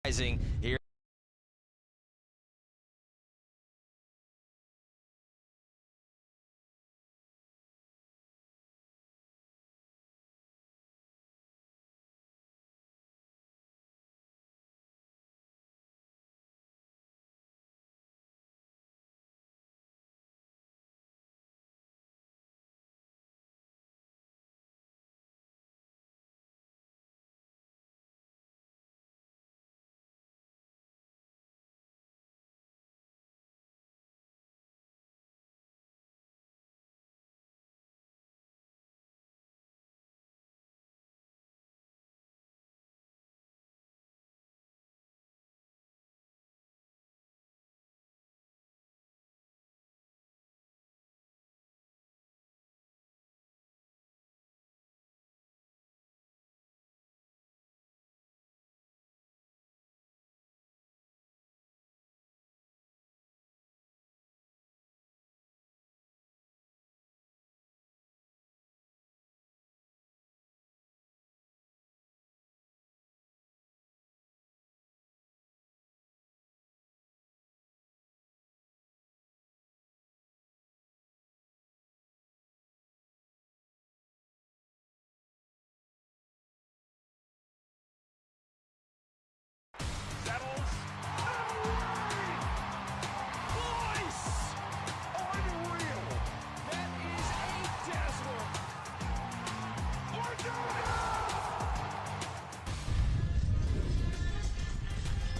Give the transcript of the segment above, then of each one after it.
Rising here.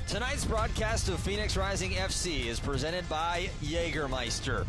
Tonight's broadcast of Phoenix Rising FC is presented by Jägermeister.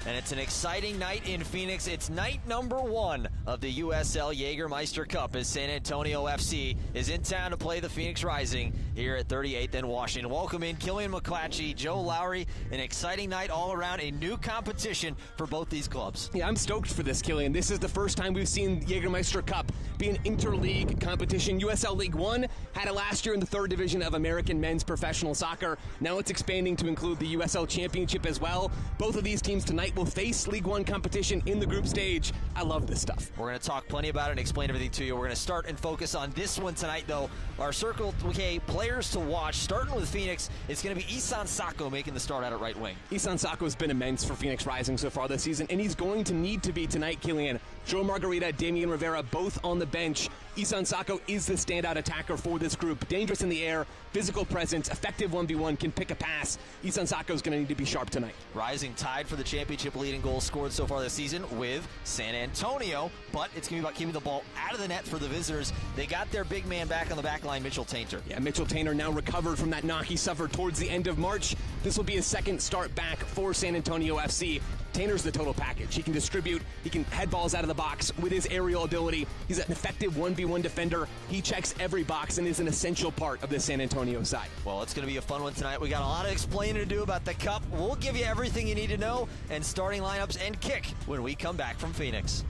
And it's an exciting night in Phoenix. It's night number 1 of the USL Jägermeister Cup as San Antonio FC is in town to play the Phoenix Rising here at 38th and Washington. Welcome in Killian McClatchy, Joe Lowry. An exciting night all around, a new competition for both these clubs. Yeah, I'm stoked for this, Killian. This is the first time we've seen Jägermeister Cup be an interleague competition. USL League One had it last year in the 3rd division of American men's professional soccer. Now it's expanding to include the USL Championship as well. Both of these teams tonight will face League One competition in the group stage. I love this stuff. We're going to talk plenty about it and explain everything to you. We're going to start and focus on this one tonight, though. Our Circle K players to watch, starting with Phoenix, it's going to be Isan Sako making the start out at right wing. Isan Sako has been immense for Phoenix Rising so far this season, and he's going to need to be tonight, Killian. Joe Margarita, Damian Rivera, both on the bench. Isan Sako is the standout attacker for this group. Dangerous in the air, physical presence, effective 1v1, can pick a pass. Isan Sako is going to need to be sharp tonight. Rising tied for the championship leading goals scored so far this season with San Antonio, but it's going to be about keeping the ball out of the net for the visitors. They got their big man back on the back line, Mitchell Tainter. Yeah, Mitchell Tainter now recovered from that knock he suffered towards the end of March. This will be his second start back for San Antonio FC. Tainter's the total package. He can distribute, he can head balls out of the box with his aerial ability. He's an effective 1v1 defender. He checks every box and is an essential part of the San Antonio side. Well, it's going to be a fun one tonight. We got a lot of explaining to do about the Cup. We'll give you everything you need to know and starting lineups and kick when we come back from Phoenix.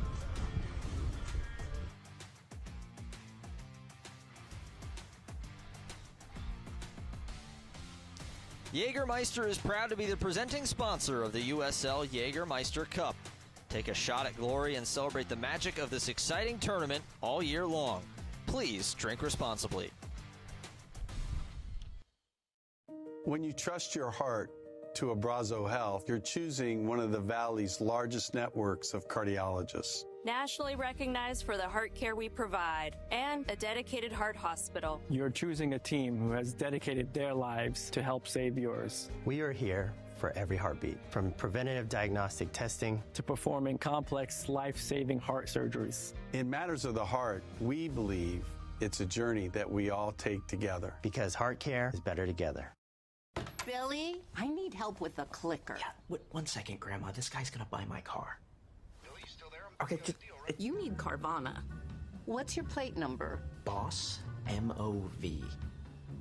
Jägermeister is proud to be the presenting sponsor of the USL Jägermeister Cup. Take a shot at glory and celebrate the magic of this exciting tournament all year long. Please drink responsibly. When you trust your heart to Abrazo Health, you're choosing one of the Valley's largest networks of cardiologists. Nationally recognized for the heart care we provide, and a dedicated heart hospital. You're choosing a team who has dedicated their lives to help save yours. We are here for every heartbeat, from preventative diagnostic testing to performing complex, life-saving heart surgeries. In matters of the heart, we believe it's a journey that we all take together. Because heart care is better together. Billy, I need help with the clicker. Yeah, one second, Grandma. This guy's gonna buy my car. Billy, you still there? Okay, You need Carvana. What's your plate number? Boss, M-O-V.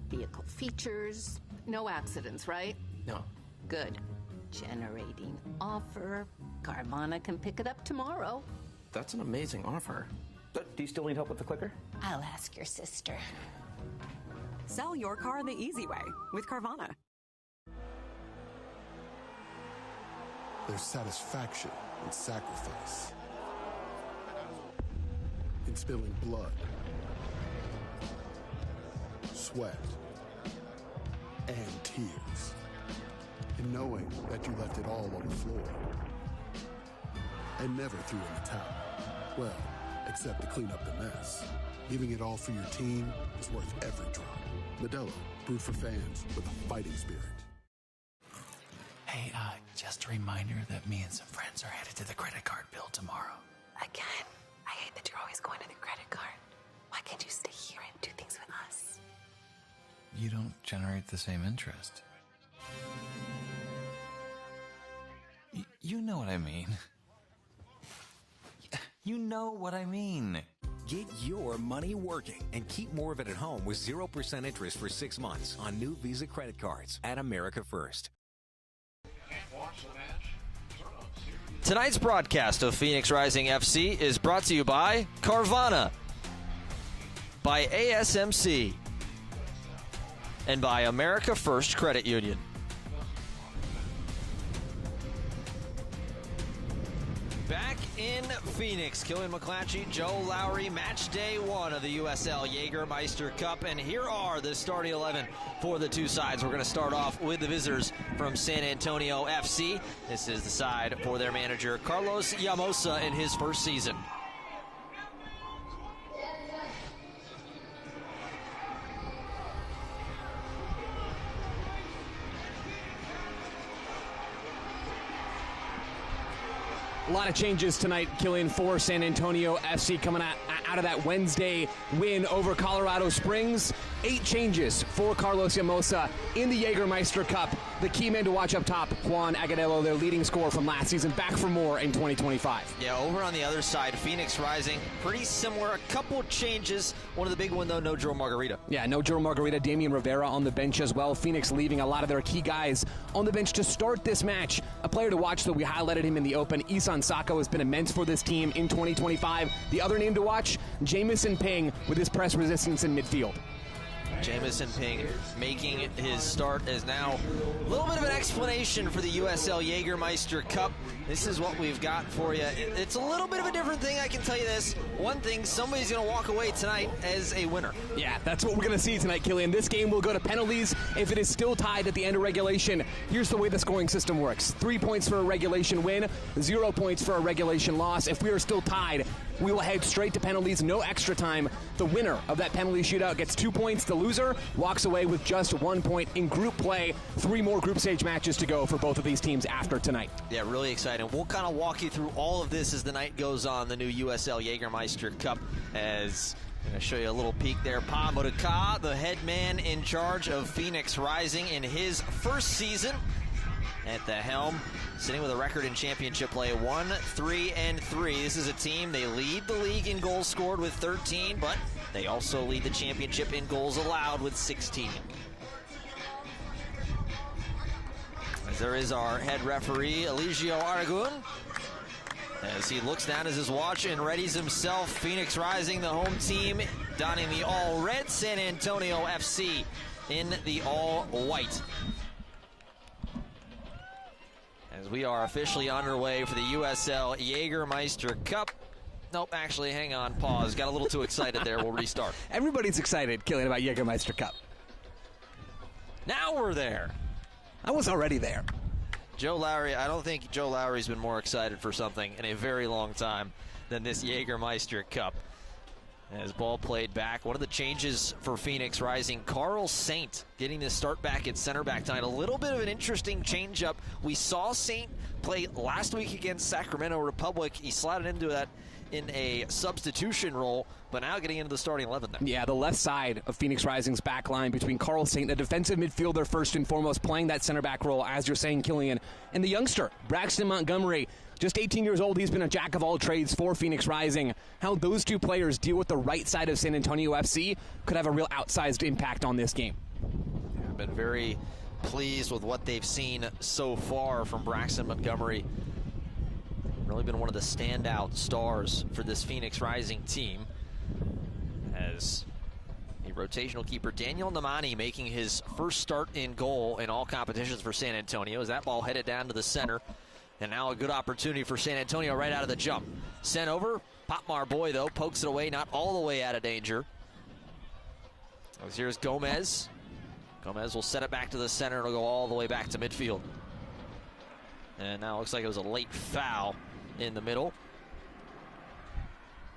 Vehicle features, no accidents, right? No. Good. Generating offer. Carvana can pick it up tomorrow. That's an amazing offer. Do you still need help with the clicker? I'll ask your sister. Sell your car the easy way with Carvana. There's satisfaction in sacrifice, in spilling blood, sweat, and tears. And knowing that you left it all on the floor and never threw in the towel. Well, except to clean up the mess. Giving it all for your team is worth every drop. Modelo, brewed for fans with a fighting spirit. Hey, just a reminder that me and some friends are headed to the credit card bill tomorrow. Again, I hate that you're always going to the credit card. Why can't you stay here and do things with us? You don't generate the same interest. You know what I mean. You know what I mean. Get your money working and keep more of it at home with 0% interest for 6 months on new Visa credit cards at America First. Tonight's broadcast of Phoenix Rising FC is brought to you by Carvana, by ASMC, and by America First Credit Union. Back in Phoenix, Killian McClatchy, Joe Lowry, match day 1 of the USL Jägermeister Cup. And here are the starting 11 for the two sides. We're going to start off with the visitors from San Antonio FC. This is the side for their manager, Carlos Llamosa, in his first season. A lot of changes tonight, Killian, for San Antonio FC coming out of that Wednesday win over Colorado Springs. 8 changes for Carlos Llamosa in the Jägermeister Cup. The key man to watch up top, Juan Agudelo, their leading scorer from last season, back for more in 2025. Yeah, over on the other side, Phoenix Rising, pretty similar. A couple changes. One of the big one, though, no Joe Margarita. Yeah, no Joe Margarita. Damian Rivera on the bench as well. Phoenix leaving a lot of their key guys on the bench to start this match. A player to watch, though, we highlighted him in the open. Isan Sako has been immense for this team in 2025. The other name to watch, Jamison Ping, with his press resistance in midfield. Jamison Ping making his start as now a little bit of an explanation for the USL Jägermeister Cup. This is what we've got for you. It's a little bit of a different thing, I can tell you this. One thing, somebody's going to walk away tonight as a winner. Yeah, that's what we're going to see tonight, Killian. This game will go to penalties. If it is still tied at the end of regulation, here's the way the scoring system works. 3 points for a regulation win, 0 points for a regulation loss. If we are still tied, we will head straight to penalties, no extra time. The winner of that penalty shootout gets 2 points. The loser walks away with just 1 point in group play. 3 more group stage matches to go for both of these teams after tonight. Yeah, really exciting. We'll kind of walk you through all of this as the night goes on, the new USL Jägermeister Cup, as I'm going to show you a little peek there. Pa Mudaka, the head man in charge of Phoenix Rising in his first season at the helm, sitting with a record in championship play, 1-3-3. This is a team, they lead the league in goals scored with 13, but they also lead the championship in goals allowed with 16. As there is our head referee, Eligio Aragon, as he looks down at his watch and readies himself. Phoenix Rising, the home team, donning the all-red. San Antonio FC in the all-white. As we are officially underway for the USL Jägermeister Cup. Nope, actually, hang on, pause. Got a little too excited there. We'll restart. Everybody's excited, Killian, about Jägermeister Cup. Now we're there. I was already there. Joe Lowry, I don't think Joe Lowry's been more excited for something in a very long time than this Jägermeister Cup. As ball played back, one of the changes for Phoenix Rising, Carl Saint getting this start back at center back tonight. A little bit of an interesting change-up. We saw Saint play last week against Sacramento Republic. He slotted into that in a substitution role, but now getting into the starting 11 there. Yeah, the left side of Phoenix Rising's back line between Carl Saint, a defensive midfielder first and foremost, playing that center back role, as you're saying, Killian, and the youngster, Braxton Montgomery, just 18 years old. He's been a jack of all trades for Phoenix Rising. How those two players deal with the right side of San Antonio FC could have a real outsized impact on this game. Yeah, I've been very pleased with what they've seen so far from Braxton Montgomery. Really been one of the standout stars for this Phoenix Rising team. As the rotational keeper Daniel Namani making his first start in goal in all competitions for San Antonio, as that ball headed down to the center. And now a good opportunity for San Antonio right out of the jump. Sent over. Popmar Boy, though, pokes it away, not all the way out of danger. As here's Gomez. Gomez will set it back to the center. It'll go all the way back to midfield. And now it looks like it was a late foul in the middle.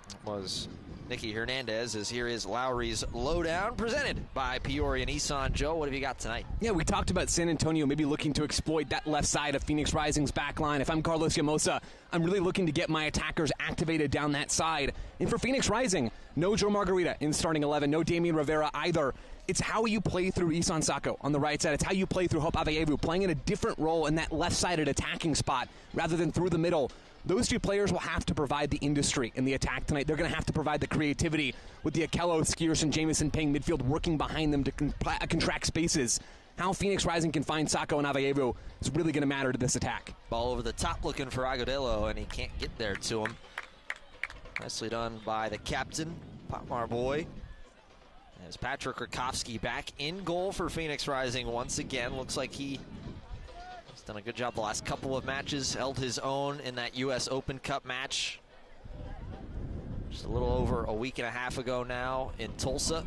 It was Nicky Hernandez, as here is Lowry's Lowdown, presented by Peoria Nissan. Joe, what have you got tonight? Yeah, we talked about San Antonio maybe looking to exploit that left side of Phoenix Rising's back line. If I'm Carlos Llamosa, I'm really looking to get my attackers activated down that side. And for Phoenix Rising, no Joe Margarita in starting 11, no Damian Rivera either. It's how you play through Isan Sako on the right side. It's how you play through Hope Aveyevu, playing in a different role in that left-sided attacking spot rather than through the middle. Those two players will have to provide the industry in the attack tonight. They're going to have to provide the creativity with the Okello, Skierson, Jamison, Ping midfield working behind them to contract spaces. How Phoenix Rising can find Sako and Aveyevu is really going to matter to this attack. Ball over the top looking for Agudelo, and he can't get there to him. Nicely done by the captain, Potmar boy. As Patrick Rakowski back in goal for Phoenix Rising once again. Looks like he has done a good job the last couple of matches. Held his own in that U.S. Open Cup match just a little over a week and a half ago now in Tulsa.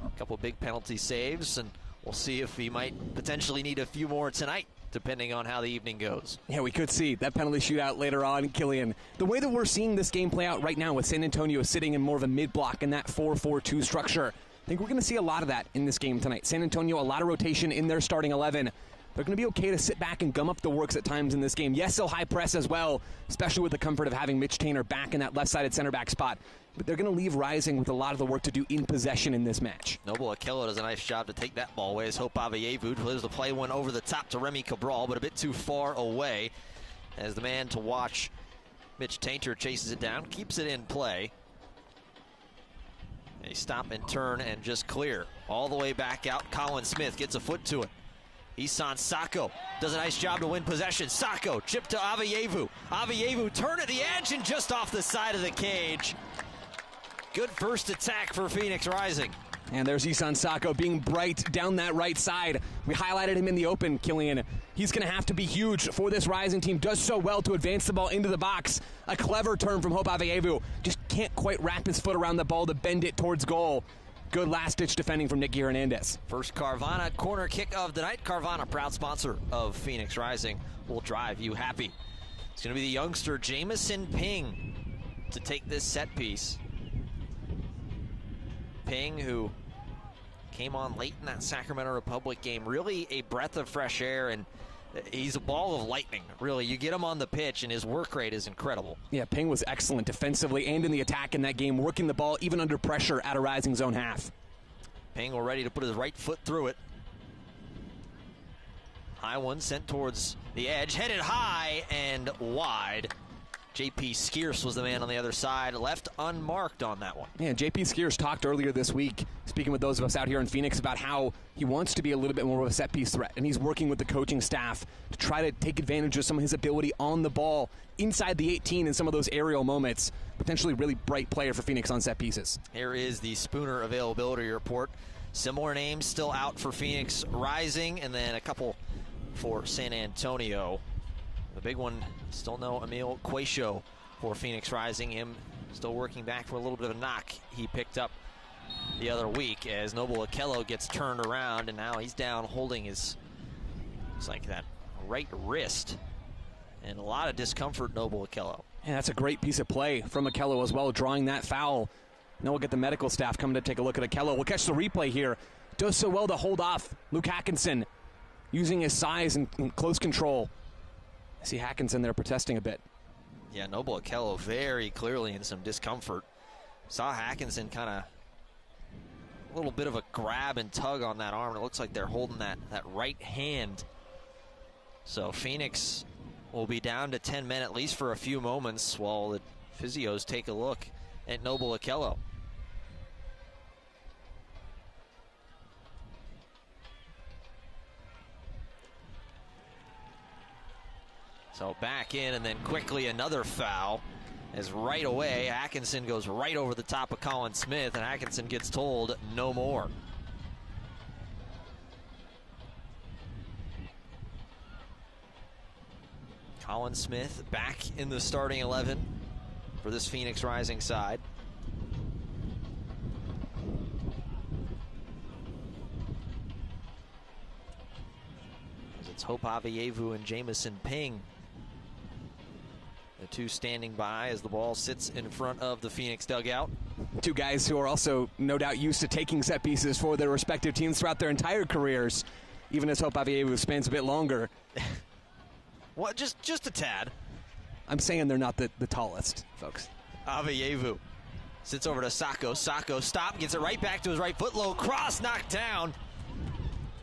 A couple big penalty saves, and we'll see if he might potentially need a few more tonight, depending on how the evening goes. Yeah, we could see that penalty shootout later on, Killian. The way that we're seeing this game play out right now with San Antonio sitting in more of a mid-block in that 4-4-2 structure, I think we're going to see a lot of that in this game tonight. San Antonio, a lot of rotation in their starting 11. They're going to be okay to sit back and gum up the works at times in this game. Yes, they'll high press as well, especially with the comfort of having Mitch Tainer back in that left-sided center back spot. But they're going to leave Rising with a lot of the work to do in possession in this match. Noble Okello does a nice job to take that ball away as Hope Aveyevu delivers the play one over the top to Remy Cabral, but a bit too far away as the man to watch, Mitch Tainter, chases it down, keeps it in play. A stop and turn and just clear. All the way back out, Colin Smith gets a foot to it. Isan Sako does a nice job to win possession. Sako, chip to Aveyevu. Aveyevu, turn at the edge and just off the side of the cage. Good first attack for Phoenix Rising. And there's Isan Sako being bright down that right side. We highlighted him in the open, Killian. He's going to have to be huge for this Rising team. Does so well to advance the ball into the box. A clever turn from Hope Aveyevu. Just can't quite wrap his foot around the ball to bend it towards goal. Good last-ditch defending from Nicky Hernandez. First Carvana corner kick of the night. Carvana, proud sponsor of Phoenix Rising, will drive you happy. It's going to be the youngster Jamison Ping to take this set piece. Ping, who came on late in that Sacramento Republic game, really a breath of fresh air, and he's a ball of lightning, really. You get him on the pitch, and his work rate is incredible. Yeah, Ping was excellent defensively and in the attack in that game, working the ball even under pressure at a Rising zone half. Ping will ready to put his right foot through it. High one sent towards the edge, headed high and wide. J.P. Skierce was the man on the other side, left unmarked on that one. Yeah, J.P. Skierce talked earlier this week, speaking with those of us out here in Phoenix, about how he wants to be a little bit more of a set-piece threat, and he's working with the coaching staff to try to take advantage of some of his ability on the ball inside the 18 in some of those aerial moments. Potentially really bright player for Phoenix on set pieces. Here is the Spooner availability report. Similar names still out for Phoenix Rising, and then a couple for San Antonio. The big one, still no Emil Quaisho for Phoenix Rising. Him still working back for a little bit of a knock he picked up the other week as Noble Okello gets turned around, and now he's down holding his, looks like that right wrist. And a lot of discomfort, Noble Okello. Yeah, that's a great piece of play from Okello as well, drawing that foul. Now we'll get the medical staff coming to take a look at Okello. We'll catch the replay here. Does so well to hold off Luke Hackinson, using his size and close control. I see Hackinson there protesting a bit. Yeah, Noble Okello very clearly in some discomfort. Saw Hackinson kind of a little bit of a grab and tug on that arm. It looks like they're holding that right hand. So Phoenix will be down to 10 men at least for a few moments while the physios take a look at Noble Okello. So back in, and then quickly another foul as right away Atkinson goes right over the top of Colin Smith, and Atkinson gets told no more. Colin Smith back in the starting 11 for this Phoenix Rising side. It's Hope Avievu and Jamison Ping, the two standing by as the ball sits in front of the Phoenix dugout. Two guys who are also no doubt used to taking set pieces for their respective teams throughout their entire careers, even as Hope Avievu spans a bit longer. Well, just a tad. I'm saying they're not the tallest, folks. Avievu sits over to Sacco. Sacco stop, gets it right back to his right foot. Low cross, knocked down.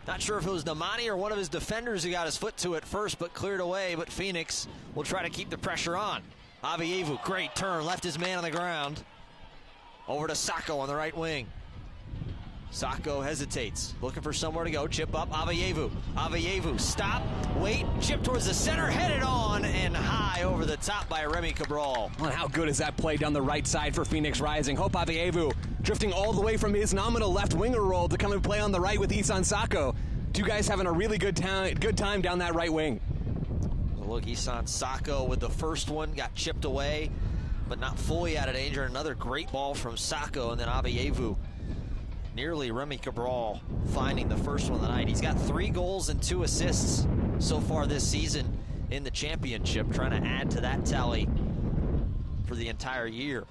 Not sure if it was Namani or one of his defenders who got his foot to it first, but cleared away. But Phoenix will try to keep the pressure on. Avievu, great turn, left his man on the ground. Over to Sacco on the right wing. Sacco hesitates, looking for somewhere to go. Chip up, Avievu. Avievu, stop, wait, chip towards the center, headed on and high over the top by Remy Cabral. Well, how good is that play down the right side for Phoenix Rising? Hope Avievu drifting all the way from his nominal left winger role to come and play on the right with Isan Sacco. Two guys having a really good time down that right wing. Look, Isan Sacco with the first one, got chipped away, but not fully out of danger. Another great ball from Sacco, and then Avievu. Nearly Remy Cabral finding the first one of the night. He's got 3 goals and 2 assists so far this season in the championship, trying to add to that tally for the entire year.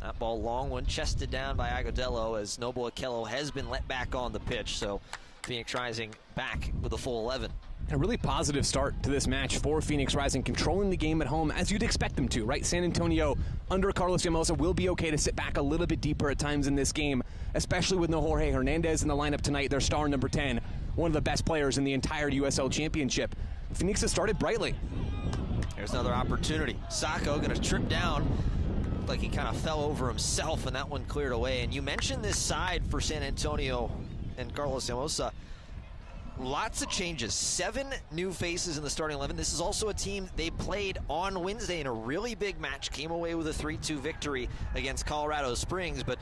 That ball, long one, chested down by Agudelo as Noble Okello has been let back on the pitch. So Phoenix Rising back with a full 11. A really positive start to this match for Phoenix Rising, controlling the game at home as you'd expect them to, right? San Antonio under Carlos Llamosa will be okay to sit back a little bit deeper at times in this game, especially with no Jorge Hernandez in the lineup tonight, their star number 10, one of the best players in the entire USL Championship. Phoenix has started brightly. There's another opportunity. Sacco going to trip down. Looked like he kind of fell over himself, and that one cleared away. And you mentioned this side for San Antonio and Carlos Llamosa. Lots of changes. 7 new faces in the starting 11. This is also a team they played on Wednesday in a really big match. Came away with a 3-2 victory against Colorado Springs, but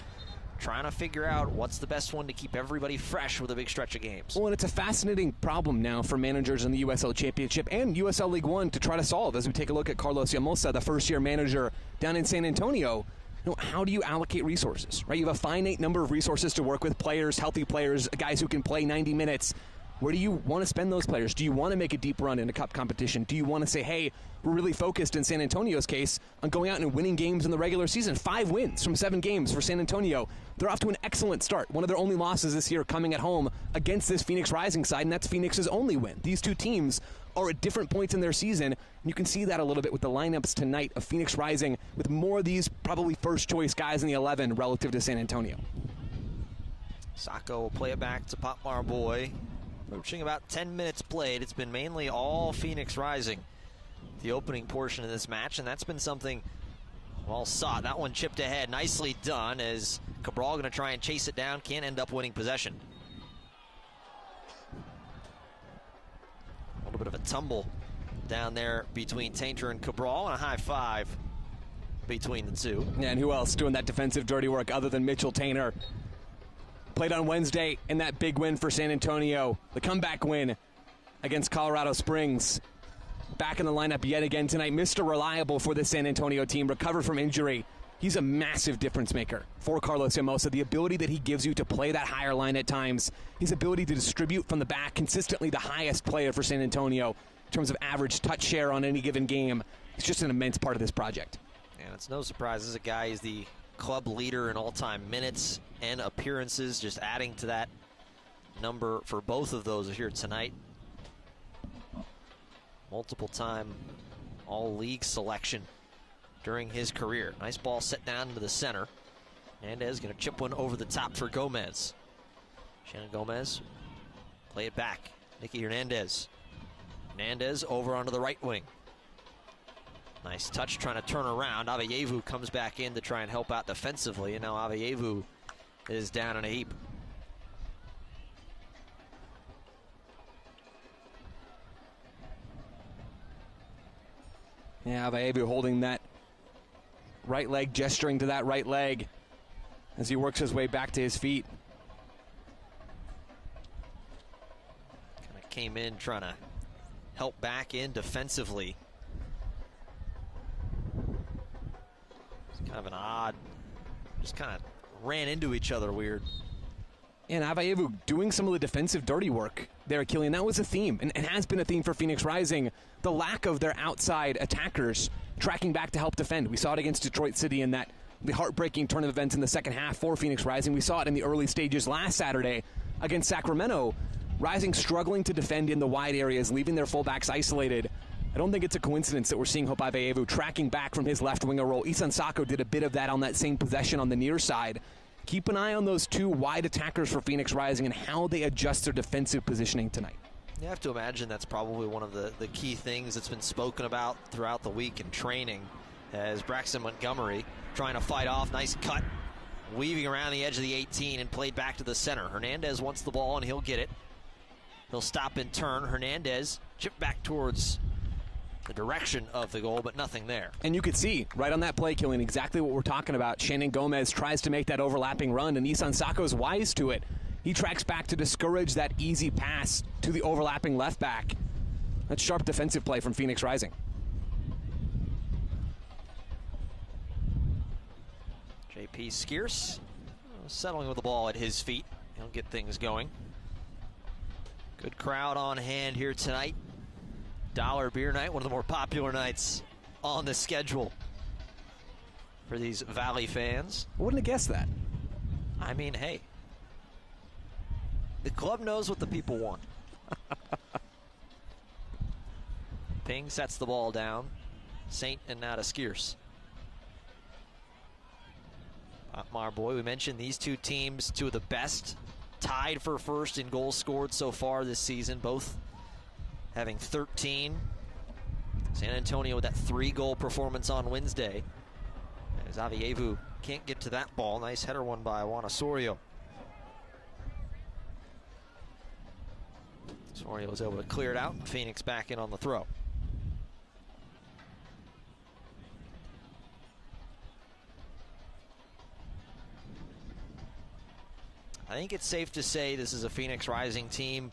trying to figure out what's the best one to keep everybody fresh with a big stretch of games. Well, and it's a fascinating problem now for managers in the USL Championship and USL League One to try to solve as we take a look at Carlos Llamosa, the first-year manager down in San Antonio. You know, how do you allocate resources, right? You have a finite number of resources to work with, players, healthy players, guys who can play 90 minutes. Where do you want to spend those players? Do you want to make a deep run in a cup competition? Do you want to say, hey, we're really focused in San Antonio's case on going out and winning games in the regular season? 5 wins from 7 games for San Antonio. They're off to an excellent start. One of their only losses this year coming at home against this Phoenix Rising side, and that's Phoenix's only win. These two teams are at different points in their season, and you can see that a little bit with the lineups tonight of Phoenix Rising with more of these probably first-choice guys in the 11 relative to San Antonio. Sacco will play it back to Pop Marboy. Approaching about 10 minutes played. It's been mainly all Phoenix Rising, the opening portion of this match, and that's been something well sought. That one chipped ahead. Nicely done as Cabral going to try and chase it down. Can't end up winning possession. A little bit of a tumble down there between Tainter and Cabral, and a high five between the two. Yeah, and who else doing that defensive dirty work other than Mitchell Tainter? Played on Wednesday in that big win for San Antonio, the comeback win against Colorado Springs. Back in the lineup yet again tonight. Mr. Reliable for the San Antonio team, recovered from injury. He's a massive difference maker for Carlos Llamosa. The ability that he gives you to play that higher line at times, his ability to distribute from the back, consistently the highest player for San Antonio in terms of average touch share on any given game. He's just an immense part of this project. And it's no surprise, this is a guy who's the club leader in all-time minutes and appearances, just adding to that number for both of those here tonight. Multiple-time all-league selection during his career. Nice ball set down into the center. Hernandez going to chip one over the top for Gomez. Shannon Gomez, play it back. Nicky Hernandez. Hernandez over onto the right wing. Nice touch, trying to turn around. Avievu comes back in to try and help out defensively, and now Avievu is down in a heap. Yeah, Avievu holding that right leg, gesturing to that right leg as he works his way back to his feet. Kind of came in trying to help back in defensively. It's kind of an odd, just kind of ran into each other weird. And Avayevu doing some of the defensive dirty work there, Killian. That was a theme, and has been a theme for Phoenix Rising. The lack of their outside attackers tracking back to help defend. We saw it against Detroit City in the heartbreaking turn of events in the second half for Phoenix Rising. We saw it in the early stages last Saturday against Sacramento. Rising struggling to defend in the wide areas, leaving their fullbacks isolated. I don't think it's a coincidence that we're seeing Hope Avayevu tracking back from his left winger role. Isan Sako did a bit of that on that same possession on the near side. Keep an eye on those two wide attackers for Phoenix Rising and how they adjust their defensive positioning tonight. You have to imagine that's probably one of the key things that's been spoken about throughout the week in training, as Braxton Montgomery trying to fight off. Nice cut, weaving around the edge of the 18 and played back to the center. Hernandez wants the ball and he'll get it. He'll stop and turn. Hernandez chip back towards the direction of the goal, but nothing there. And you could see right on that play, Killian, exactly what we're talking about. Shannon Gomez tries to make that overlapping run, and Isan Sako's wise to it. He tracks back to discourage that easy pass to the overlapping left back. That's sharp defensive play from Phoenix Rising. JP Skierce settling with the ball at his feet. He'll get things going. Good crowd on hand here tonight. Dollar Beer Night, one of the more popular nights on the schedule for these Valley fans. I wouldn't have guessed that. I mean, hey, the club knows what the people want. Ping sets the ball down. Saint and now to Skierce. Marboy, we mentioned these two teams, two of the best, tied for first in goals scored so far this season, both having 13. San Antonio with that 3-goal performance on Wednesday. As Avayevu can't get to that ball. Nice header won by Juan Osorio. Osorio was able to clear it out. Phoenix back in on the throw. I think it's safe to say this is a Phoenix Rising team.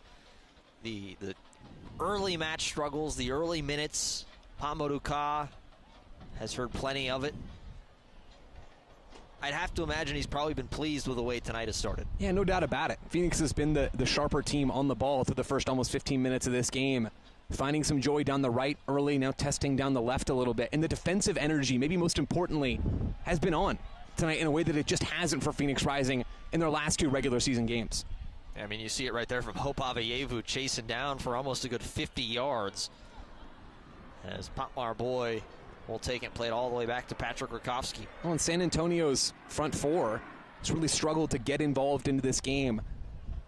The early match struggles, the early minutes, Pamoduka has heard plenty of it. I'd have to imagine he's probably been pleased with the way tonight has started. Yeah, no doubt about it. Phoenix has been the sharper team on the ball through the first almost 15 minutes of this game. Finding some joy down the right early, now testing down the left a little bit. And the defensive energy, maybe most importantly, has been on tonight in a way that it just hasn't for Phoenix Rising in their last 2 regular season games. I mean, you see it right there from Hope Avayevu chasing down for almost a good 50 yards. As Potmar Boy will take it and play it all the way back to Patrick Rakowski. Well, and San Antonio's front four has really struggled to get involved into this game.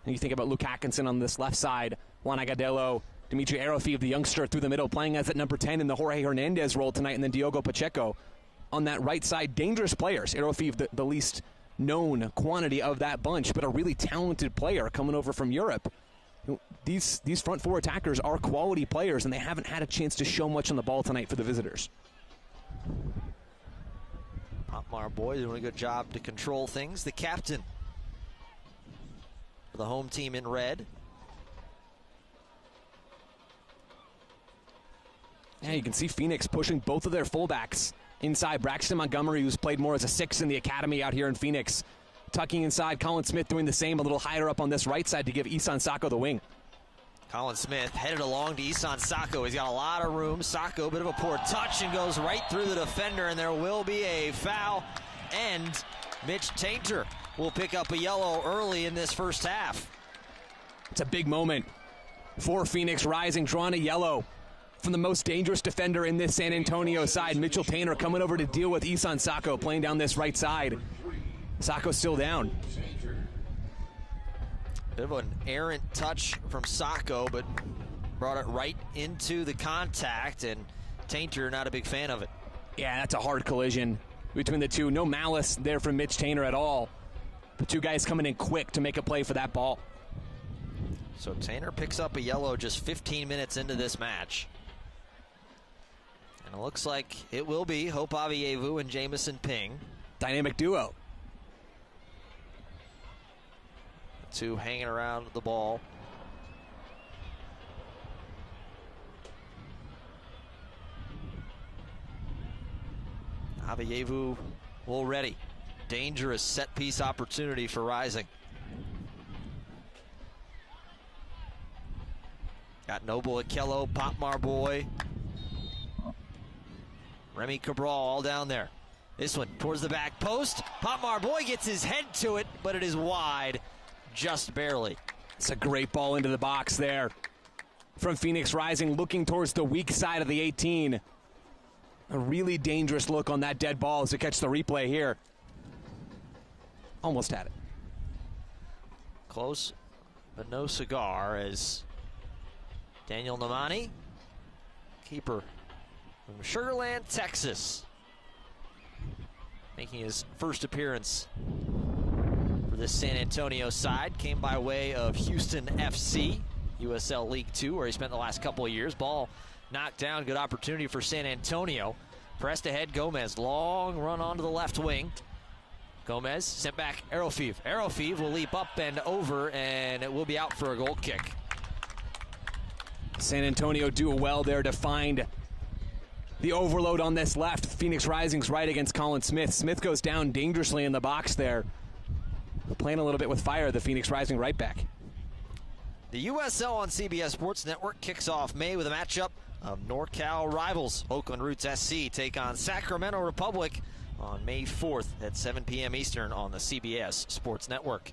And you think about Luke Atkinson on this left side, Juan Agudelo, Dimitri Arofiev, the youngster through the middle, playing as at number 10 in the Jorge Hernandez role tonight, and then Diogo Pacheco on that right side. Dangerous players. Arofiev, the least known quantity of that bunch, but a really talented player coming over from Europe. These front four attackers are quality players, and they haven't had a chance to show much on the ball tonight for the visitors. Potmar Boy doing a good job to control things. The captain for the home team in red. Yeah, you can see Phoenix pushing both of their fullbacks inside. Braxton Montgomery, who's played more as a 6 in the academy out here in Phoenix, tucking inside. Colin Smith doing the same, a little higher up on this right side to give Isan Sako the wing. Colin Smith headed along to Isan Sako. He's got a lot of room. Sako, bit of a poor touch and goes right through the defender, and there will be a foul. And Mitch Tainter will pick up a yellow early in this first half. It's a big moment for Phoenix Rising, drawing a yellow from the most dangerous defender in this San Antonio side. Mitchell Tainter coming over to deal with Isan Sako, playing down this right side. Sako's still down. Bit of an errant touch from Sako, but brought it right into the contact, and Tainter not a big fan of it. Yeah, that's a hard collision between the two. No malice there from Mitch Tainter at all. The two guys coming in quick to make a play for that ball. So Tainter picks up a yellow just 15 minutes into this match. And it looks like it will be Hope Avayevu and Jamison Ping. Dynamic duo. The two hanging around the ball. Avayevu already. Dangerous set piece opportunity for Rising. Got Noble Okello, Pop Marboy, Remy Cabral all down there. This one towards the back post. Pop Marboy gets his head to it, but it is wide, just barely. It's a great ball into the box there from Phoenix Rising, looking towards the weak side of the 18. A really dangerous look on that dead ball as we catch the replay here. Almost had it. Close, but no cigar as Daniel Namani, keeper from Sugar Land, Texas, making his first appearance for this San Antonio side. Came by way of Houston FC, USL League Two, where he spent the last couple of years. Ball knocked down, good opportunity for San Antonio. Pressed ahead, Gomez, long run onto the left wing. Gomez sent back Arofiv. Arofiv will leap up and over, and it will be out for a goal kick. San Antonio do well there to find the overload on this left. Phoenix Rising's right against Colin Smith. Smith goes down dangerously in the box there. Playing a little bit with fire, the Phoenix Rising right back. The USL on CBS Sports Network kicks off May with a matchup of NorCal rivals. Oakland Roots SC take on Sacramento Republic on May 4th at 7 p.m. Eastern on the CBS Sports Network.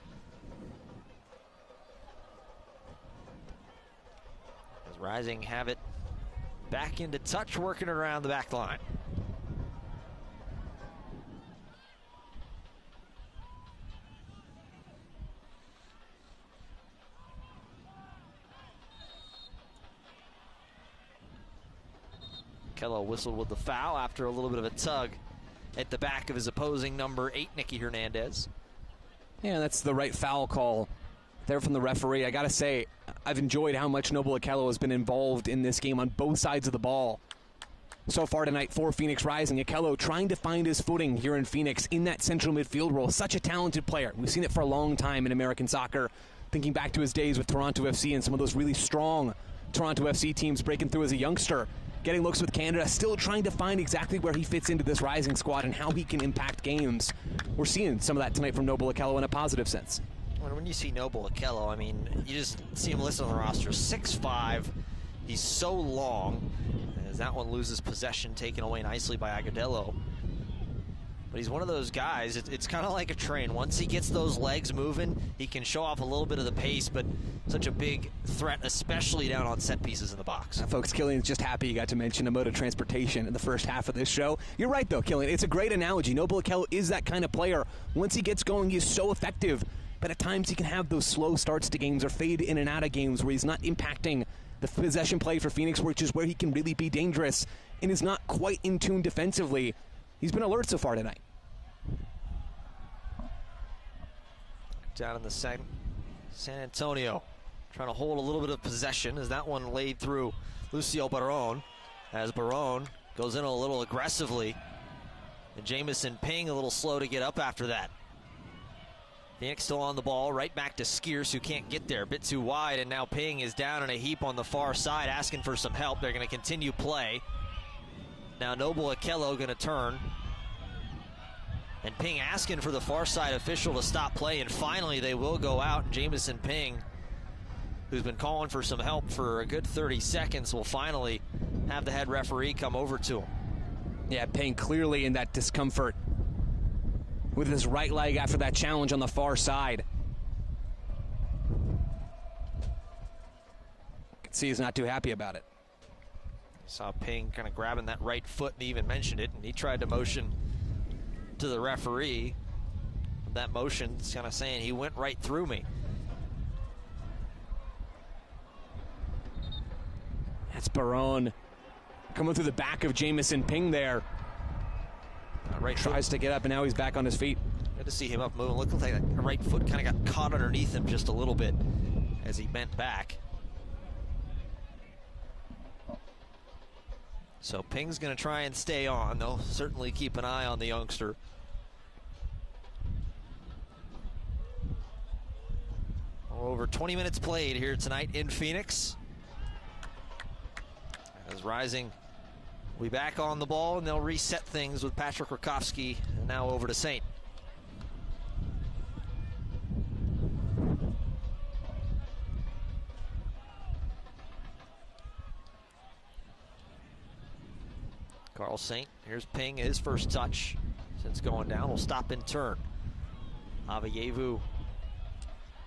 As Rising have it back into touch, working it around the back line. Kello whistled with the foul after a little bit of a tug at the back of his opposing number 8, Nicky Hernandez. Yeah, that's the right foul call there from the referee. I got to say, I've enjoyed how much Noble Okello has been involved in this game on both sides of the ball so far tonight for Phoenix Rising. Okello trying to find his footing here in Phoenix in that central midfield role. Such a talented player. We've seen it for a long time in American soccer, thinking back to his days with Toronto FC and some of those really strong Toronto FC teams breaking through as a youngster. Getting looks with Canada, still trying to find exactly where he fits into this Rising squad and how he can impact games. We're seeing some of that tonight from Noble Okello in a positive sense. When you see Noble Okello, I mean, you just see him listed on the roster. 6'5", he's so long, as that one loses possession, taken away nicely by Agudelo. But he's one of those guys, it's kind of like a train. Once he gets those legs moving, he can show off a little bit of the pace, but such a big threat, especially down on set pieces in the box. Folks, Killian's just happy you got to mention a mode of transportation in the first half of this show. You're right, though, Killian. It's a great analogy. Noble Okello is that kind of player. Once he gets going, he's so effective. But at times he can have those slow starts to games or fade in and out of games where he's not impacting the possession play for Phoenix, which is where he can really be dangerous and is not quite in tune defensively. He's been alert so far tonight. Down in the second, San Antonio trying to hold a little bit of possession as that one laid through Lucio Barón, as Barón goes in a little aggressively, and Jamison Ping a little slow to get up after that. Phoenix still on the ball, right back to Skeers, who can't get there, a bit too wide, and now Ping is down in a heap on the far side asking for some help. They're going to continue play. Now Noble Okello going to turn, and Ping asking for the far side official to stop play, and finally they will go out. Jamison Ping, who's been calling for some help for a good 30 seconds, will finally have the head referee come over to him. Yeah, Ping clearly in that discomfort with his right leg after that challenge on the far side. You can see he's not too happy about it. Saw Ping kind of grabbing that right foot, and he even mentioned it, and he tried to motion to the referee. That motion is kind of saying he went right through me. That's Barón coming through the back of Jamison Ping there. Right tries to get up, and now he's back on his feet. Good to see him up moving. Looked like that right foot kind of got caught underneath him just a little bit as he bent back. So Ping's going to try and stay on. They'll certainly keep an eye on the youngster. Over 20 minutes played here tonight in Phoenix. As Rising will be back on the ball, and they'll reset things with Patrick Rakowski, and now over to Saint. Carl Saint, here's Ping, his first touch. Since going down, will stop and turn. Avayevu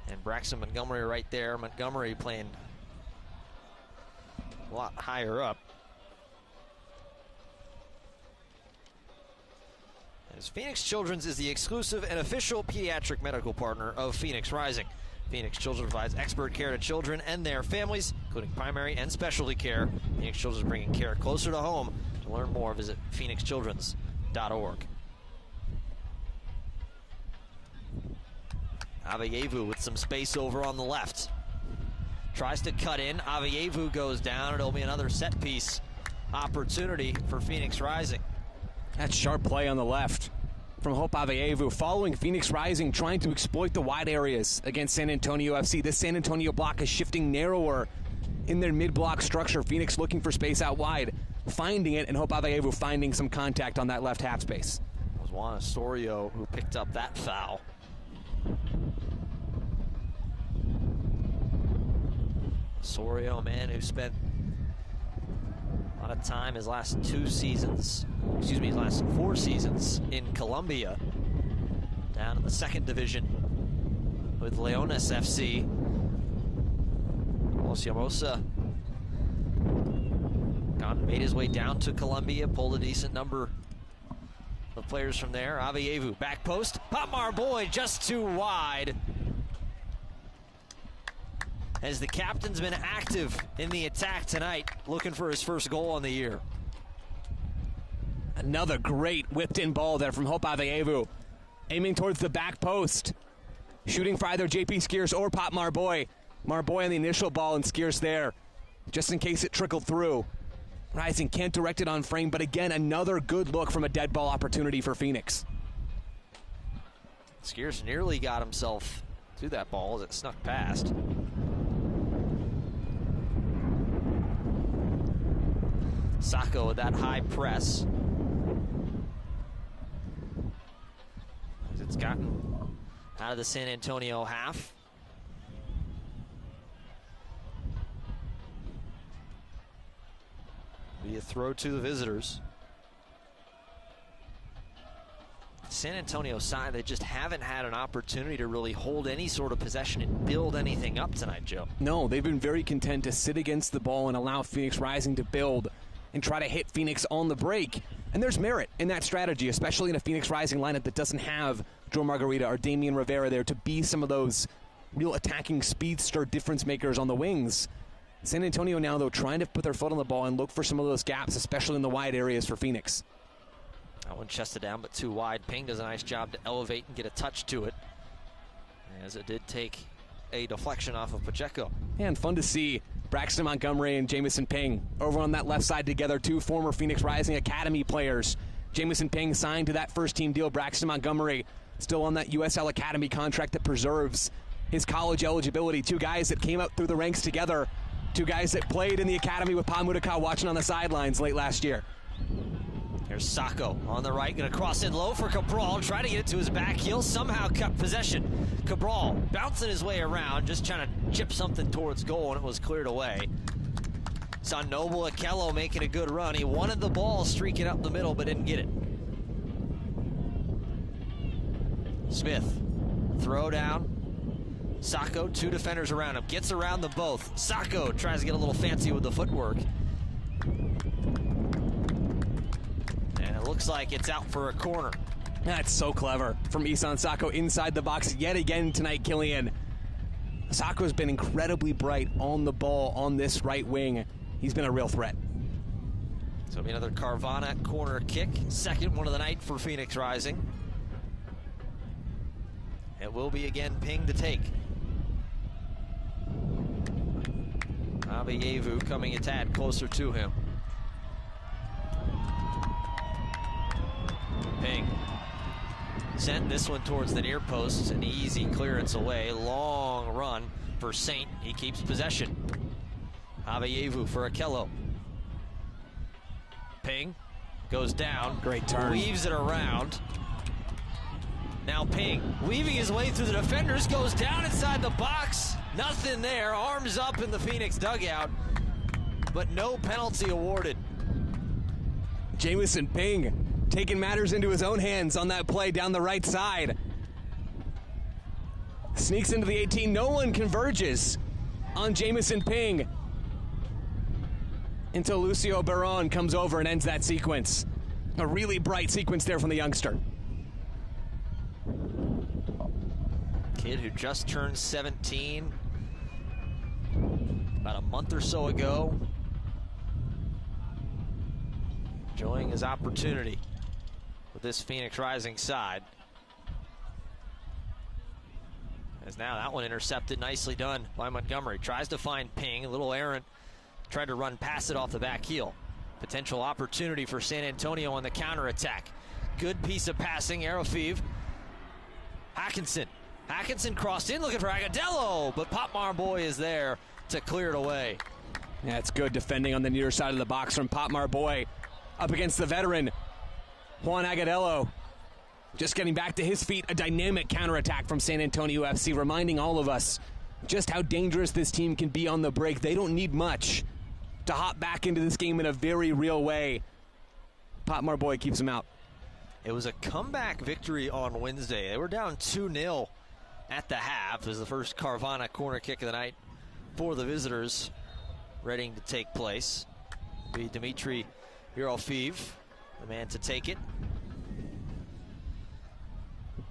and Braxton Montgomery right there. Montgomery playing a lot higher up. As Phoenix Children's is the exclusive and official pediatric medical partner of Phoenix Rising. Phoenix Children provides expert care to children and their families, including primary and specialty care. Phoenix Children's is bringing care closer to home. To learn more, visit phoenixchildrens.org. Avayevu with some space over on the left. Tries to cut in. Avayevu goes down. It'll be another set piece opportunity for Phoenix Rising. That's sharp play on the left from Hope Avayevu, following Phoenix Rising, trying to exploit the wide areas against San Antonio FC. This San Antonio block is shifting narrower in their mid-block structure. Phoenix looking for space out wide, finding it, and Hope Avayevu finding some contact on that left half space. It was Juan Osorio who picked up that foul. Osorio, man, who spent a lot of time his last his last 4 seasons in Colombia, down in the 2nd division with Leones FC. Osiamosa made his way down to Colombia, pulled a decent number of players from there. Avayevu, back post, Potmar Boy just too wide. As the captain's been active in the attack tonight, looking for his first goal on the year. Another great whipped-in ball there from Hope Avayevu, aiming towards the back post, shooting for either JP Skiers or Pop Marboy. Marboy on the initial ball and Skiers there, just in case it trickled through. Rising can't direct it on frame, but again, another good look from a dead ball opportunity for Phoenix. Skiers nearly got himself to that ball as it snuck past. Sacco with that high press. As it's gotten out of the San Antonio half. Be a throw to the visitors. San Antonio side, they just haven't had an opportunity to really hold any sort of possession and build anything up tonight, Joe. No, they've been very content to sit against the ball and allow Phoenix Rising to build and try to hit Phoenix on the break. And there's merit in that strategy, especially in a Phoenix Rising lineup that doesn't have Joe Margarita or Damian Rivera there to be some of those real attacking speedster difference makers on the wings. San Antonio now, though, trying to put their foot on the ball and look for some of those gaps, especially in the wide areas for Phoenix. That one chested down, but too wide. Ping does a nice job to elevate and get a touch to it, as it did take a deflection off of Pacheco. Yeah, and fun to see Braxton Montgomery and Jamison Ping over on that left side together, 2 former Phoenix Rising Academy players. Jamison Ping signed to that first-team deal. Braxton Montgomery still on that USL Academy contract that preserves his college eligibility. 2 guys that came up through the ranks together. 2 guys that played in the academy with Pa Mudaca watching on the sidelines late last year. Here's Sacco on the right, going to cross in low for Cabral, try to get it to his back heel, somehow cut possession. Cabral bouncing his way around, just trying to chip something towards goal, and it was cleared away. Saw Noble Akello making a good run. He wanted the ball streaking up the middle, but didn't get it. Smith, throw down. Sacco, 2 defenders around him, gets around them both. Sacco tries to get a little fancy with the footwork. And it looks like it's out for a corner. That's so clever from Isan Sacco inside the box yet again tonight, Killian. Sacco's been incredibly bright on the ball on this right wing. He's been a real threat. So it'll be another Carvana corner kick. Second one of the night for Phoenix Rising. It will be again Ping to take. Avayevu coming a tad closer to him. Ping sent this one towards the near post. An easy clearance away. Long run for Saint. He keeps possession. Avayevu for Akello. Ping goes down. Great turn. Weaves it around. Now Ping weaving his way through the defenders, goes down inside the box. Nothing there. Arms up in the Phoenix dugout, but no penalty awarded. Jamison Ping taking matters into his own hands on that play down the right side. Sneaks into the 18. No one converges on Jamison Ping until Lucio Barron comes over and ends that sequence. A really bright sequence there from the youngster. Kid who just turned 17 about a month or so ago. Enjoying his opportunity with this Phoenix Rising side. As now that one intercepted, nicely done by Montgomery. Tries to find Ping, a little errant. Tried to run past it off the back heel. Potential opportunity for San Antonio on the counterattack. Good piece of passing, Arofeev. Hackinson crossed in looking for Agudelo, but Pop Marboy is there to clear it away. Yeah, it's good defending on the near side of the box from Pop Marboy up against the veteran Juan Agudelo. Just getting back to his feet, a dynamic counterattack from San Antonio FC, reminding all of us just how dangerous this team can be on the break. They don't need much to hop back into this game in a very real way. Pop Marboy keeps him out. It was a comeback victory on Wednesday. They were down 2-0 at the half as the first Carvana corner kick of the night for the visitors ready to take place. Be Dmitry Arofeev, the man to take it.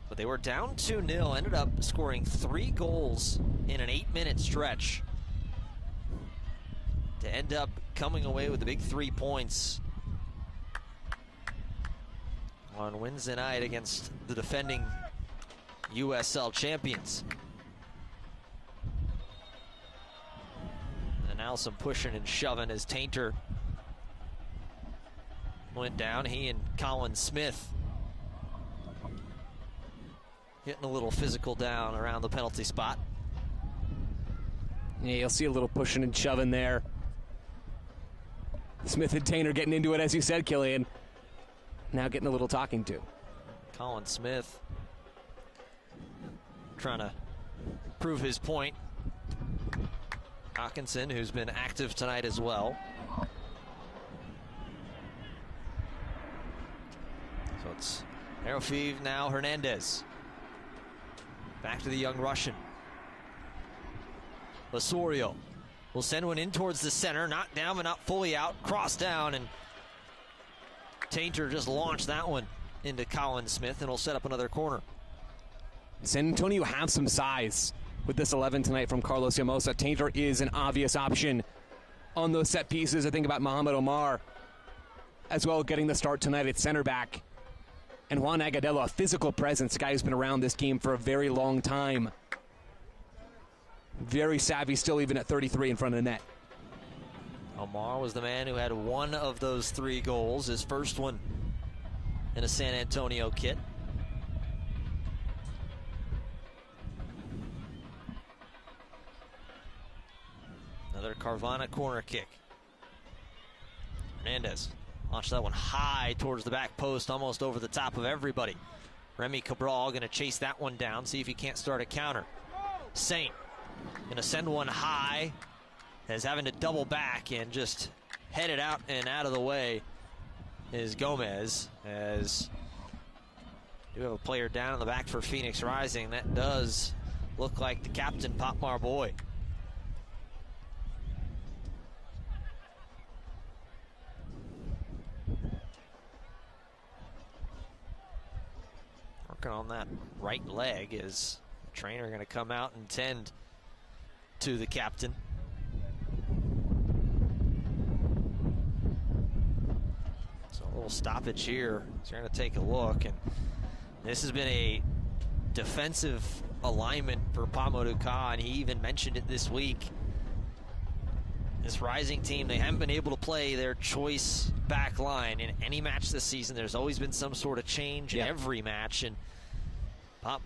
But they were down 2-0, ended up scoring 3 goals in an 8-minute stretch to end up coming away with the big 3 points on Wednesday night against the defending USL champions. And now some pushing and shoving as Tainter went down. He and Colin Smith getting a little physical down around the penalty spot. Yeah, you'll see a little pushing and shoving there. Smith and Tainter getting into it, as you said, Killian. Now getting a little talking to. Colin Smith trying to prove his point. Hawkinson, who's been active tonight as well. So it's Arofeev, now Hernandez. Back to the young Russian. Osorio will send one in towards the center. Not down, but not fully out. Cross down, and Tainter just launched that one into Colin Smith, and will set up another corner. San Antonio have some size with this 11 tonight from Carlos Llamosa. Tainter is an obvious option on those set pieces. I think about Mohamed Omar as well, getting the start tonight at center back. And Juan Agudelo, a physical presence, a guy who's been around this game for a very long time. Very savvy still, even at 33 in front of the net. Omar was the man who had one of those 3 goals, his first one in a San Antonio kit. Another Carvana corner kick. Hernandez launched that one high towards the back post, almost over the top of everybody. Remy Cabral going to chase that one down, see if he can't start a counter. Saint going to send one high, as having to double back and just head it out and out of the way is Gomez, as you have a player down in the back for Phoenix Rising. That does look like the captain, Pop Marboy. Working on that right leg, is the trainer going to come out and tend to the captain. So a little stoppage here. So you're going to take a look, and this has been a defensive alignment for Pamodu Ka, and he even mentioned it this week. This Rising team, they haven't been able to play their choice back line in any match this season. There's always been some sort of change in every match, and Pop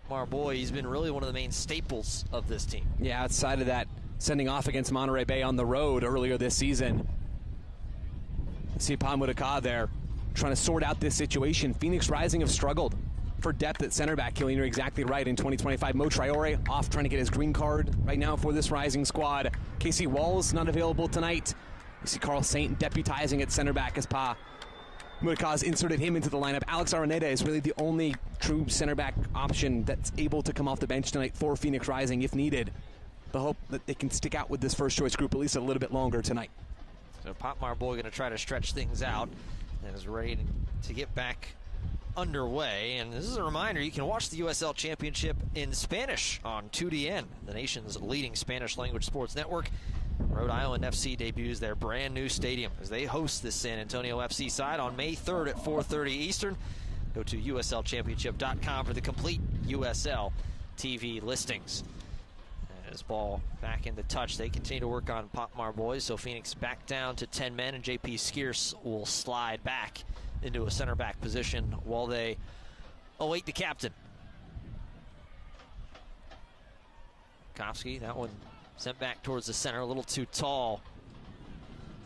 Marboy, he's been really one of the main staples of this team. Yeah, outside of that, sending off against Monterey Bay on the road earlier this season. See Pamodu Ka there trying to sort out this situation. Phoenix Rising have struggled for depth at center back. Killian, you're exactly right. In 2025, Mo Traore off trying to get his green card right now for this Rising squad. Casey Walls not available tonight. You see Carl Saint deputizing at center back as Pa Murakaz inserted him into the lineup. Alex Araneda is really the only true center back option that's able to come off the bench tonight for Phoenix Rising if needed. The hope that they can stick out with this first choice group at least a little bit longer tonight. So Popmar Boy going to try to stretch things out and is ready to get back underway. And this is a reminder, you can watch the USL Championship in Spanish on 2DN, the nation's leading Spanish language sports network. Rhode Island FC debuts their brand new stadium as they host the San Antonio FC side on May 3rd at 4:30 Eastern. Go to uslchampionship.com for the complete USL TV listings. As ball back into touch, they continue to work on Popmar Boys, so Phoenix back down to 10 men, and JP Skierce will slide back into a center back position while they await the captain. Kofsky, that one sent back towards the center, a little too tall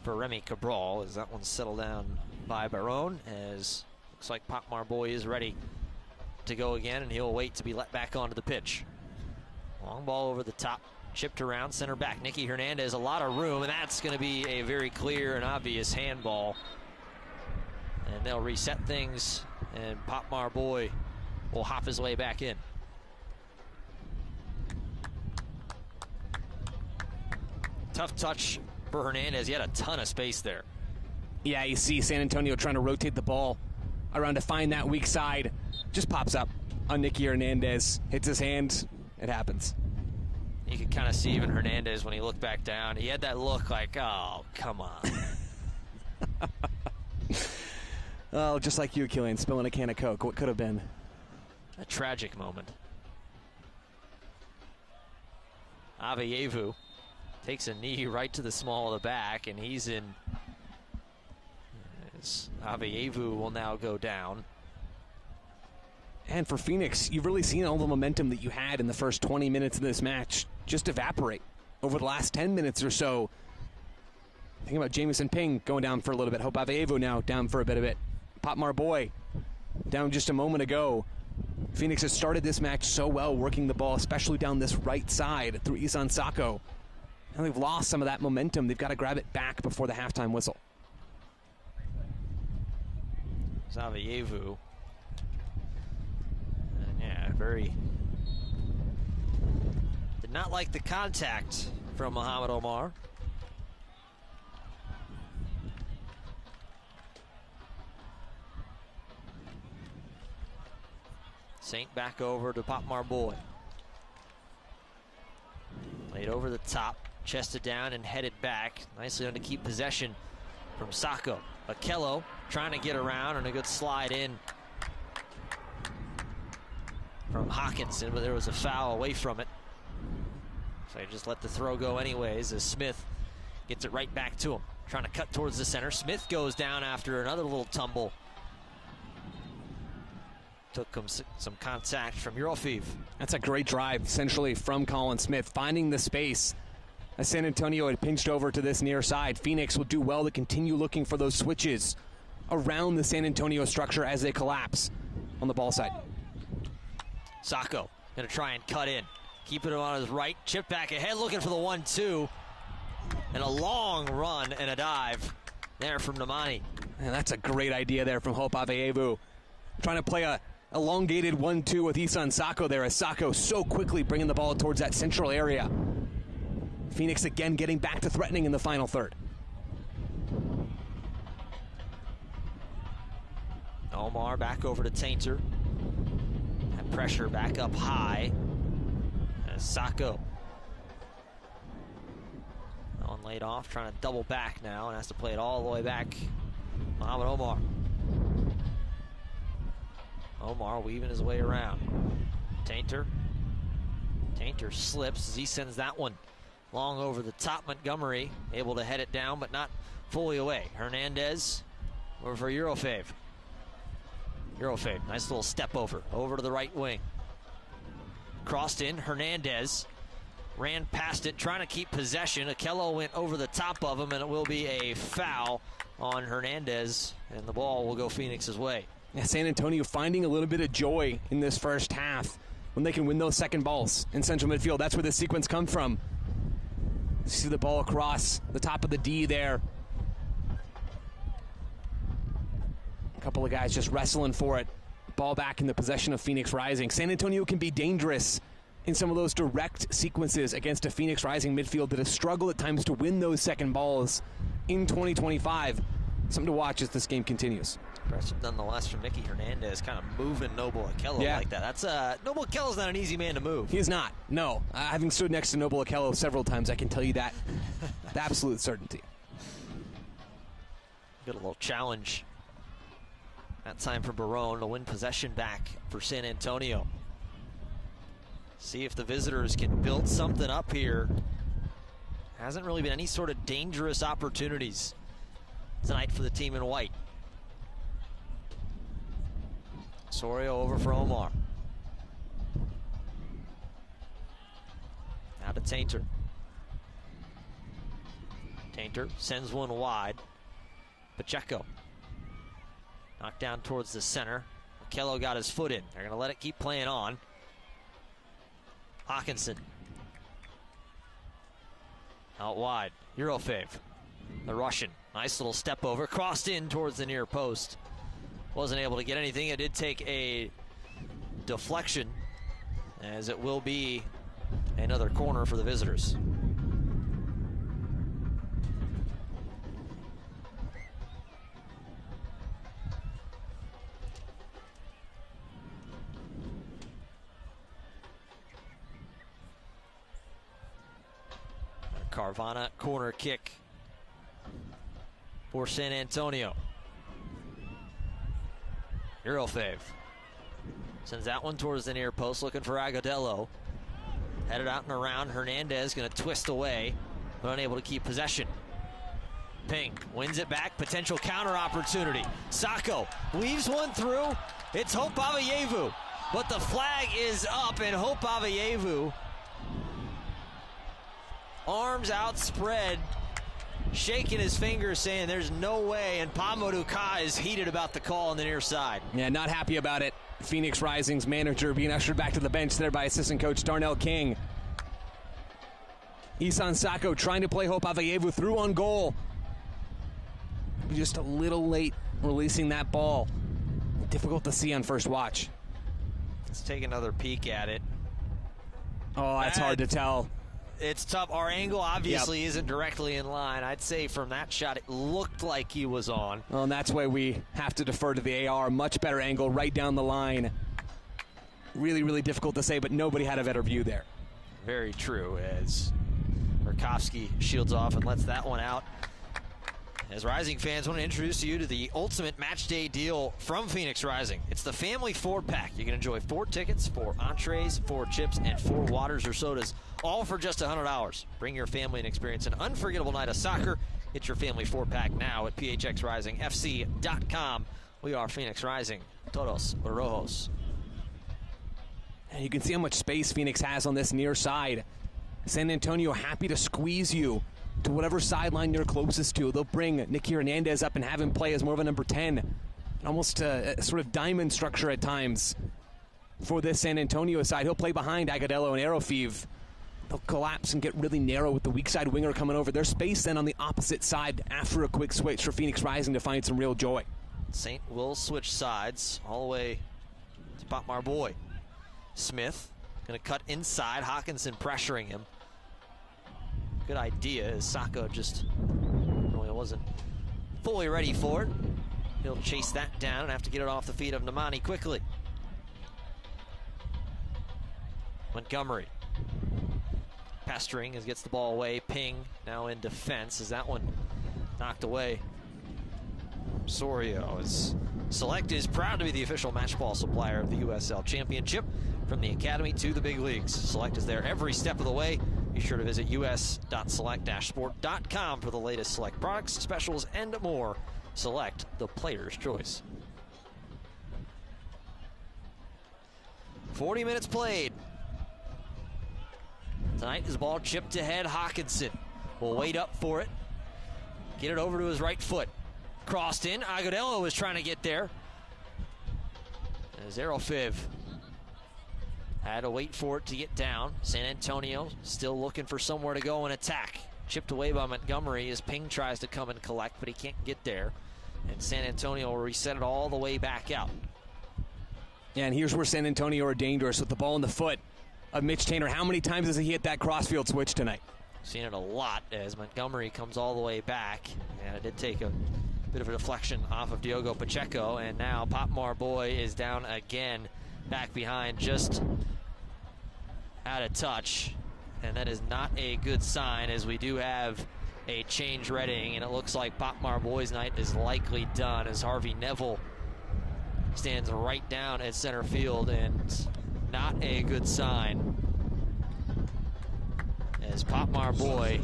for Remy Cabral as that one's settled down by Barone, as looks like Popmar Boy is ready to go again, and he'll wait to be let back onto the pitch. Long ball over the top, chipped around, center back Nicky Hernandez, a lot of room, and that's going to be a very clear and obvious handball. And they'll reset things, and Popmar Boy will hop his way back in. Tough touch for Hernandez. He had a ton of space there. Yeah, you see San Antonio trying to rotate the ball around to find that weak side. Just pops up on Nicky Hernandez, hits his hand. It happens. You could kind of see even Hernandez when he looked back down. He had that look like, oh, come on. Oh, just like you, Killian, spilling a can of Coke. What could have been? A tragic moment. Aveyevu takes a knee right to the small of the back, and he's in. Aveyevu will now go down. And for Phoenix, you've really seen all the momentum that you had in the first 20 minutes of this match just evaporate over the last 10 minutes or so. Thinking about Jamison Ping going down for a little bit. Hope Aveyevu now down for a bit of it. Popmar Boy down just a moment ago. Phoenix has started this match so well, working the ball, especially down this right side through Isan Sako. And they've lost some of that momentum. They've got to grab it back before the halftime whistle. Aveyevu. Yeah, very. Did not like the contact from Mohamed Omar. Saint back over to Popmar Boy. Laid over the top, chested down and headed back. Nicely done to keep possession from Sako. Akello trying to get around, and a good slide in from Hawkinson, but there was a foul away from it. So he just let the throw go anyways as Smith gets it right back to him. Trying to cut towards the center. Smith goes down after another little tumble. Took him some contact from Eurofev. That's a great drive centrally from Colin Smith, finding the space. As San Antonio had pinched over to this near side, Phoenix will do well to continue looking for those switches around the San Antonio structure as they collapse on the ball side. Sako gonna try and cut in. Keeping it on his right. Chip back ahead, looking for the 1-2. And a long run and a dive there from Namani. And that's a great idea there from Hope Aveyevu. Trying to play a elongated 1-2 with Isan Sako there, as Sako so quickly bringing the ball towards that central area. Phoenix again getting back to threatening in the final third. Omar back over to Tainter. That pressure back up high. As Sako on laid off, trying to double back now and has to play it all the way back. Mohamed Omar. Omar weaving his way around. Tainter. Tainter slips as he sends that one long over the top. Montgomery able to head it down, but not fully away. Hernandez over for Eurofev. Eurofev, nice little step over to the right wing. Crossed in, Hernandez ran past it, trying to keep possession. Akello went over the top of him, and it will be a foul on Hernandez, and the ball will go Phoenix's way. Yeah, San Antonio finding a little bit of joy in this first half when they can win those second balls in central midfield. That's where this sequence comes from. See the ball across the top of the D there. couple of guys just wrestling for it. Ball back in the possession of Phoenix Rising. San Antonio can be dangerous in some of those direct sequences against a Phoenix Rising midfield that has struggled at times to win those second balls in 2025. Something to watch as this game continues. Impressive nonetheless from Nicky Hernandez, kind of moving Noble Okello like that. That's Noble Okello's not an easy man to move. He is not, no. Having stood next to Noble Okello several times, I can tell you that with absolute certainty. Get a little challenge. That time for Barone to win possession back for San Antonio. See if the visitors can build something up here. Hasn't really been any sort of dangerous opportunities tonight for the team in white. Sorio over for Omar. Now to Tainter. Tainter sends one wide. Pacheco. Knocked down towards the center. Okello got his foot in. They're going to let it keep playing on. Hawkinson. Out wide. Eurofave. The Russian. Nice little step over. Crossed in towards the near post. Wasn't able to get anything. It did take a deflection, as it will be another corner for the visitors. Carvana corner kick for San Antonio. Eurofave sends that one towards the near post, looking for Agudelo. Headed out and around. Hernandez going to twist away, but unable to keep possession. Ping wins it back. Potential counter opportunity. Sacco weaves one through. It's Hope Avayevu, but the flag is up, and Hope Avayevu, arms outspread, shaking his fingers, saying there's no way, and Pamoduka is heated about the call on the near side. Yeah, not happy about it. Phoenix Rising's manager being ushered back to the bench there by assistant coach Darnell King. Isan Sacco trying to play Hope Avayevu through on goal. Just a little late releasing that ball. Difficult to see on first watch. Let's take another peek at it. Oh, that's hard to tell. It's tough. Our angle obviously isn't directly in line. I'd say from that shot, it looked like he was on. Well, and that's why we have to defer to the AR. Much better angle right down the line. Really, really difficult to say, but nobody had a better view there. Very true, as Murkowski shields off and lets that one out. As Rising fans, want to introduce you to the ultimate match day deal from Phoenix Rising. It's the Family 4-pack. You can enjoy 4 tickets, 4 entrees, 4 chips, and 4 waters or sodas, all for just $100. Bring your family and experience an unforgettable night of soccer. Get your Family 4-pack now at phxrisingfc.com. We are Phoenix Rising. Todos Rojos. And you can see how much space Phoenix has on this near side. San Antonio happy to squeeze you to whatever sideline you're closest to. They'll bring Nicky Hernandez up and have him play as more of a number 10. Almost a sort of diamond structure at times for this San Antonio side. He'll play behind Agudelo and Aerofev. They'll collapse and get really narrow with the weak side winger coming over. There's space then on the opposite side after a quick switch for Phoenix Rising to find some real joy. Saint will switch sides all the way to Potmar Boy. Smith going to cut inside. Hawkinson pressuring him. Good idea, as Sacco just really wasn't fully ready for it. He'll chase that down and have to get it off the feet of Namani quickly. Montgomery pestering as gets the ball away. Ping now in defense as that one knocked away. Sorio is Select is proud to be the official match ball supplier of the USL Championship. From the Academy to the big leagues, Select is there every step of the way. Be sure to visit us.select-sport.com for the latest Select products, specials, and more. Select, the player's choice. 40 minutes played. Tonight is ball chipped ahead. Hawkinson will wait up for it. Get it over to his right foot. Crossed in. Agudelo was trying to get there. As Aerofev had to wait for it to get down. San Antonio still looking for somewhere to go and attack. Chipped away by Montgomery as Ping tries to come and collect, but he can't get there. And San Antonio will reset it all the way back out. Yeah, and here's where San Antonio are dangerous with the ball in the foot of Mitch Taintor. How many times has he hit that crossfield switch tonight? Seen it a lot as Montgomery comes all the way back. And it did take a bit of a deflection off of Diogo Pacheco. And now Pop Marboy is down again, back behind, just out of touch. And that is not a good sign, as we do have a change readying, and it looks like Pop Marboy's night is likely done as Harvey Neville stands right down at center field, and not a good sign as Pop Marboy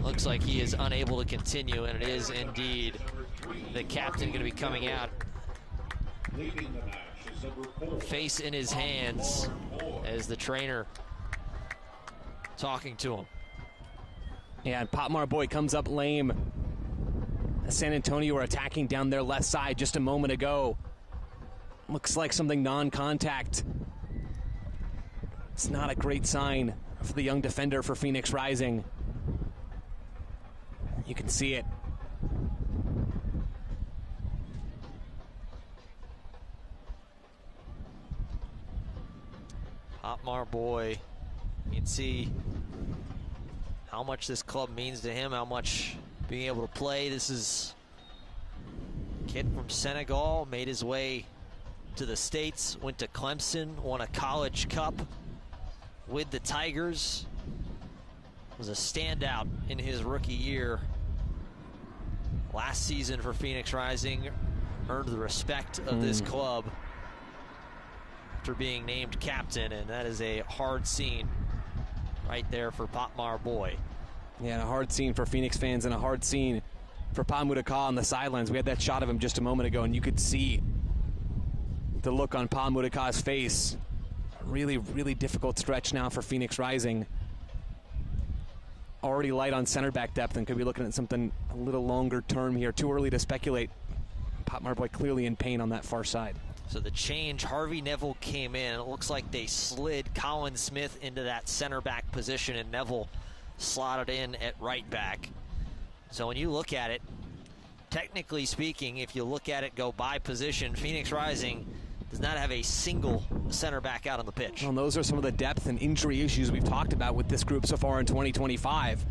looks like he is unable to continue, and it is indeed the captain going to be coming out, face in his hands, as the trainer talking to him. Yeah, and Pop Marboy comes up lame. San Antonio are attacking down their left side just a moment ago. Looks like something non-contact. It's not a great sign for the young defender for Phoenix Rising. You can see it. Pop Marboy, you can see how much this club means to him, how much being able to play. This is a kid from Senegal, made his way to the States, went to Clemson, won a College Cup with the Tigers, was a standout in his rookie year. Last season for Phoenix Rising, earned the respect of this club after being named captain, and that is a hard scene right there for Pop Marboy. Yeah, and a hard scene for Phoenix fans and a hard scene for Pa Mudaka on the sidelines. We had that shot of him just a moment ago, and you could see the look on Pa Mudaka's face. Really, really difficult stretch now for Phoenix Rising. Already light on center back depth and could be looking at something a little longer term here. Too early to speculate. Pop Marboy clearly in pain on that far side. So the change, Harvey Neville came in. It looks like they slid Colin Smith into that center back position, and Neville slotted in at right back. So when you look at it, technically speaking, if you look at it go by position, Phoenix Rising does not have a single center back out on the pitch. Well, those are some of the depth and injury issues we've talked about with this group so far in 2025.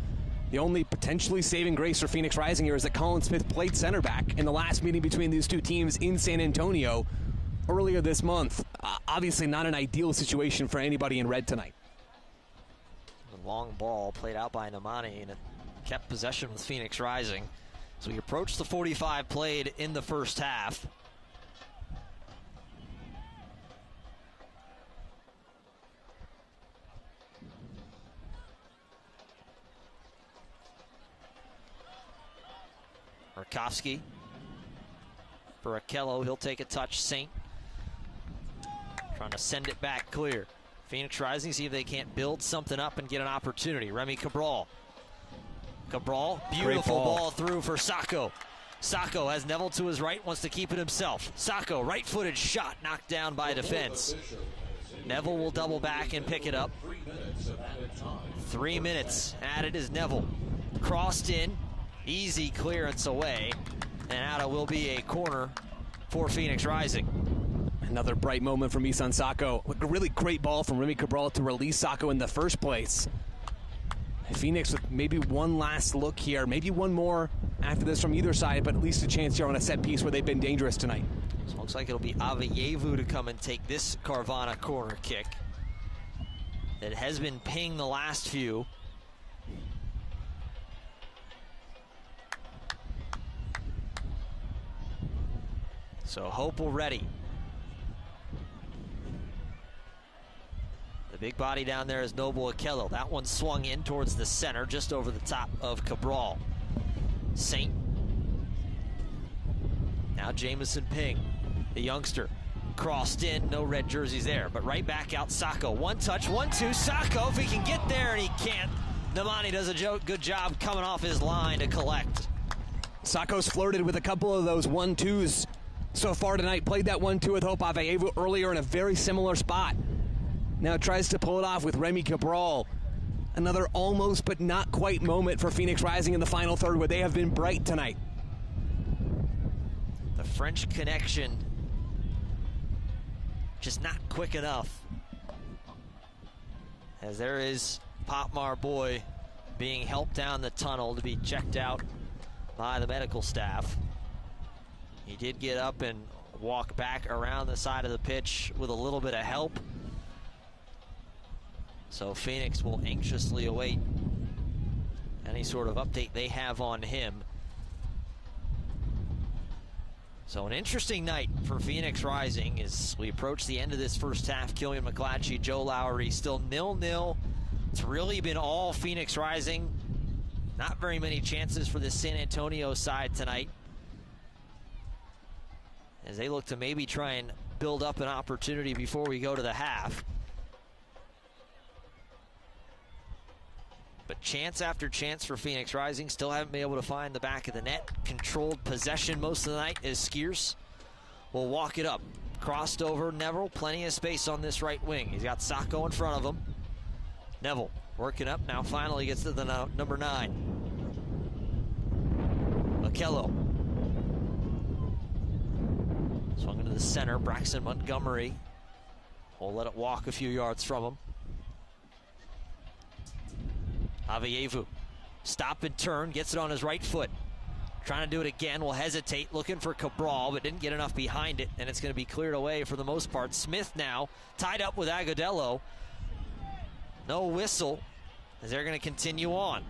The only potentially saving grace for Phoenix Rising here is that Colin Smith played center back in the last meeting between these two teams in San Antonio earlier this month. Obviously not an ideal situation for anybody in red tonight. The long ball played out by Namani, and it kept possession with Phoenix Rising. So we approach the 45 played in the first half. Murkowski for Akello. He'll take a touch. Saint trying to send it back clear. Phoenix Rising, see if they can't build something up and get an opportunity. Remy Cabral. Cabral, beautiful ball through for Sacco. Sacco has Neville to his right, wants to keep it himself. Sacco, right-footed shot, knocked down by defense. Neville will double back and pick it up. 3 minutes added as Neville crossed in. Easy clearance away, and out it will be a corner for Phoenix Rising. Another bright moment from Isan Sacco. A really great ball from Remy Cabral to release Sacco in the first place. Phoenix with maybe one last look here, maybe one more after this from either side, but at least a chance here on a set piece where they've been dangerous tonight. So it looks like it'll be Aveyevu to come and take this Carvana corner kick. It has been pinged the last few. So Hopel ready. The big body down there is Noble Akello. That one swung in towards the center, just over the top of Cabral. Saint. Now Jamison Ping, the youngster. Crossed in, no red jerseys there, but right back out Sacco. One touch, 1-2, Sacco, if he can get there, and he can't. Namani does a good job coming off his line to collect. Sacco's flirted with a couple of those 1-2s so far tonight. Played that 1-2 with Hope Aveyevu earlier in a very similar spot. Now tries to pull it off with Remy Cabral. Another almost but not quite moment for Phoenix Rising in the final third, where they have been bright tonight. French connection just not quick enough. As there is Potmar Boy being helped down the tunnel to be checked out by the medical staff. He did get up and walk back around the side of the pitch with a little bit of help. So Phoenix will anxiously await any sort of update they have on him. So an interesting night for Phoenix Rising as we approach the end of this first half. Killian McClatchy, Joe Lowry still 0-0. It's really been all Phoenix Rising. Not very many chances for the San Antonio side tonight, as they look to maybe try and build up an opportunity before we go to the half. But chance after chance for Phoenix Rising. Still haven't been able to find the back of the net. Controlled possession most of the night as Skiers will walk it up. Crossed over Neville. Plenty of space on this right wing. He's got Sacco in front of him. Neville working up. Now finally gets to the number 9. Okello. Swung into the center. Braxton Montgomery will let it walk a few yards from him. Avievu, stop and turn, gets it on his right foot. Trying to do it again, will hesitate, looking for Cabral, but didn't get enough behind it, and it's going to be cleared away for the most part. Smith now tied up with Agudelo. No whistle, as they're going to continue on.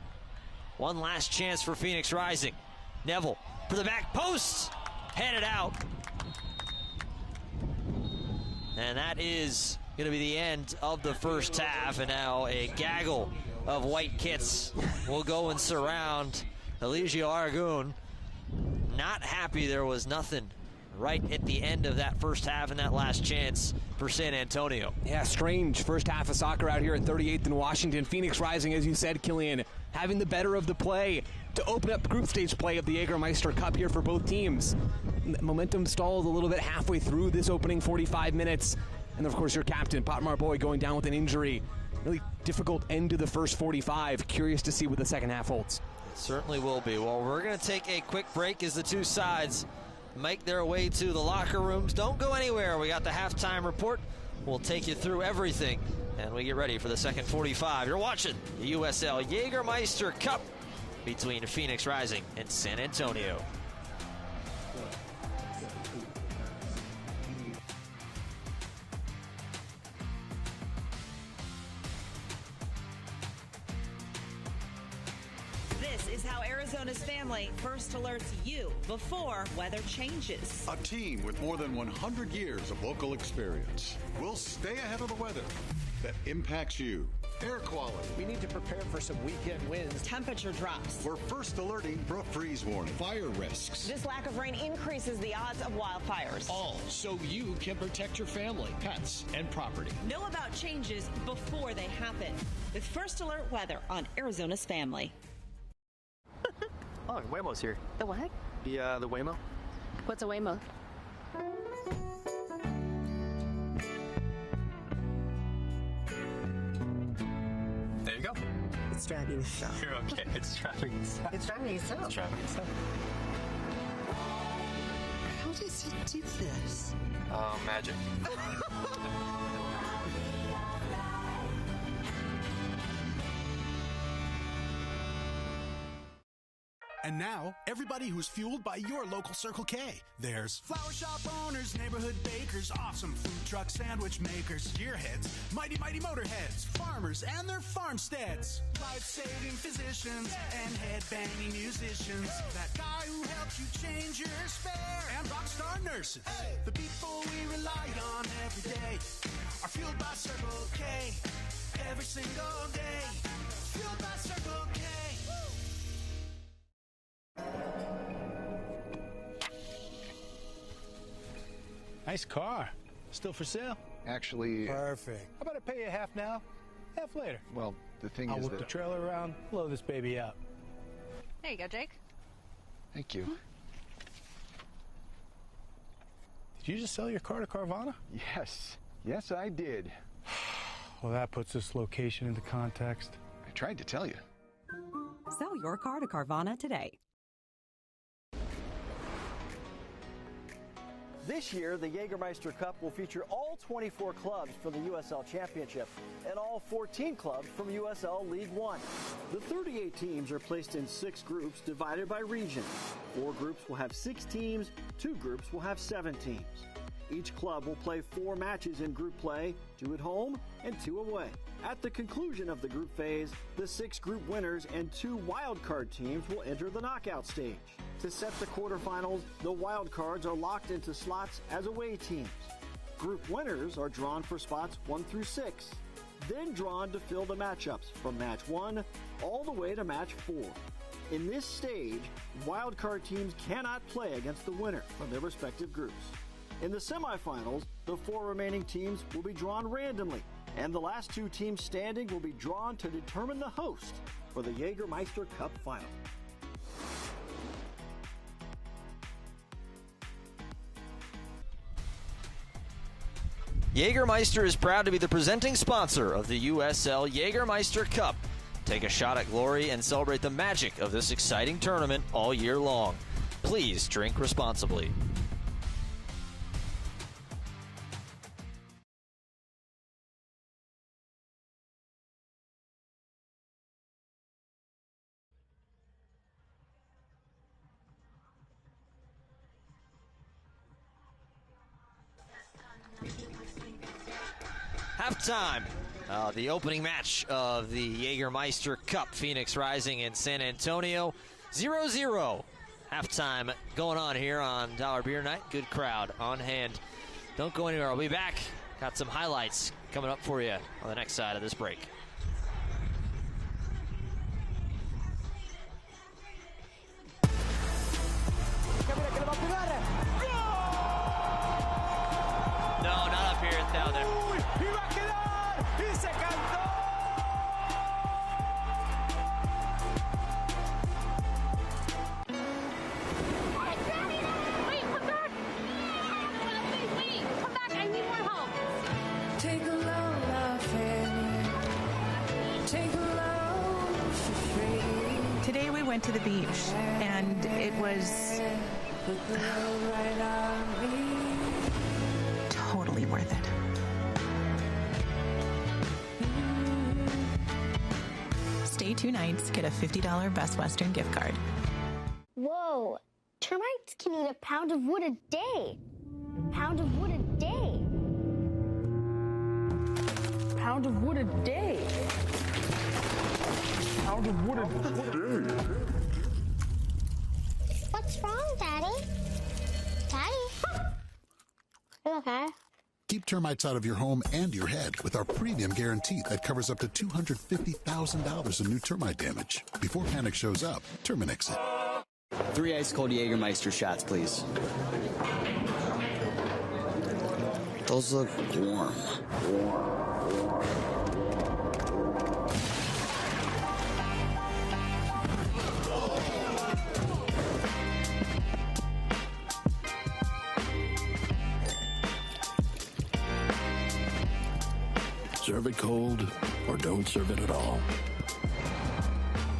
One last chance for Phoenix Rising. Neville for the back post, headed out. And that is going to be the end of the first half, and now a gaggle of white kits will go and surround Eligio Aragon. Not happy there was nothing right at the end of that first half and that last chance for San Antonio. Yeah, strange first half of soccer out here at 38th in Washington. Phoenix Rising, as you said, Killian, having the better of the play to open up group stage play of the Jägermeister Cup here for both teams. Momentum stalled a little bit halfway through this opening 45 minutes. And of course your captain, Potmar Boy, going down with an injury. Really difficult end to the first 45. Curious to see what the second half holds. It certainly will be. Well, we're going to take a quick break as the two sides make their way to the locker rooms. Don't go anywhere. We got the halftime report. We'll take you through everything, and we get ready for the second 45. You're watching the USL Jägermeister Cup between Phoenix Rising and San Antonio. Is how Arizona's family first alerts you before weather changes. A team with more than 100 years of local experience will stay ahead of the weather that impacts you. Air quality. We need to prepare for some weekend winds. Temperature drops. We're first alerting for a freeze warning. Fire risks. This lack of rain increases the odds of wildfires. All so you can protect your family, pets, and property. Know about changes before they happen with First Alert Weather on Arizona's Family. Oh, Waymo's here. The what? The Waymo. What's a Waymo? There you go. It's driving itself. You're okay. It's driving itself. It's driving itself. It's driving itself. How does it do this? Magic. And now, everybody who's fueled by your local Circle K. There's flower shop owners, neighborhood bakers, awesome food truck sandwich makers, gearheads, mighty motorheads, farmers and their farmsteads, life-saving physicians and head-banging musicians, that guy who helps you change your spare, and rock star nurses. Hey. The people we rely on every day are fueled by Circle K. Every single day, fueled by Circle K. Nice car. Still for sale? Actually... Perfect. How about I pay you half now, half later? Well, the thing I'll is whip that... the trailer around, blow this baby up. There you go, Jake. Thank you. Did you just sell your car to Carvana? Yes. Yes, I did. Well, that puts this location into context. I tried to tell you. Sell your car to Carvana today. This year, the Jägermeister Cup will feature all 24 clubs from the USL Championship and all 14 clubs from USL League One. The 38 teams are placed in 6 groups divided by region. 4 groups will have 6 teams, 2 groups will have 7 teams. Each club will play 4 matches in group play, 2 at home and 2 away. At the conclusion of the group phase, the 6 group winners and 2 wildcard teams will enter the knockout stage. To set the quarterfinals, the wildcards are locked into slots as away teams. Group winners are drawn for spots 1 through 6, then drawn to fill the matchups from match 1 all the way to match 4. In this stage, wildcard teams cannot play against the winner from their respective groups. In the semifinals, the 4 remaining teams will be drawn randomly, and the last 2 teams standing will be drawn to determine the host for the Jägermeister Cup final. Jägermeister is proud to be the presenting sponsor of the USL Jägermeister Cup. Take a shot at glory and celebrate the magic of this exciting tournament all year long. Please drink responsibly. Halftime. The opening match of the Jägermeister Cup, Phoenix Rising in San Antonio. 0-0. Halftime going on here on Dollar Beer Night. Good crowd on hand. Don't go anywhere. I'll be back. Got some highlights coming up for you on the next side of this break. No, not up here. It's down there. Today we went to the beach, and it was totally worth it. Stay 2 nights, get a $50 Best Western gift card. Whoa, termites can eat a pound of wood a day. Pound of wood a day. Pound of wood a day. Pound of wood a day. What's wrong, Daddy? Daddy? You okay? Keep termites out of your home and your head with our premium guarantee that covers up to $250,000 in new termite damage. Before panic shows up, Terminix it. 3 ice-cold Jägermeister shots, please. Those look warm. Serve it cold or don't serve it at all.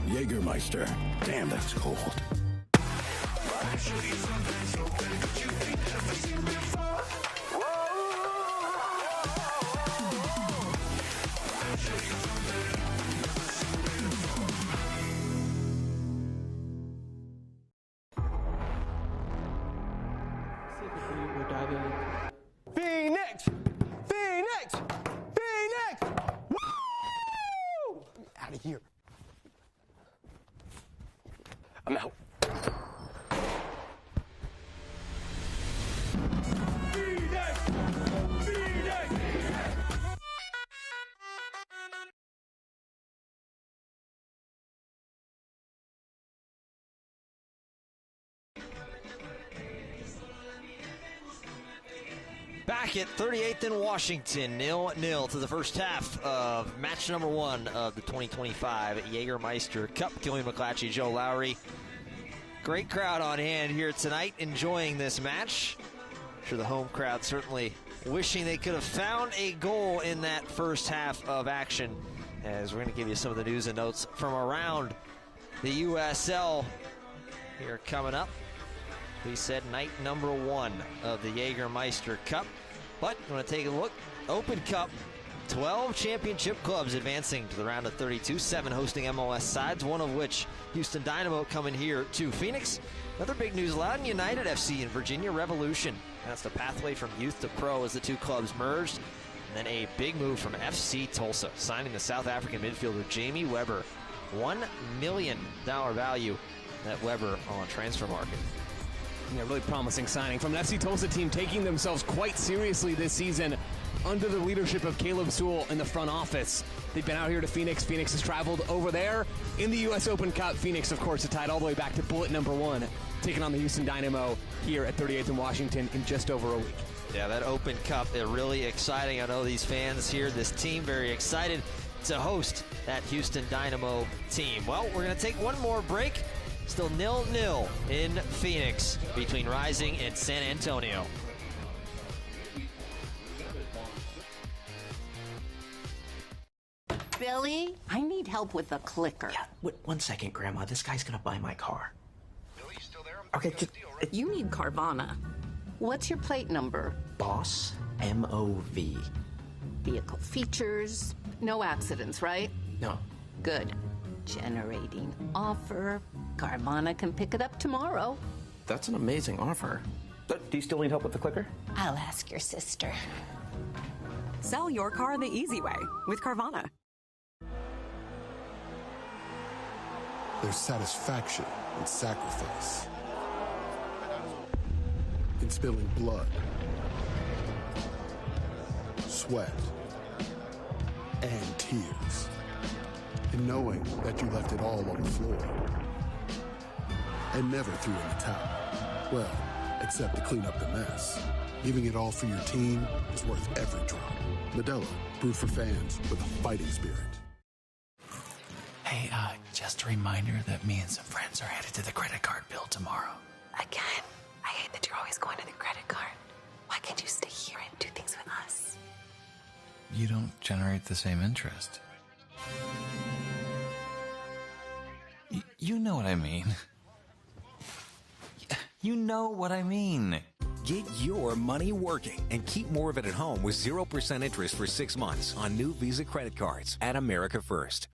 Jägermeister. Damn, that's cold. Phoenix! Phoenix! Phoenix! Woo! Out of here. I'm out. Phoenix! Phoenix! Back at 38th in Washington, 0-0 to the first half of match number 1 of the 2025 Jägermeister Cup. Killian McClatchy, Joe Lowry. Great crowd on hand here tonight, enjoying this match. I'm sure the home crowd certainly wishing they could have found a goal in that first half of action, as we're going to give you some of the news and notes from around the USL here coming up. We said night number 1 of the Jägermeister Cup. But you want to take a look. Open Cup, 12 championship clubs advancing to the round of 32, 7 hosting MLS sides, one of which Houston Dynamo coming here to Phoenix. Another big news, Loudoun United FC and Virginia Revolution. That's the pathway from youth to pro as the two clubs merged. And then a big move from FC Tulsa, signing the South African midfielder Jamie Weber. $1 million value that Weber on transfer market. Yeah, really promising signing from an FC Tulsa team taking themselves quite seriously this season under the leadership of Caleb Sewell in the front office. They've been out here to Phoenix. Phoenix has traveled over there in the U.S. Open Cup. Phoenix, of course, is tied all the way back to bullet number 1, taking on the Houston Dynamo here at 38th and Washington in just over a week. Yeah, that Open Cup is really exciting. I know these fans here, this team, very excited to host that Houston Dynamo team. Well, we're going to take one more break. Still 0-0 in Phoenix between Rising and San Antonio. Billy, I need help with the clicker. Yeah, wait, 1 second, Grandma. This guy's gonna buy my car. Billy, you still there? Okay, you need Carvana. What's your plate number? Boss, M-O-V. Vehicle features, no accidents, right? No. Good. Generating offer. Carvana can pick it up tomorrow. That's an amazing offer. Do you still need help with the clicker? I'll ask your sister. Sell your car the easy way with Carvana. There's satisfaction in sacrifice, in spilling blood, sweat, and tears, in knowing that you left it all on the floor and never threw in the towel. Well, except to clean up the mess. Giving it all for your team is worth every drop. Modelo, brewed for fans with a fighting spirit. Hey, just a reminder that me and some friends are headed to the credit card bill tomorrow. Again, I hate that you're always going to the credit card. Why can't you stay here and do things with us? You don't generate the same interest. You know what I mean. You know what I mean. Get your money working and keep more of it at home with 0% interest for 6 months on new Visa credit cards at America First.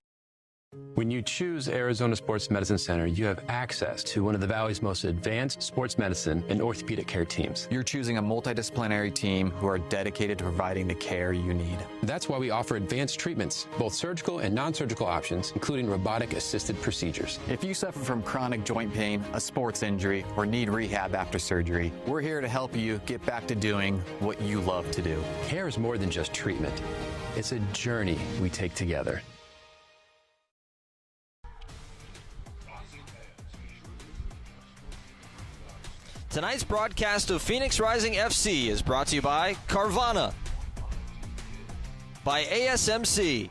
When you choose Arizona Sports Medicine Center, you have access to one of the Valley's most advanced sports medicine and orthopedic care teams. You're choosing a multidisciplinary team who are dedicated to providing the care you need. That's why we offer advanced treatments, both surgical and non-surgical options, including robotic-assisted procedures. If you suffer from chronic joint pain, a sports injury, or need rehab after surgery, we're here to help you get back to doing what you love to do. Care is more than just treatment. It's a journey we take together. Tonight's broadcast of Phoenix Rising FC is brought to you by Carvana, by ASMC,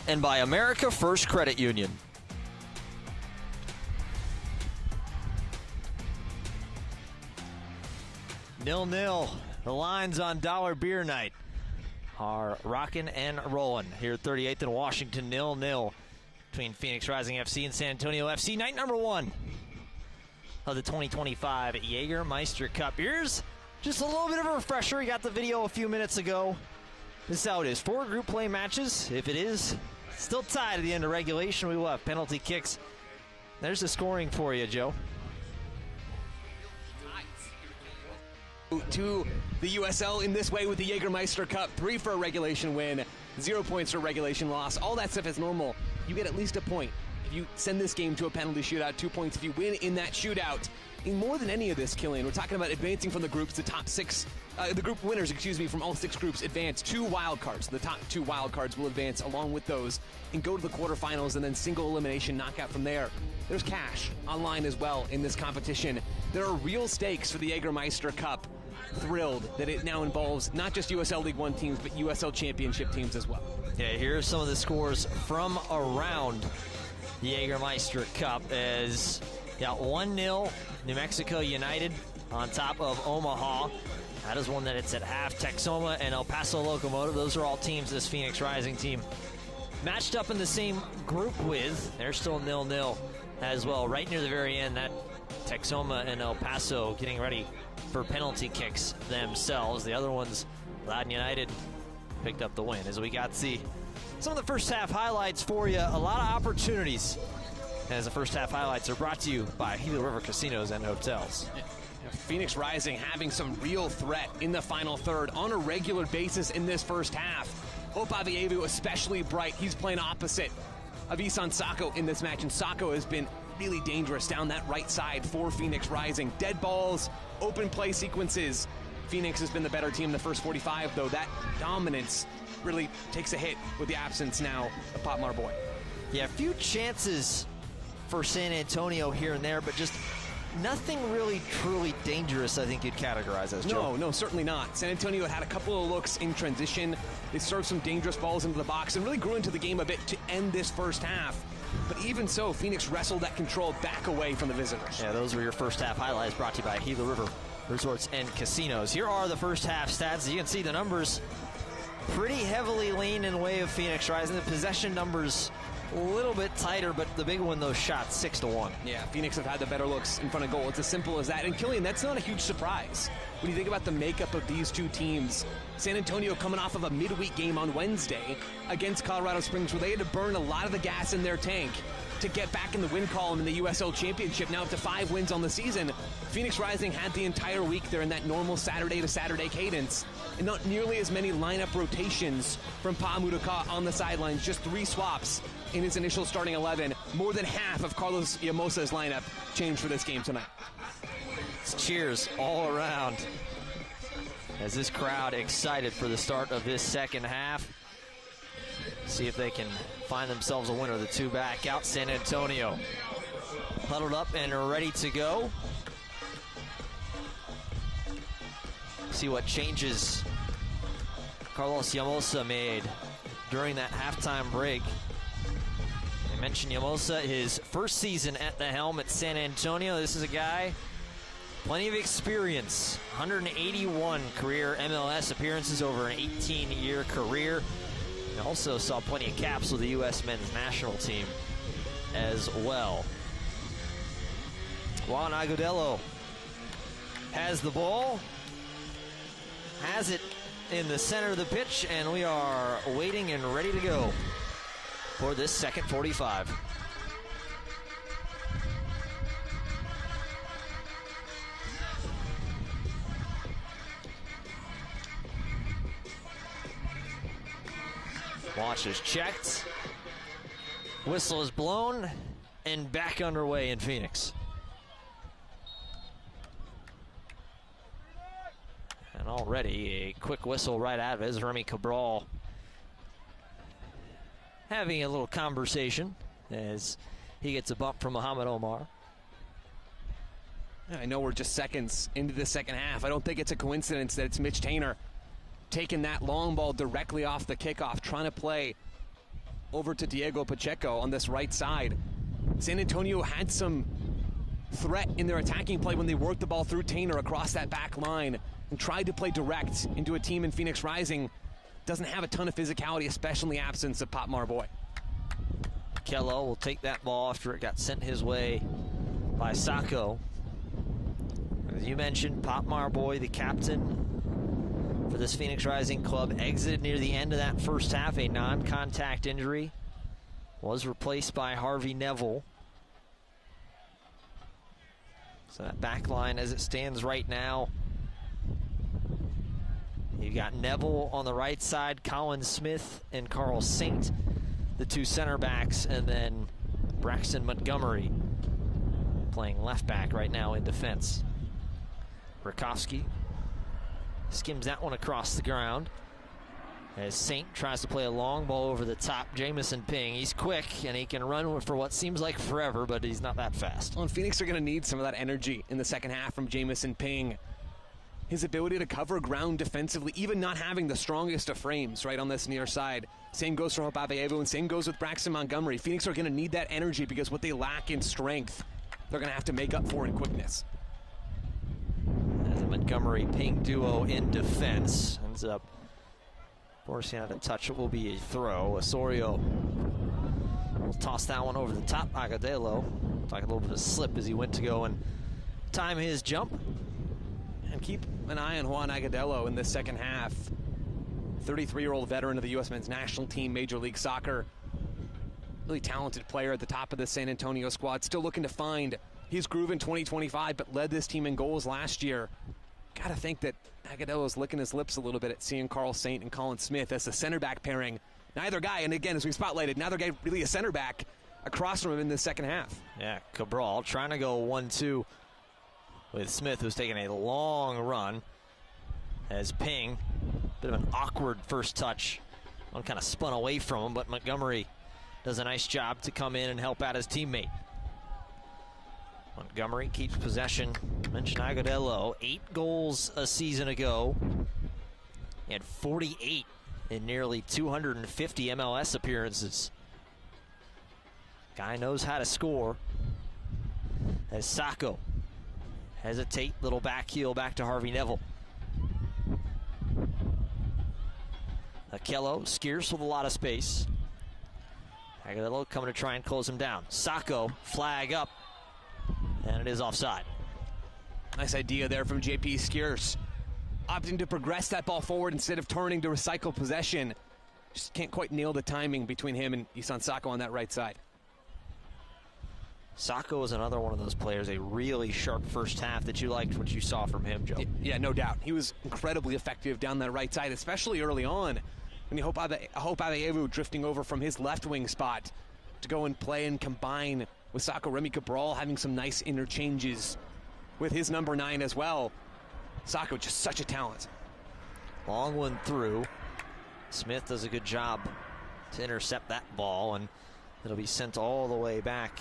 and by America First Credit Union. Nil-nil. The lines on Dollar Beer Night are rocking and rolling here at 38th and Washington. 0-0 between Phoenix Rising FC and San Antonio FC. Night number 1 of the 2025 Jägermeister Cup. Here's just a little bit of a refresher. We got the video a few minutes ago. This is how it is. 4 group play matches. If it is still tied at the end of regulation, we will have penalty kicks. There's the scoring for you, Joe. To the USL in this way with the Jägermeister Cup. 3 for a regulation win, 0 points for a regulation loss. All that stuff is normal. You get at least a point if you send this game to a penalty shootout, 2 points if you win in that shootout. In more than any of this, Killian, we're talking about advancing from the groups. The top 6, the group winners, from all 6 groups advance 2 wild cards. The top 2 wild cards will advance along with those and go to the quarterfinals and then single elimination knockout from there. There's cash online as well in this competition. There are real stakes for the Jägermeister Cup. Thrilled that it now involves not just USL League One teams, but USL Championship teams as well. Yeah, here's some of the scores from around the Jägermeister Cup as 1-0 New Mexico United on top of Omaha. That is one that it's at half. Texoma and El Paso Locomotive, those are all teams this Phoenix Rising team matched up in the same group with. They're still 0-0 as well. Right near the very end, that Texoma and El Paso getting ready for penalty kicks themselves. The other ones, Loudoun United picked up the win. As we got to see some of the first half highlights for you, a lot of opportunities. As the first half highlights are brought to you by Gila River Casinos and Hotels. Phoenix Rising having some real threat in the final third on a regular basis in this first half. Hope Avievu especially bright. He's playing opposite of Isan Sacco in this match, and Sacco has been really dangerous down that right side for Phoenix Rising. Dead balls, open play sequences. Phoenix has been the better team in the first 45, though that dominance really takes a hit with the absence now of Pop Marboy. Yeah, a few chances for San Antonio here and there, but just nothing really truly dangerous, I think you'd categorize as, Joe. No, certainly not. San Antonio had a couple of looks in transition. They served some dangerous balls into the box and really grew into the game a bit to end this first half. But even so, Phoenix wrestled that control back away from the visitors. Yeah, those were your first half highlights brought to you by Gila River Resorts and Casinos. Here are the first half stats. You can see the numbers pretty heavily lean in the way of Phoenix Rising. The possession numbers a little bit tighter, but the big one, those shots, 6-1. Yeah, Phoenix have had the better looks in front of goal. It's as simple as that. And Killian, that's not a huge surprise. When you think about the makeup of these two teams, San Antonio coming off of a midweek game on Wednesday against Colorado Springs, where they had to burn a lot of the gas in their tank to get back in the win column in the USL Championship, now up to 5 wins on the season. Phoenix Rising had the entire week there in that normal Saturday to Saturday cadence, and not nearly as many lineup rotations from Pa Mudaka on the sidelines, just 3 swaps in his initial starting 11. More than half of Carlos Llamosa's lineup changed for this game tonight. It's cheers all around as this crowd excited for the start of this second half. See if they can find themselves a winner. The two back out. San Antonio huddled up and ready to go. See what changes Carlos Llamosa made during that halftime break. I mentioned Llamosa, his first season at the helm at San Antonio. This is a guy, plenty of experience, 181 career MLS appearances over an 18-year career. He also saw plenty of caps with the U.S. men's national team as well. Juan Agudelo has the ball, has it in the center of the pitch, and we are waiting and ready to go for this second 45. Watch is checked. Whistle is blown and back underway in Phoenix. And already a quick whistle right out of it as Remy Cabral having a little conversation as he gets a bump from Muhammad Omar. I know we're just seconds into the second half. I don't think it's a coincidence that it's Mitch Tainer taking that long ball directly off the kickoff, trying to play over to Diego Pacheco on this right side. San Antonio had some threat in their attacking play when they worked the ball through Tainer across that back line and tried to play direct into a team in Phoenix Rising. Doesn't have a ton of physicality, especially in the absence of Pop Marboy. Kello will take that ball after it got sent his way by Sacco. As you mentioned, Pop Marboy, the captain for this Phoenix Rising club, exited near the end of that first half, a non-contact injury. Was replaced by Harvey Neville. So that back line as it stands right now, you got Neville on the right side, Colin Smith and Carl Saint, the two center backs, and then Braxton Montgomery playing left back right now in defense. Rakowski skims that one across the ground as Saint tries to play a long ball over the top. Jamison Ping, he's quick and he can run for what seems like forever, but he's not that fast. Well, and Phoenix are going to need some of that energy in the second half from Jamison Ping. His ability to cover ground defensively, even not having the strongest of frames right on this near side. Same goes for Hope Avievu, and same goes with Braxton Montgomery. Phoenix are going to need that energy because what they lack in strength, they're going to have to make up for in quickness. As the Montgomery-Ping duo in defense ends up forcing out a touch. It will be a throw. Osorio will toss that one over the top. Agudelo took a little bit of slip as he went to go and time his jump. And keep an eye on Juan Agudelo in this second half. 33-year-old veteran of the U.S. men's national team, Major League Soccer. Really talented player at the top of the San Antonio squad. Still looking to find his groove in 2025, but led this team in goals last year. Gotta think that Agudelo's licking his lips a little bit at seeing Carl Saint and Colin Smith as the center back pairing. Neither guy, and again, as we spotlighted, neither guy really a center back across from him in the second half. Yeah, Cabral trying to go 1-2 with Smith, who's taking a long run. As Ping, bit of an awkward first touch. One kind of spun away from him, but Montgomery does a nice job to come in and help out his teammate. Montgomery keeps possession. Mentioned Agudelo, 8 goals a season ago. He had 48 in nearly 250 MLS appearances. Guy knows how to score. As Sacco hesitate, little back heel back to Harvey Neville. Akello scarce with a lot of space. Agudelo coming to try and close him down. Sacco, flag up, and it is offside. Nice idea there from JP Scarce. Opting to progress that ball forward instead of turning to recycle possession. Just can't quite nail the timing between him and Isan Sacco on that right side. Sacco is another one of those players, a really sharp first half that you liked what you saw from him, Joe. Yeah, no doubt. He was incredibly effective down that right side, especially early on. When you hope Abeyevu drifting over from his left wing spot to go and play and combine with Sacco. Remy Cabral having some nice interchanges with his number 9 as well. Sacco just such a talent. Long one through. Smith does a good job to intercept that ball, and it'll be sent all the way back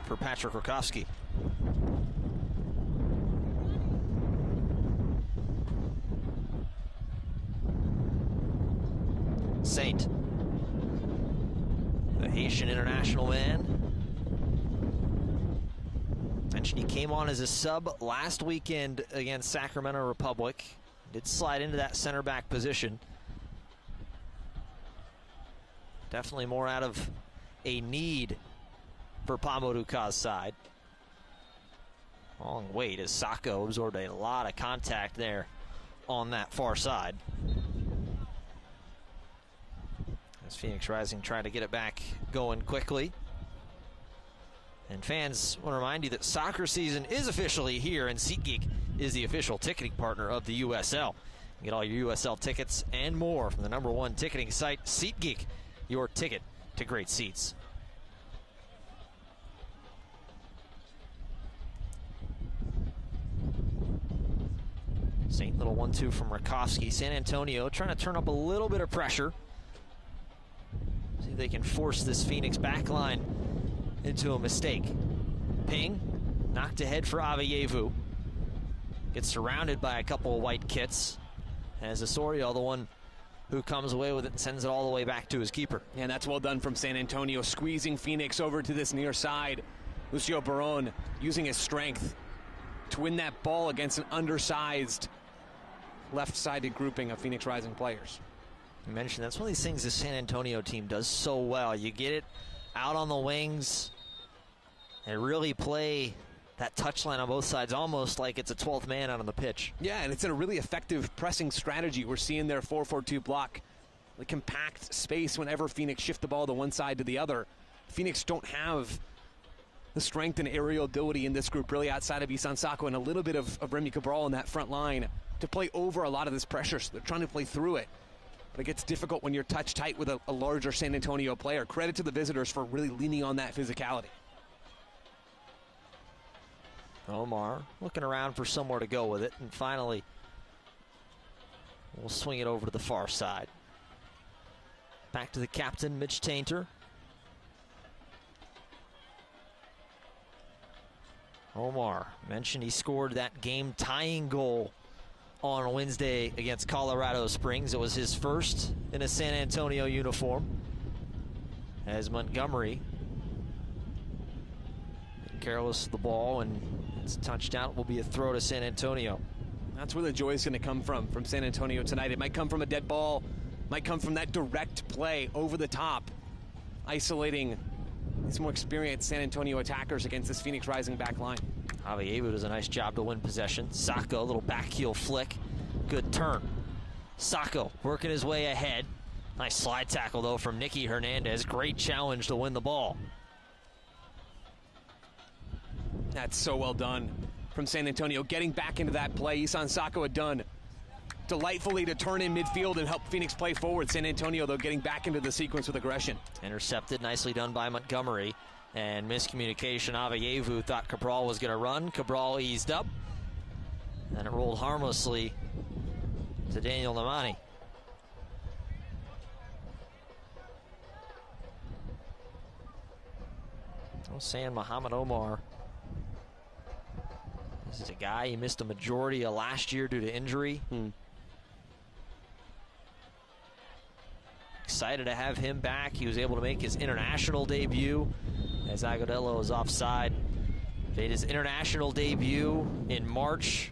for Patrick Rakowski. Saint, the Haitian international man. Mentioned he came on as a sub last weekend against Sacramento Republic. Did slide into that center back position. Definitely more out of a need for Pamoduka's side. Long wait as Sacco absorbed a lot of contact there on that far side. As Phoenix Rising trying to get it back going quickly. And fans, want to remind you that soccer season is officially here, and SeatGeek is the official ticketing partner of the USL. You get all your USL tickets and more from the #1 ticketing site, SeatGeek, your ticket to great seats. Saint, little 1-2 from Rakowski. San Antonio trying to turn up a little bit of pressure. See if they can force this Phoenix back line into a mistake. Ping, knocked ahead for Abeyevu. Gets surrounded by a couple of white kits. As Osorio, the one who comes away with it and sends it all the way back to his keeper. Yeah, and that's well done from San Antonio, squeezing Phoenix over to this near side. Lucio Barón using his strength to win that ball against an undersized left-sided grouping of Phoenix Rising players. You mentioned that's one of these things the San Antonio team does so well. You get it out on the wings and really play that touchline on both sides almost like it's a 12th man out on the pitch. Yeah, and it's a really effective pressing strategy. We're seeing their 4-4-2 block, the compact space whenever Phoenix shift the ball to one side to the other. Phoenix don't have the strength and aerial ability in this group really outside of Isan Sacco and a little bit of Remy Cabral in that front line to play over a lot of this pressure. So they're trying to play through it. But it gets difficult when you're touch tight with a larger San Antonio player. Credit to the visitors for really leaning on that physicality. Omar looking around for somewhere to go with it, and finally we'll swing it over to the far side. Back to the captain, Mitch Tainter. Omar mentioned he scored that game-tying goal on Wednesday against Colorado Springs. It was his first in a San Antonio uniform. As Montgomery careless of the ball, and it's touched out. It will be a throw to San Antonio. That's where the joy is going to come from San Antonio tonight. It might come from a dead ball, might come from that direct play over the top, isolating these more experienced San Antonio attackers against this Phoenix Rising back line. Avievu does a nice job to win possession. Sacco, a little back heel flick. Good turn. Sacco working his way ahead. Nice slide tackle, though, from Nicky Hernandez. Great challenge to win the ball. That's so well done from San Antonio. Getting back into that play, Isan Sacco had done delightfully to turn in midfield and help Phoenix play forward. San Antonio, though, getting back into the sequence with aggression. Intercepted, nicely done by Montgomery. And miscommunication, Avievu thought Cabral was going to run. Cabral eased up. And it rolled harmlessly to Daniel Nemani. Saying Muhammad Omar. This is a guy, he missed a majority of last year due to injury. Excited to have him back. He was able to make his international debut as Agudelo is offside. Made his international debut in March.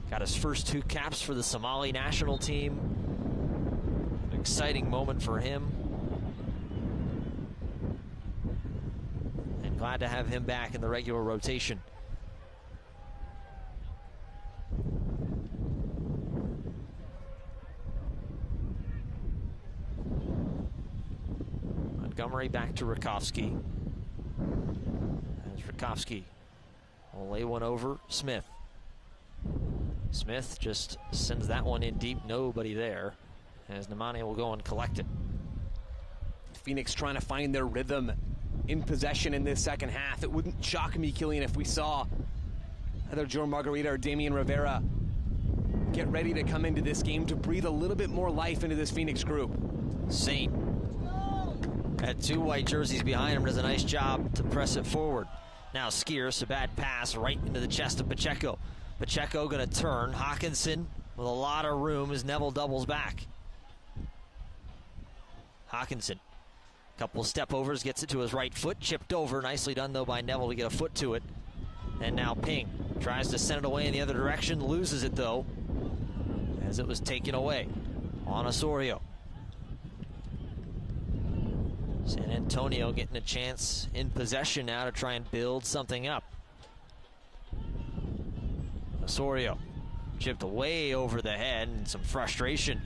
Got his first 2 caps for the Somali national team. An exciting moment for him. And glad to have him back in the regular rotation. Montgomery back to Rakowski. As Rakowski will lay one over Smith. Smith just sends that one in deep, nobody there, as Nemani will go and collect it. Phoenix trying to find their rhythm in possession in this second half. It wouldn't shock me, Killian, if we saw either Joe Margarita or Damian Rivera get ready to come into this game to breathe a little bit more life into this Phoenix group. Saint had 2 white jerseys behind him, does a nice job to press it forward. Now Skierce, a bad pass right into the chest of Pacheco. Pacheco going to turn. Hawkinson with a lot of room as Neville doubles back. Hawkinson, couple of step overs, gets it to his right foot, chipped over. Nicely done, though, by Neville to get a foot to it. And now Ping tries to send it away in the other direction, loses it, though, as it was taken away on Osorio. San Antonio getting a chance in possession now to try and build something up. Osorio chipped way over the head and some frustration.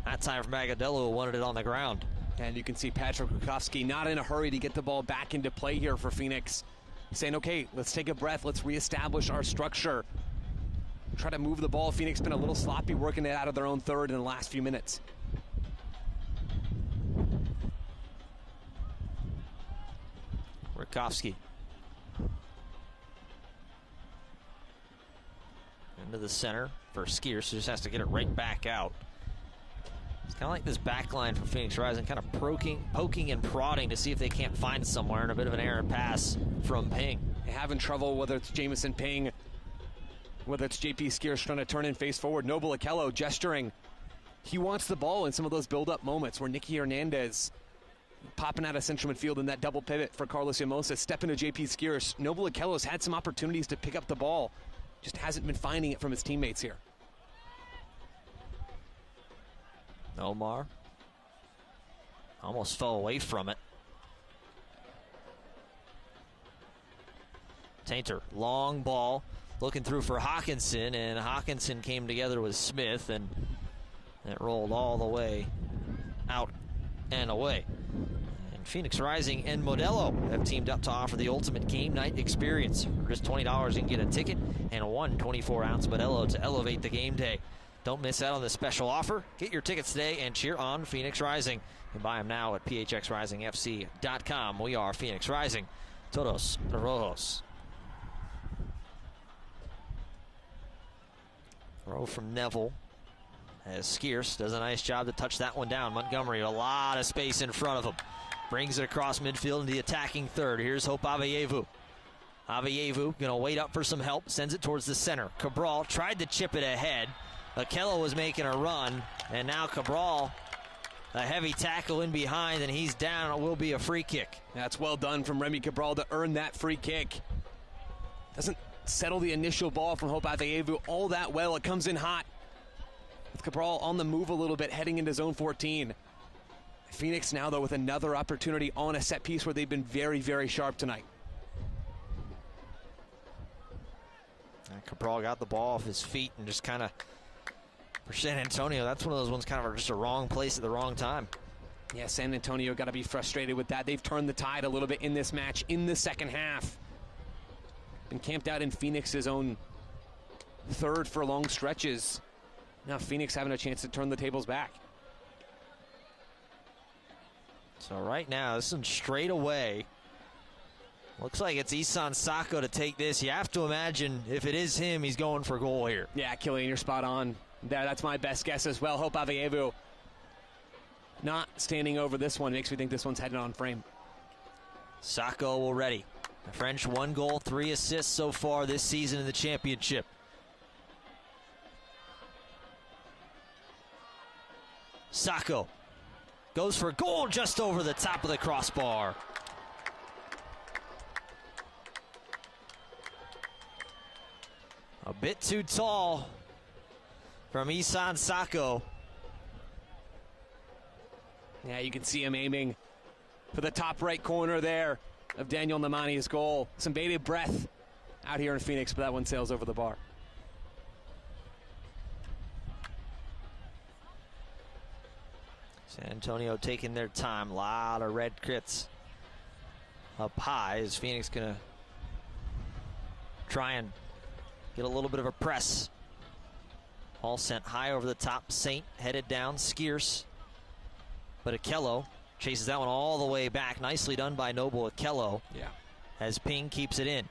That time from Agudelo, who wanted it on the ground. And you can see Patrick Rakowski not in a hurry to get the ball back into play here for Phoenix. Saying, okay, let's take a breath. Let's reestablish our structure. Try to move the ball. Phoenix been a little sloppy working it out of their own third in the last few minutes. Rakowski. Into the center for Skierce, who just has to get it right back out. It's kind of like this back line for Phoenix Rising, kind of poking and prodding to see if they can't find it somewhere, and a bit of an errant pass from Ping. They're having trouble, whether it's Jamison Ping, whether it's JP Skierce trying to turn and face forward. Noble Okello gesturing. He wants the ball in some of those build-up moments where Nicky Hernandez popping out of central midfield in that double pivot for Carlos Llamosa, stepping to JP Skierce. Noble Okello's had some opportunities to pick up the ball, just hasn't been finding it from his teammates here. Omar almost fell away from it. Tainter, long ball, looking through for Hawkinson, and Hawkinson came together with Smith, and it rolled all the way out and away. And Phoenix Rising and Modelo have teamed up to offer the ultimate game night experience. For just $20, you can get a ticket and one 24-ounce Modelo to elevate the game day. Don't miss out on this special offer. Get your tickets today and cheer on Phoenix Rising. You can buy them now at phxrisingfc.com. We are Phoenix Rising. Todos Rojos. Throw from Neville as Skierce does a nice job to touch that one down. Montgomery, a lot of space in front of him. Brings it across midfield into the attacking third. Here's Hope Avievu. Avievu going to wait up for some help. Sends it towards the center. Cabral tried to chip it ahead. Okello was making a run. And now Cabral, a heavy tackle in behind, and he's down. It will be a free kick. That's well done from Remy Cabral to earn that free kick. Doesn't settle the initial ball from Hope Avievu all that well. It comes in hot. With Cabral on the move a little bit, heading into zone 14. Phoenix now, though, with another opportunity on a set piece where they've been very, very sharp tonight. Cabral got the ball off his feet and just kind of, for San Antonio, that's one of those ones kind of just a wrong place at the wrong time. Yeah, San Antonio got to be frustrated with that. They've turned the tide a little bit in this match in the second half. Been camped out in Phoenix's own third for long stretches. Now Phoenix having a chance to turn the tables back. So right now, this one's straight away. Looks like it's Isan Sako to take this. You have to imagine if it is him, he's going for goal here. Yeah, Killian, you're spot on. That's my best guess as well. Hope Avievu not standing over this one. Makes me think this one's headed on frame. Sako already. The French 1 goal, 3 assists so far this season in the championship. Sako goes for goal just over the top of the crossbar. A bit too tall from Isan Sako. Yeah, you can see him aiming for the top right corner there of Daniel Nemani's goal. Some bated breath out here in Phoenix, but that one sails over the bar. San Antonio taking their time. A lot of red crits up high. Is Phoenix going to try and get a little bit of a press? All sent high over the top. Saint headed down. Skiers. But Akello chases that one all the way back. Nicely done by Noble Akello. Yeah. As Ping keeps it in.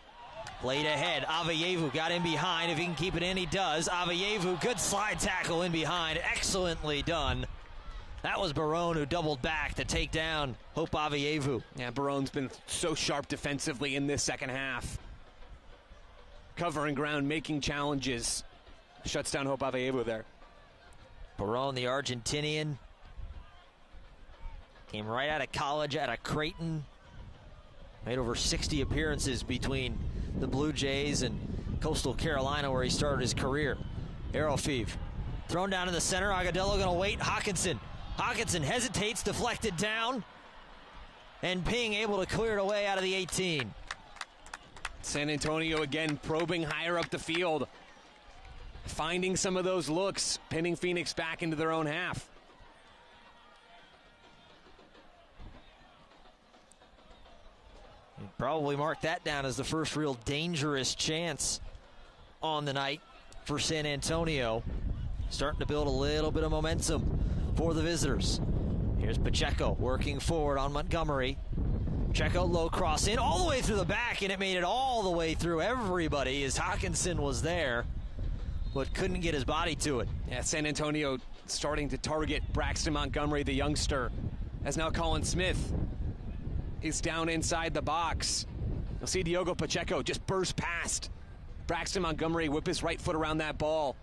Played ahead. Avievu got in behind. If he can keep it in, he does. Avievu, good slide tackle in behind. Excellently done. That was Barone who doubled back to take down Hope Avievu. Yeah, Barone's been so sharp defensively in this second half. Covering ground, making challenges. Shuts down Hope Avievu there. Barone, the Argentinian, came right out of college, out of Creighton. Made over 60 appearances between the Blue Jays and Coastal Carolina, where he started his career. Arrowfeeve thrown down in the center. Agudelo going to wait. Hawkinson hesitates, deflected down, and Ping able to clear it away out of the 18. San Antonio again probing higher up the field, finding some of those looks, pinning Phoenix back into their own half. You'd probably mark that down as the first real dangerous chance on the night for San Antonio. Starting to build a little bit of momentum for the visitors. Here's Pacheco working forward on Montgomery. Pacheco low cross in all the way through the back, and it made it all the way through everybody as Hawkinson was there, but couldn't get his body to it. Yeah, San Antonio starting to target Braxton Montgomery, the youngster, as now Colin Smith is down inside the box. You'll see Diogo Pacheco just burst past Braxton Montgomery, whip his right foot around that ball.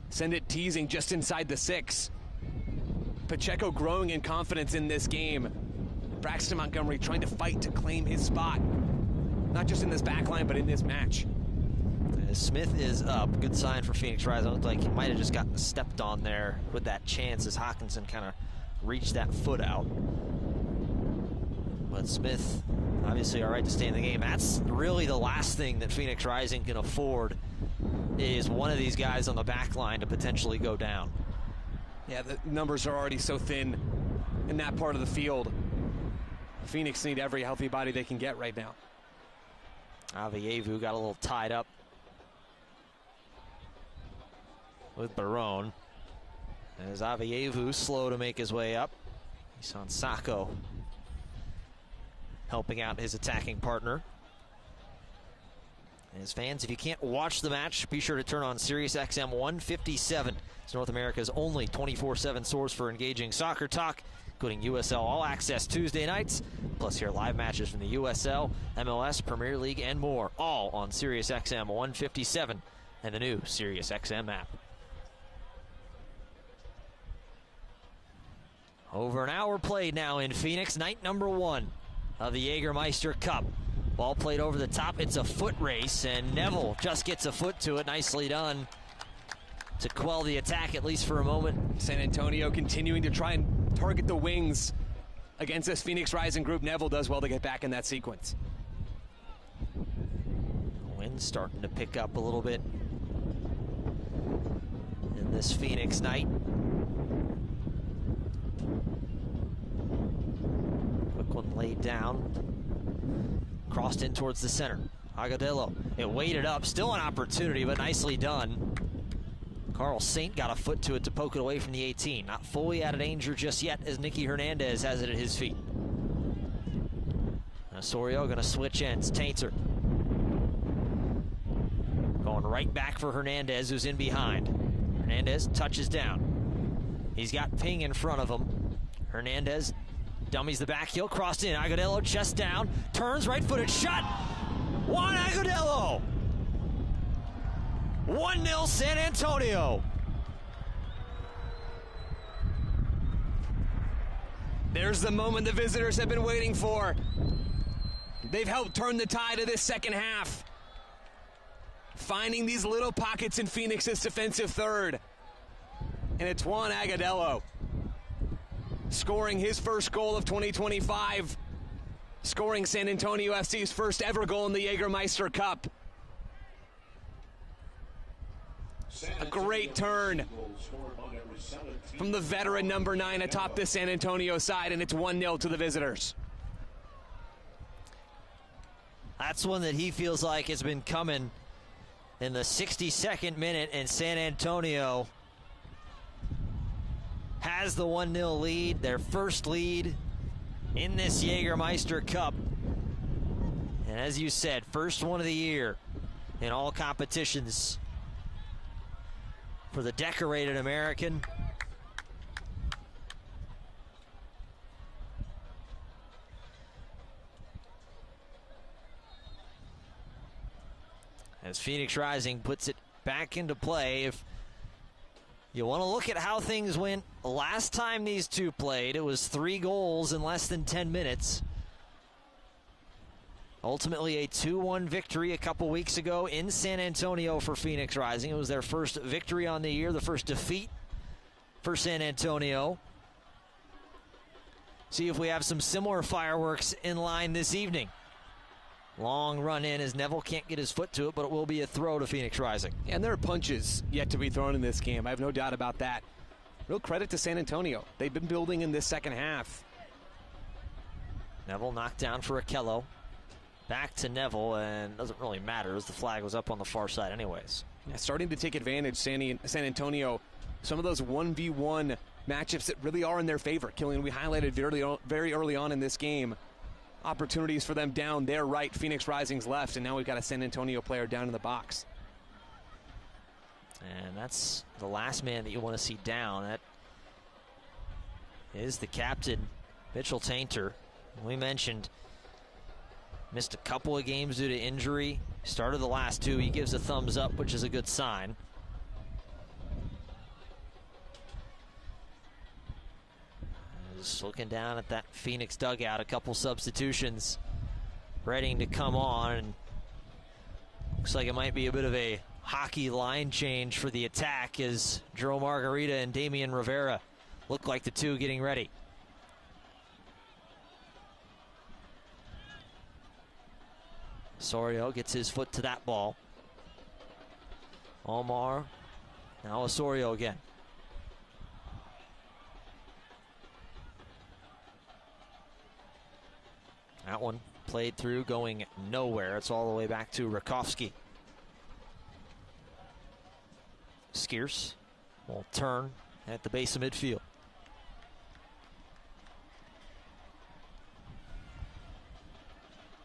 Send it teasing just inside the 6. Pacheco growing in confidence in this game. Braxton Montgomery trying to fight to claim his spot, not just in this back line, but in this match. Smith is up. Good sign for Phoenix Rising. It looked like he might have just gotten stepped on there with that chance as Hawkinson kind of reached that foot out. But Smith, obviously all right to stay in the game. That's really the last thing that Phoenix Rising can afford, is one of these guys on the back line to potentially go down. Yeah, the numbers are already so thin in that part of the field. Phoenix need every healthy body they can get right now. Avievu got a little tied up with Barone. As Avievu slow to make his way up. Isan Sako helping out his attacking partner. And as fans, if you can't watch the match, be sure to turn on Sirius XM 157. It's North America's only 24/7 source for engaging soccer talk, including USL All Access Tuesday nights, plus hear live matches from the USL, MLS, Premier League, and more, all on Sirius XM 157 and the new Sirius XM app. Over an hour played now in Phoenix, night number 1 of the Jägermeister Cup. Ball played over the top. It's a foot race, and Neville just gets a foot to it. Nicely done to quell the attack, at least for a moment. San Antonio continuing to try and target the wings against this Phoenix Rising group. Neville does well to get back in that sequence. wind starting to pick up a little bit in this Phoenix night. Quick one laid down. Crossed in towards the center. Agudelo, it weighted up, still an opportunity, but nicely done. Carl Saint got a foot to it to poke it away from the 18. Not fully out of danger just yet as Nicky Hernandez has it at his feet. Osorio gonna switch ends, Tainter. Going right back for Hernandez, who's in behind. Hernandez touches down. He's got Ping in front of him. Hernandez dummies the back heel, crossed in. Agudelo chest down, turns, right-footed shot. Juan Agudelo. 1-0 San Antonio. There's the moment the visitors have been waiting for. They've helped turn the tide of this second half. Finding these little pockets in Phoenix's defensive third. And it's Juan Agudelo scoring his first goal of 2025. Scoring San Antonio FC's first ever goal in the Jägermeister Cup. A great turn from the veteran number 9 atop the San Antonio side, and it's 1-0 to the visitors. That's one that he feels like has been coming in the 62nd minute, and San Antonio has the 1-0 lead, their first lead in this Jägermeister Cup. And as you said, first one of the year in all competitions for the decorated American. As Phoenix Rising puts it back into play. If you want to look at how things went last time these two played, it was 3 goals in less than 10 minutes. Ultimately a 2-1 victory a couple weeks ago in San Antonio for Phoenix Rising. It was their first victory on the year, the first defeat for San Antonio. See if we have some similar fireworks in line this evening. Long run in as Neville can't get his foot to it, but it will be a throw to Phoenix Rising. And there are punches yet to be thrown in this game. I have no doubt about that. Real credit to San Antonio. They've been building in this second half. Neville knocked down for Akello. Back to Neville, and doesn't really matter as the flag was up on the far side anyways. Yeah, starting to take advantage, San Antonio. Some of those 1v1 matchups that really are in their favor. Killian, we highlighted very early on in this game. Opportunities for them down their right, Phoenix Rising's left, and now we've got a San Antonio player down in the box. And that's the last man that you want to see down. That is the captain, Mitchell Tainter. We mentioned missed a couple of games due to injury. Started the last 2. He gives a thumbs up, which is a good sign. Just looking down at that Phoenix dugout, a couple substitutions ready to come on. And looks like it might be a bit of a hockey line change for the attack as Joe Margarita and Damian Rivera look like the two getting ready. Osorio gets his foot to that ball. Omar, now Osorio again. That one played through, going nowhere. It's all the way back to Rakowski. Skierce will turn at the base of midfield.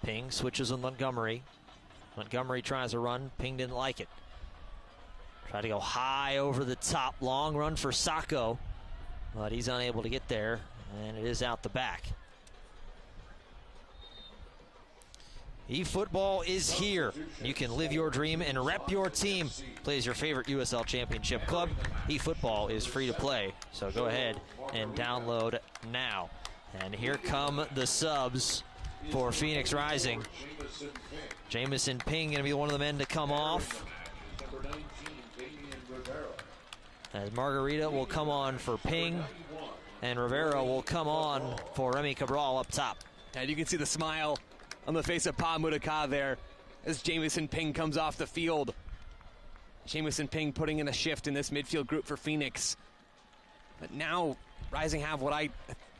Ping switches on Montgomery. Montgomery tries a run. Ping didn't like it. Tried to go high over the top. Long run for Sacco, but he's unable to get there, and it is out the back. eFootball is here. You can live your dream and rep your team. Play as your favorite USL Championship club. eFootball is free to play, so go ahead and download now. And here come the subs for Phoenix Rising. Jamison Ping going to be one of the men to come off. As Margarita will come on for Ping, and Rivera will come on for Remy Cabral up top. And you can see the smile on the face of Pa Mudaka there as Jamison Ping comes off the field. Jamison Ping putting in a shift in this midfield group for Phoenix. But now Rising have what I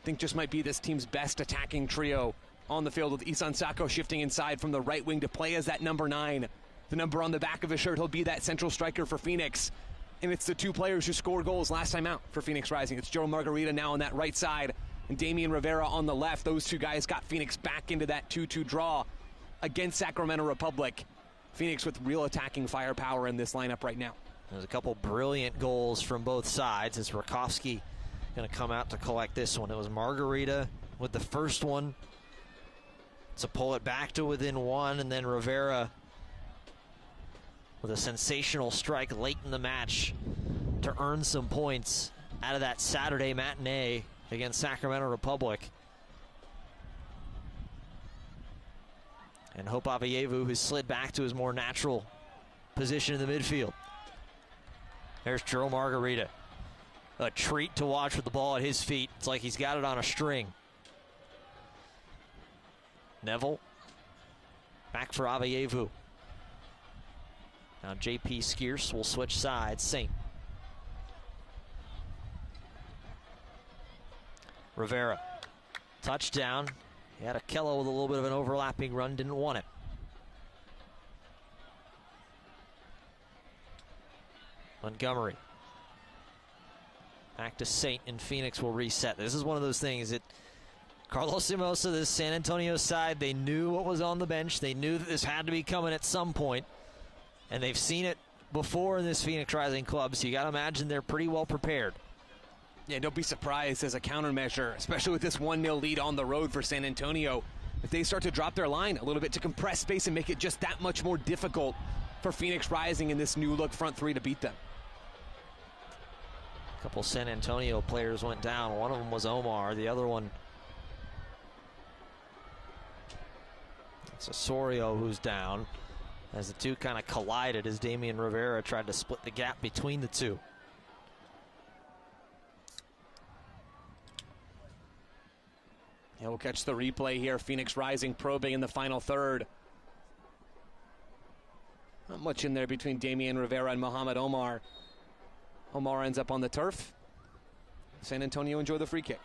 think just might be this team's best attacking trio on the field, with Isan Sako shifting inside from the right wing to play as that number 9. The number on the back of his shirt, he'll be that central striker for Phoenix. And it's the two players who scored goals last time out for Phoenix Rising. It's Joe Margarita now on that right side and Damian Rivera on the left. Those two guys got Phoenix back into that 2-2 draw against Sacramento Republic. Phoenix with real attacking firepower in this lineup right now. There's a couple brilliant goals from both sides as Rakovsky going to come out to collect this one. It was Margarita with the first one to pull it back to within 1, and then Rivera with a sensational strike late in the match to earn some points out of that Saturday matinee against Sacramento Republic. And Hope Avayevu, who slid back to his more natural position in the midfield. There's Joe Margarita. A treat to watch with the ball at his feet. It's like he's got it on a string. Neville back for Avayevu. Now JP Skierce will switch sides. Saint. Rivera. Touchdown. He had Agudelo with a little bit of an overlapping run, didn't want it. Montgomery. Back to Saint, and Phoenix will reset. This is one of those things that Carlos Simosa, this San Antonio side, they knew what was on the bench. They knew that this had to be coming at some point, and they've seen it before in this Phoenix Rising club, so you got to imagine they're pretty well prepared. Yeah, don't be surprised as a countermeasure, especially with this 1-0 lead on the road for San Antonio, if they start to drop their line a little bit to compress space and make it just that much more difficult for Phoenix Rising in this new look front three to beat them. A couple San Antonio players went down. One of them was Omar. The other one, it's Osorio who's down, as the two kind of collided as Damian Rivera tried to split the gap between the two. Yeah, we'll catch the replay here. Phoenix Rising probing in the final third. Not much in there between Damian Rivera and Mohamed Omar. Omar ends up on the turf. San Antonio enjoy the free kick.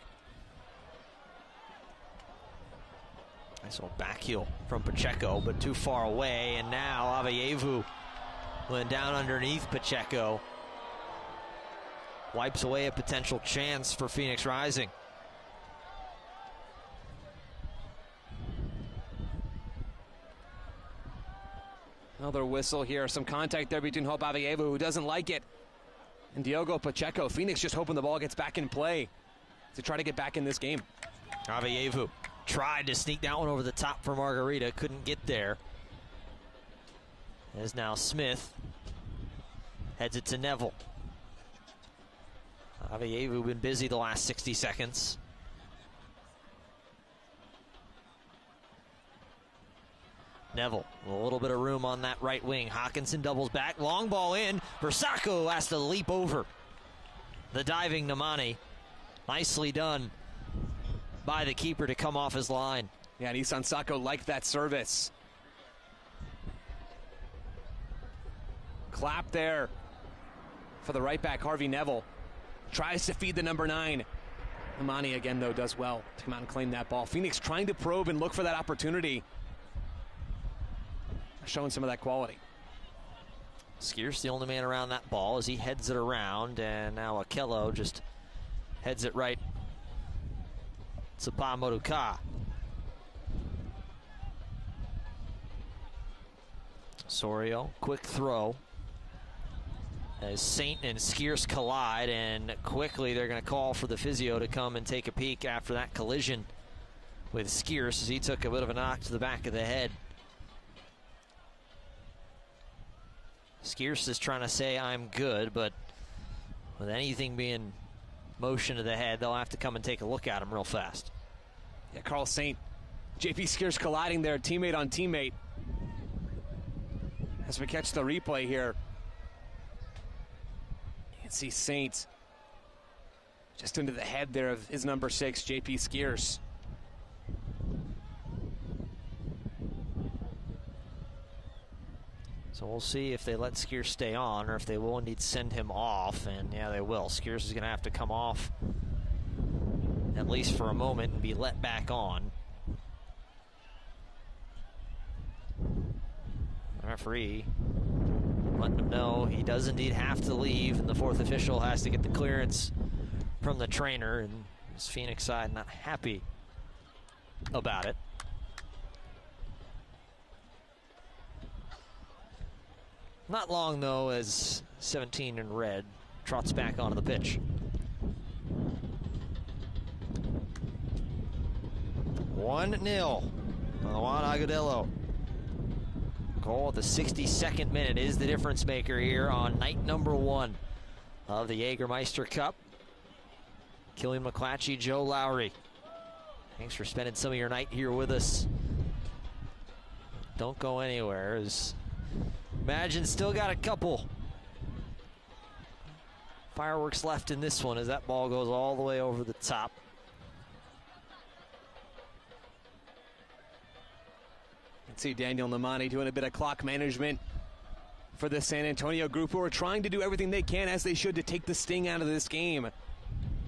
Nice little back heel from Pacheco, but too far away. And now Avayevu went down underneath Pacheco. Wipes away a potential chance for Phoenix Rising. Another whistle here. Some contact there between Hope Avayevu, who doesn't like it, and Diogo Pacheco. Phoenix just hoping the ball gets back in play to try to get back in this game. Avayevu tried to sneak that one over the top for Margarita. Couldn't get there. As now Smith heads it to Neville. Avayevu been busy the last 60 seconds. Neville, a little bit of room on that right wing. Hawkinson doubles back, long ball in. Versacco has to leap over the diving Namani. Nicely done by the keeper to come off his line. Yeah, and Isan Sako liked that service. Clap there for the right back, Harvey Neville. Tries to feed the number 9. Namani again, though, does well to come out and claim that ball. Phoenix trying to probe and look for that opportunity. Showing some of that quality. Skierce the only man around that ball as he heads it around, and now Agudelo just heads it right to Pa Moduka. Osorio, quick throw. As Saint and Skierce collide, and quickly they're going to call for the physio to come and take a peek after that collision with Skierce, as he took a bit of a knock to the back of the head. Skierce is trying to say I'm good, but with anything being motion to the head, they'll have to come and take a look at him real fast. Yeah, Carl Saint, JP Skierce colliding there, teammate on teammate. As we catch the replay here, you can see Saint just into the head there of his number 6, JP Skierce. So we'll see if they let Skiers stay on or if they will indeed send him off. And yeah, they will. Skiers is going to have to come off at least for a moment and be let back on. The referee letting him know he does indeed have to leave, and the fourth official has to get the clearance from the trainer, and this Phoenix side not happy about it. Not long, though, as 17 in red trots back onto the pitch. 1-0 on Juan Agudelo. Goal at the 62nd minute is the difference maker here on night number 1 of the Jägermeister Cup. Killian McClatchy, Joe Lowry. Thanks for spending some of your night here with us. Don't go anywhere, as Imagine still got a couple fireworks left in this one as that ball goes all the way over the top. You can see Daniel Namani doing a bit of clock management for the San Antonio group, who are trying to do everything they can, as they should, to take the sting out of this game,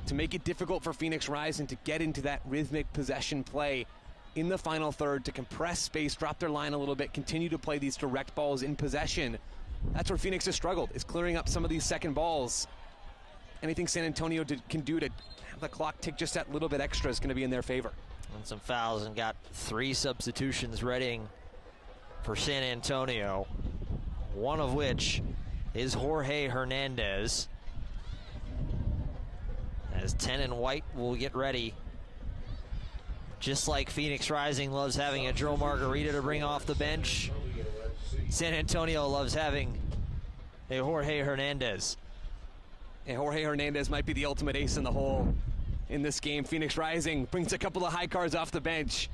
to make it difficult for Phoenix Rising to get into that rhythmic possession play in the final third, to compress space, drop their line a little bit, continue to play these direct balls in possession. That's where Phoenix has struggled, is clearing up some of these second balls. Anything San Antonio can do to have the clock tick just that little bit extra is going to be in their favor. And some fouls, and got 3 substitutions ready for San Antonio, one of which is Jorge Hernandez, as 10 in white will get ready. Just like Phoenix Rising loves having a Joe Margarita to bring off the bench, San Antonio loves having a Jorge Hernandez. And Jorge Hernandez might be the ultimate ace in the hole in this game. Phoenix Rising brings a couple of high cards off the bench.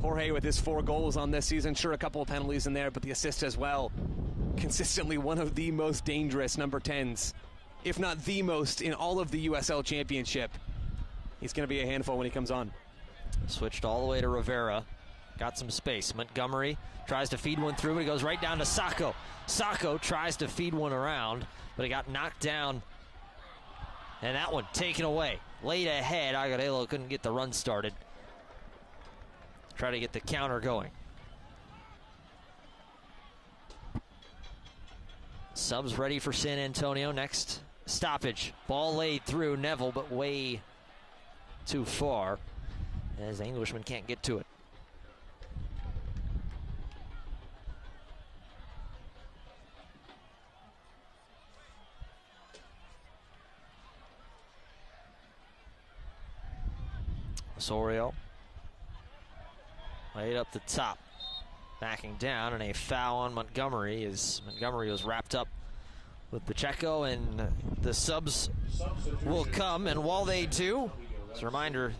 Jorge with his 4 goals on this season. Sure, a couple of penalties in there, but the assist as well. Consistently one of the most dangerous number 10s, if not the most, in all of the USL Championship. He's going to be a handful when he comes on. Switched all the way to Rivera. Got some space. Montgomery tries to feed one through, but he goes right down to Sacco. Sacco tries to feed one around, but he got knocked down. And that one taken away. Late ahead, Agudelo couldn't get the run started. Try to get the counter going. Subs ready for San Antonio. Next stoppage. Ball laid through Neville, but way too far, as the Englishman can't get to it. Osorio laid up the top, backing down, and a foul on Montgomery, as Montgomery was wrapped up with Pacheco, and the subs will come. And while they do, as a reminder,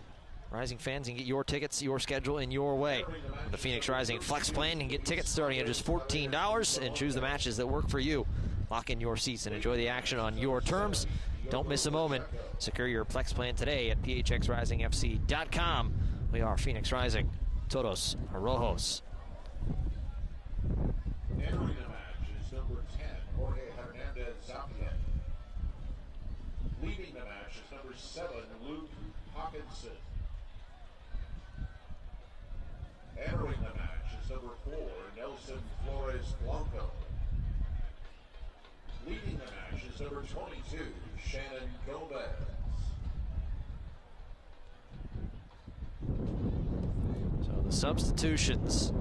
Rising fans can get your tickets, your schedule in your way. The Phoenix Rising Flex Plan can get tickets starting at just $14 and choose the matches that work for you. Lock in your seats and enjoy the action on your terms. Don't miss a moment. Secure your Flex Plan today at phxrisingfc.com. We are Phoenix Rising. Todos Rojos. Entering the match is number 10, Jorge Hernandez Zampian. Leading the match is number 7, Luke Hawkinson. Entering the match is number 4, Nelson Flores Blanco. Leading the match is number 22, Shannon Gomez. So the substitutions.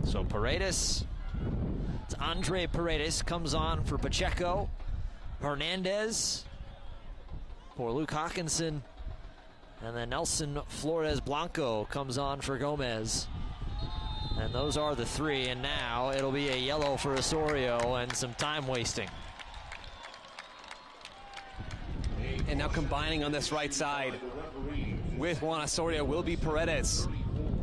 So Paredes, it's Andre Paredes comes on for Pacheco. Hernandez for Luke Hawkinson. And then Nelson Flores Blanco comes on for Gomez. And those are the 3, and now it'll be a yellow for Osorio and some time wasting. And now combining on this right side with Juan Osorio will be Paredes,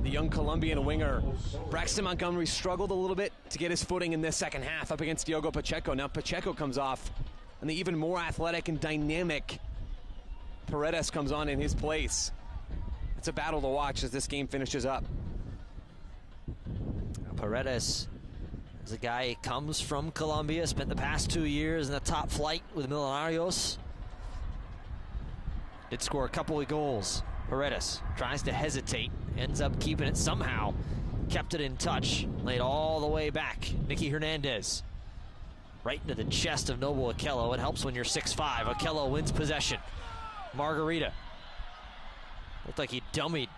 the young Colombian winger. Braxton Montgomery struggled a little bit to get his footing in this second half up against Diogo Pacheco. Now Pacheco comes off, and the even more athletic and dynamic Paredes comes on in his place. It's a battle to watch as this game finishes up. Paredes is a guy who comes from Colombia, spent the past 2 years in the top flight with Millonarios. Did score a couple of goals. Paredes tries to hesitate, ends up keeping it somehow. Kept it in touch, laid all the way back. Nicky Hernandez right into the chest of Noble Okello. It helps when you're 6'5". Okello wins possession. Margarita looked like he dummied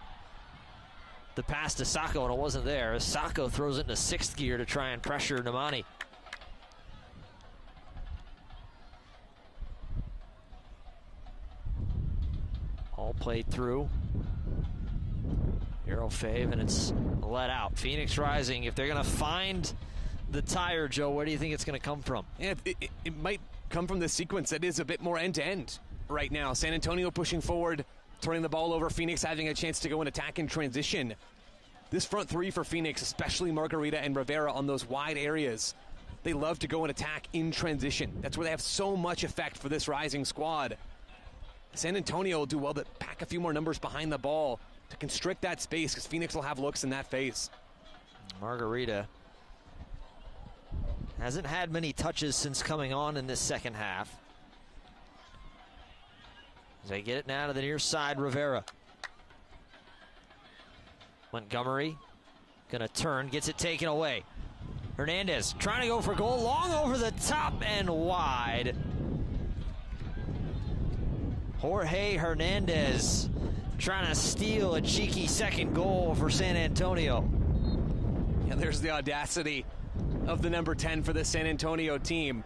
the pass to Sacco, and it wasn't there. Sacco throws it into 6th gear to try and pressure Nemani. All played through. Hero fave, and it's let out. Phoenix Rising, if they're going to find the tire, Joe, where do you think it's going to come from? Yeah, it might come from the sequence that is a bit more end-to-end right now. San Antonio pushing forward, turning the ball over. Phoenix having a chance to go and attack in transition. This front three for Phoenix, especially Margarita and Rivera on those wide areas, they love to go and attack in transition. That's where they have so much effect for this Rising squad. San Antonio will do well to pack a few more numbers behind the ball to constrict that space, because Phoenix will have looks in that phase. Margarita hasn't had many touches since coming on in this second half. As they get it now to the near side, Rivera. Montgomery gonna turn, gets it taken away. Hernandez trying to go for goal, long over the top and wide. Jorge Hernandez trying to steal a cheeky second goal for San Antonio. Yeah, there's the audacity of the number 10 for the San Antonio team.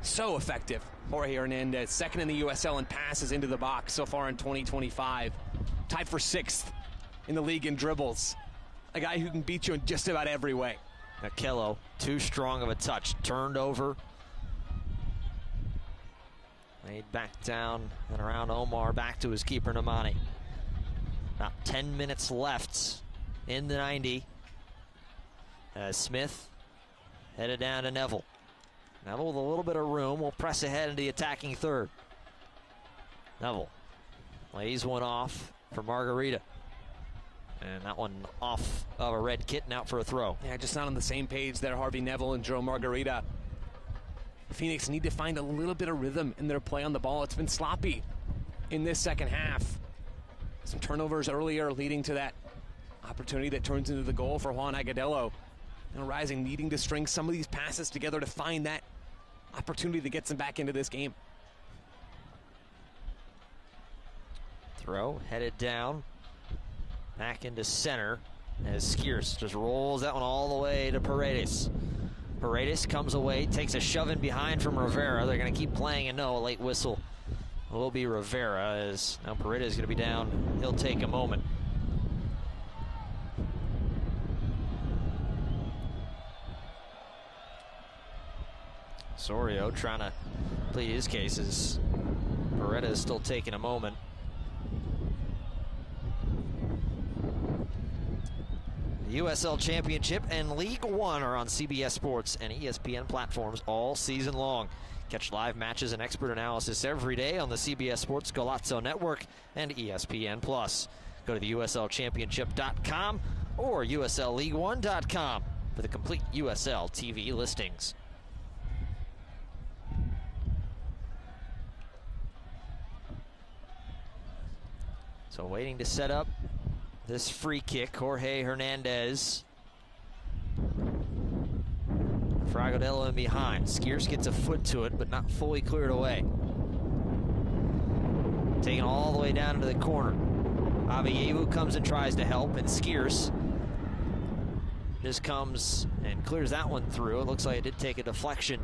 So effective. Jorge Hernandez, second in the USL in passes into the box so far in 2025. Tied for 6th in the league in dribbles. A guy who can beat you in just about every way. Okello, too strong of a touch, turned over. Laid back down and around Omar, back to his keeper, Nemani. About 10 minutes left in the 90. As Smith headed down to Neville. Neville with a little bit of room will press ahead into the attacking third. Neville lays one off for Margarita. And that one off of a red kitten, out for a throw. Yeah, just not on the same page there, Harvey Neville and Joe Margarita. Phoenix need to find a little bit of rhythm in their play on the ball. It's been sloppy in this second half. Some turnovers earlier leading to that opportunity that turns into the goal for Juan Agudelo. And Rising needing to string some of these passes together to find that opportunity that gets them back into this game. Throw headed down. Back into center as Skierce just rolls that one all the way to Paredes. Paredes comes away, takes a shove in behind from Rivera. They're going to keep playing, and no, a late whistle will be Rivera, as now Paredes is going to be down. He'll take a moment. Osorio trying to plead his cases. Paredes still taking a moment. The USL Championship and League One are on CBS Sports and ESPN platforms all season long. Catch live matches and expert analysis every day on the CBS Sports Golazzo Network and ESPN+. Go to the USLChampionship.com or USLLeague1.com for the complete USL TV listings. So waiting to set up this free kick, Jorge Hernandez. Agudelo in behind. Skierce gets a foot to it, but not fully cleared away. Taken all the way down into the corner. Agudelo comes and tries to help, and Skierce just comes and clears that one through. It looks like it did take a deflection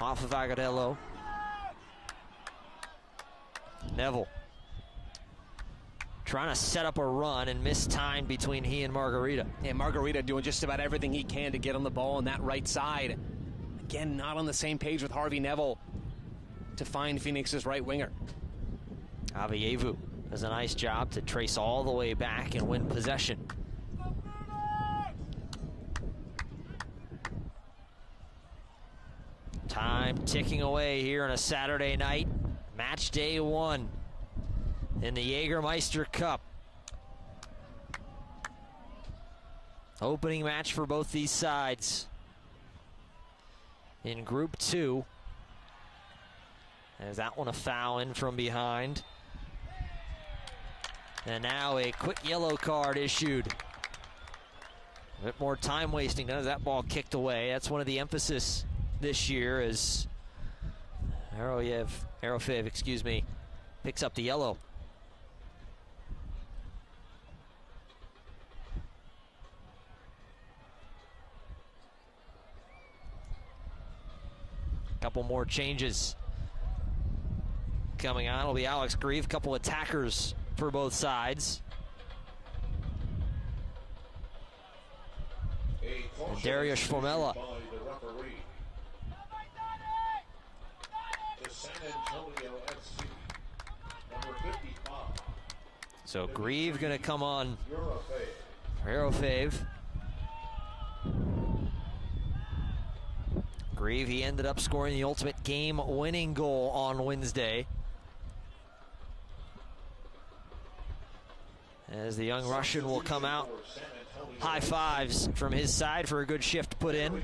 off of Agudelo. Neville trying to set up a run and miss time between he and Margarita. Yeah, Margarita doing just about everything he can to get on the ball on that right side. Again, not on the same page with Harvey Neville to find Phoenix's right winger. Agudelo does a nice job to trace all the way back and win possession. Time ticking away here on a Saturday night. Match day 1 in the Jägermeister Cup. Opening match for both these sides in Group 2. As that one a foul in from behind. And now a quick yellow card issued. A bit more time wasting. None of that ball kicked away. That's one of the emphasis this year as Arofev, picks up the yellow. Couple more changes coming on. It'll be Alex Grieve, couple attackers for both sides. And Darius Formella. So Grieve going to come on for Arofev. Grieve, he ended up scoring the ultimate game-winning goal on Wednesday. As the young Russian will come out. High fives from his side for a good shift put in. Is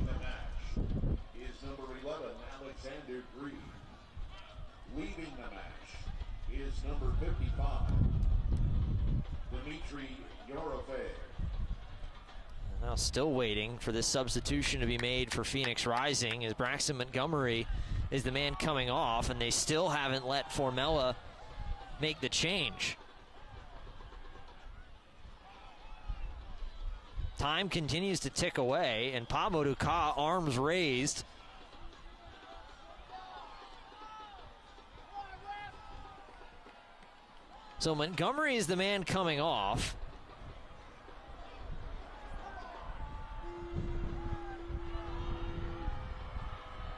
number 11, Alexander Grieve. Leaving the match is number 55, Dmitry Yorofev. Now still waiting for this substitution to be made for Phoenix Rising as Braxton Montgomery is the man coming off, and they still haven't let Formella make the change. Time continues to tick away, and Pablo Duca, arms raised. So Montgomery is the man coming off.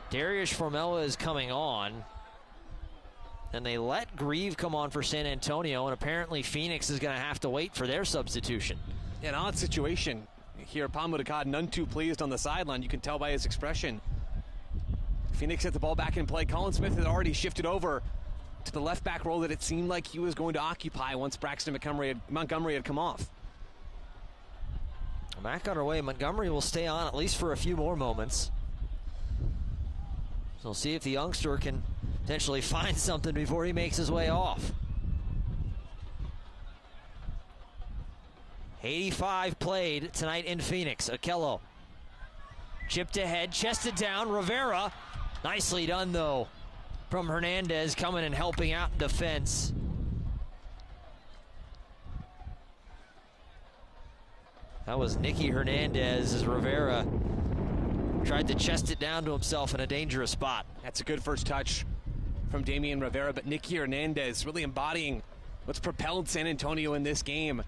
Darius Formella is coming on. And they let Grieve come on for San Antonio, and apparently Phoenix is going to have to wait for their substitution. Yeah, an odd situation here. Pablo Duca none too pleased on the sideline. You can tell by his expression. Phoenix had the ball back in play. Colin Smith had already shifted over to the left back role that it seemed like he was going to occupy once Braxton Montgomery had come off. Back on our way, Montgomery will stay on at least for a few more moments. So we'll see if the youngster can potentially find something before he makes his way off. 85 played tonight in Phoenix. Okello chipped ahead, chested down. Rivera, nicely done though from Hernandez, coming and helping out in defense. That was Nicky Hernandez as Rivera tried to chest it down to himself in a dangerous spot. That's a good first touch from Damian Rivera, but Nicky Hernandez really embodying what's propelled San Antonio in this game.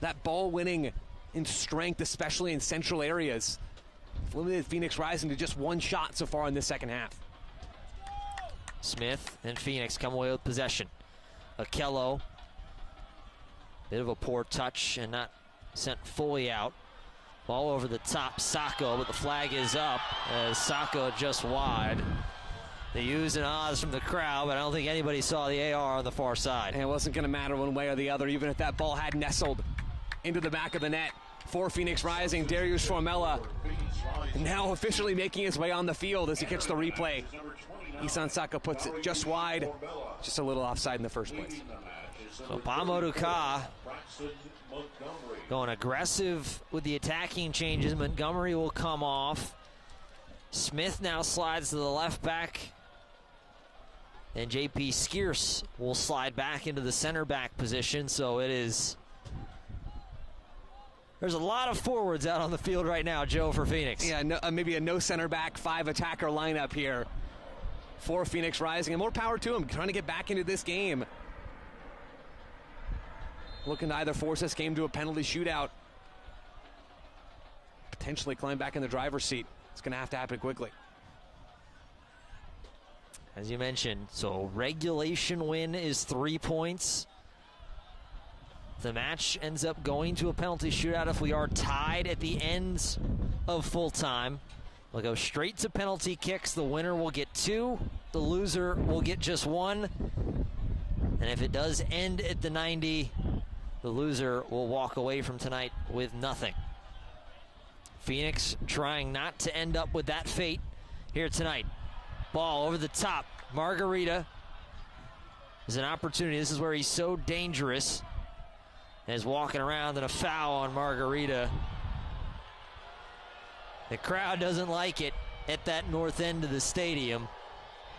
That ball winning in strength, especially in central areas. Limited Phoenix Rising to just one shot so far in this second half. Smith and Phoenix come away with possession. Okello, bit of a poor touch and not sent fully out. Ball over the top, Sacco, but the flag is up as Sacco just wide. They use and ahs from the crowd, but I don't think anybody saw the AR on the far side. And it wasn't going to matter one way or the other, even if that ball had nestled into the back of the net. For Phoenix Rising, Darius Formella now officially making his way on the field as he gets the replay. Isan Sacco puts it just wide, just a little offside in the first place. So Pablo Duca going aggressive with the attacking changes. Montgomery will come off. Smith now slides to the left back. And JP Skierce will slide back into the center back position. So it is... There's a lot of forwards out on the field right now, Joe, for Phoenix. Yeah, maybe a no center back, 5 attacker lineup here for Phoenix Rising. And more power to him, trying to get back into this game. Looking to either force this game to a penalty shootout, potentially climb back in the driver's seat. It's going to have to happen quickly. As you mentioned, so regulation win is 3 points. The match ends up going to a penalty shootout if we are tied at the ends of full time. We'll go straight to penalty kicks. The winner will get 2. The loser will get just 1. And if it does end at the 90, the loser will walk away from tonight with nothing. Phoenix trying not to end up with that fate here tonight. Ball over the top. Margarita is an opportunity. This is where he's so dangerous. As walking around and a foul on Margarita. The crowd doesn't like it at that north end of the stadium,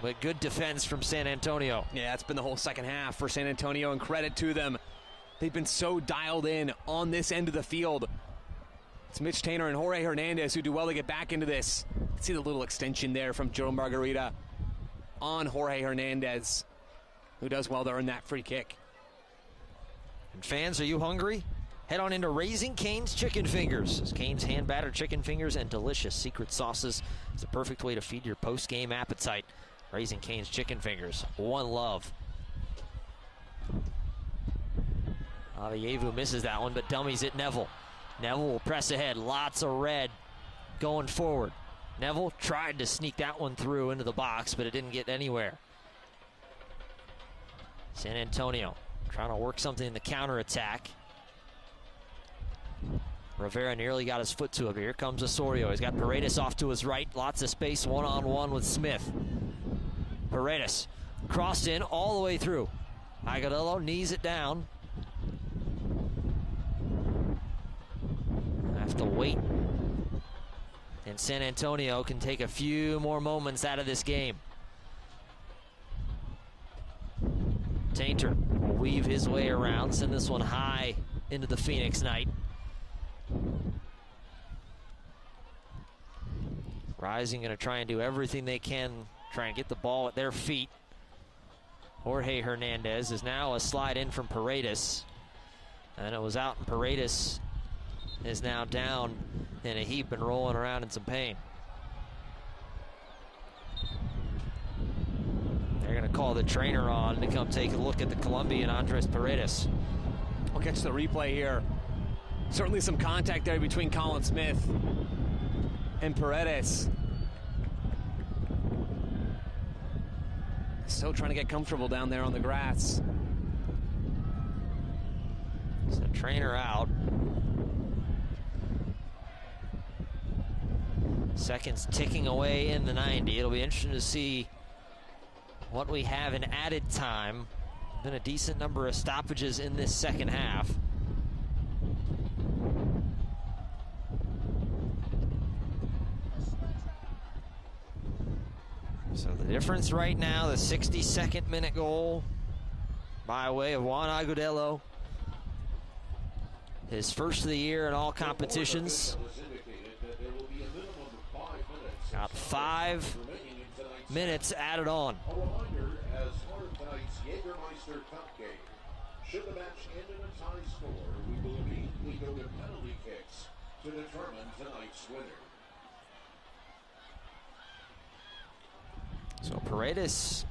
but good defense from San Antonio. Yeah, it's been the whole second half for San Antonio, and credit to them. They've been so dialed in on this end of the field. It's Mitch Taintor and Jorge Hernandez who do well to get back into this. See the little extension there from Joe Margarita on Jorge Hernandez, who does well to earn that free kick. And fans, are you hungry? Head on into Raising Cane's Chicken Fingers. As Cane's hand-battered chicken fingers and delicious secret sauces is the perfect way to feed your post-game appetite. Raising Cane's Chicken Fingers, one love. Avievu misses that one, but dummies it Neville. Neville will press ahead, lots of red going forward. Neville tried to sneak that one through into the box, but it didn't get anywhere. San Antonio trying to work something in the counterattack. Rivera nearly got his foot to him. Here comes Osorio. He's got Paredes off to his right. Lots of space, one-on-one with Smith. Paredes crossed in all the way through. Agudelo knees it down. Have to wait. And San Antonio can take a few more moments out of this game. Taintor will weave his way around, send this one high into the Phoenix night. Rising going to try and do everything they can, try and get the ball at their feet. Jorge Hernandez is now a slide in from Paredes. And it was out, and Paredes is now down in a heap and rolling around in some pain. They're going to call the trainer on to come take a look at the Colombian Andres Paredes. We'll catch the replay here. Certainly some contact there between Colin Smith and Paredes. Still trying to get comfortable down there on the grass. So trainer out. Seconds ticking away in the 90. It'll be interesting to see what we have in added time. Been a decent number of stoppages in this second half. So the difference right now, the 62nd minute goal by way of Juan Agudelo. His first of the year in all competitions. Got 5 minutes added on. A reminder, as part of tonight's Jägermeister Cup game, should the match end in a tie score, we will immediately go to penalty kicks to determine tonight's winner. So Paredes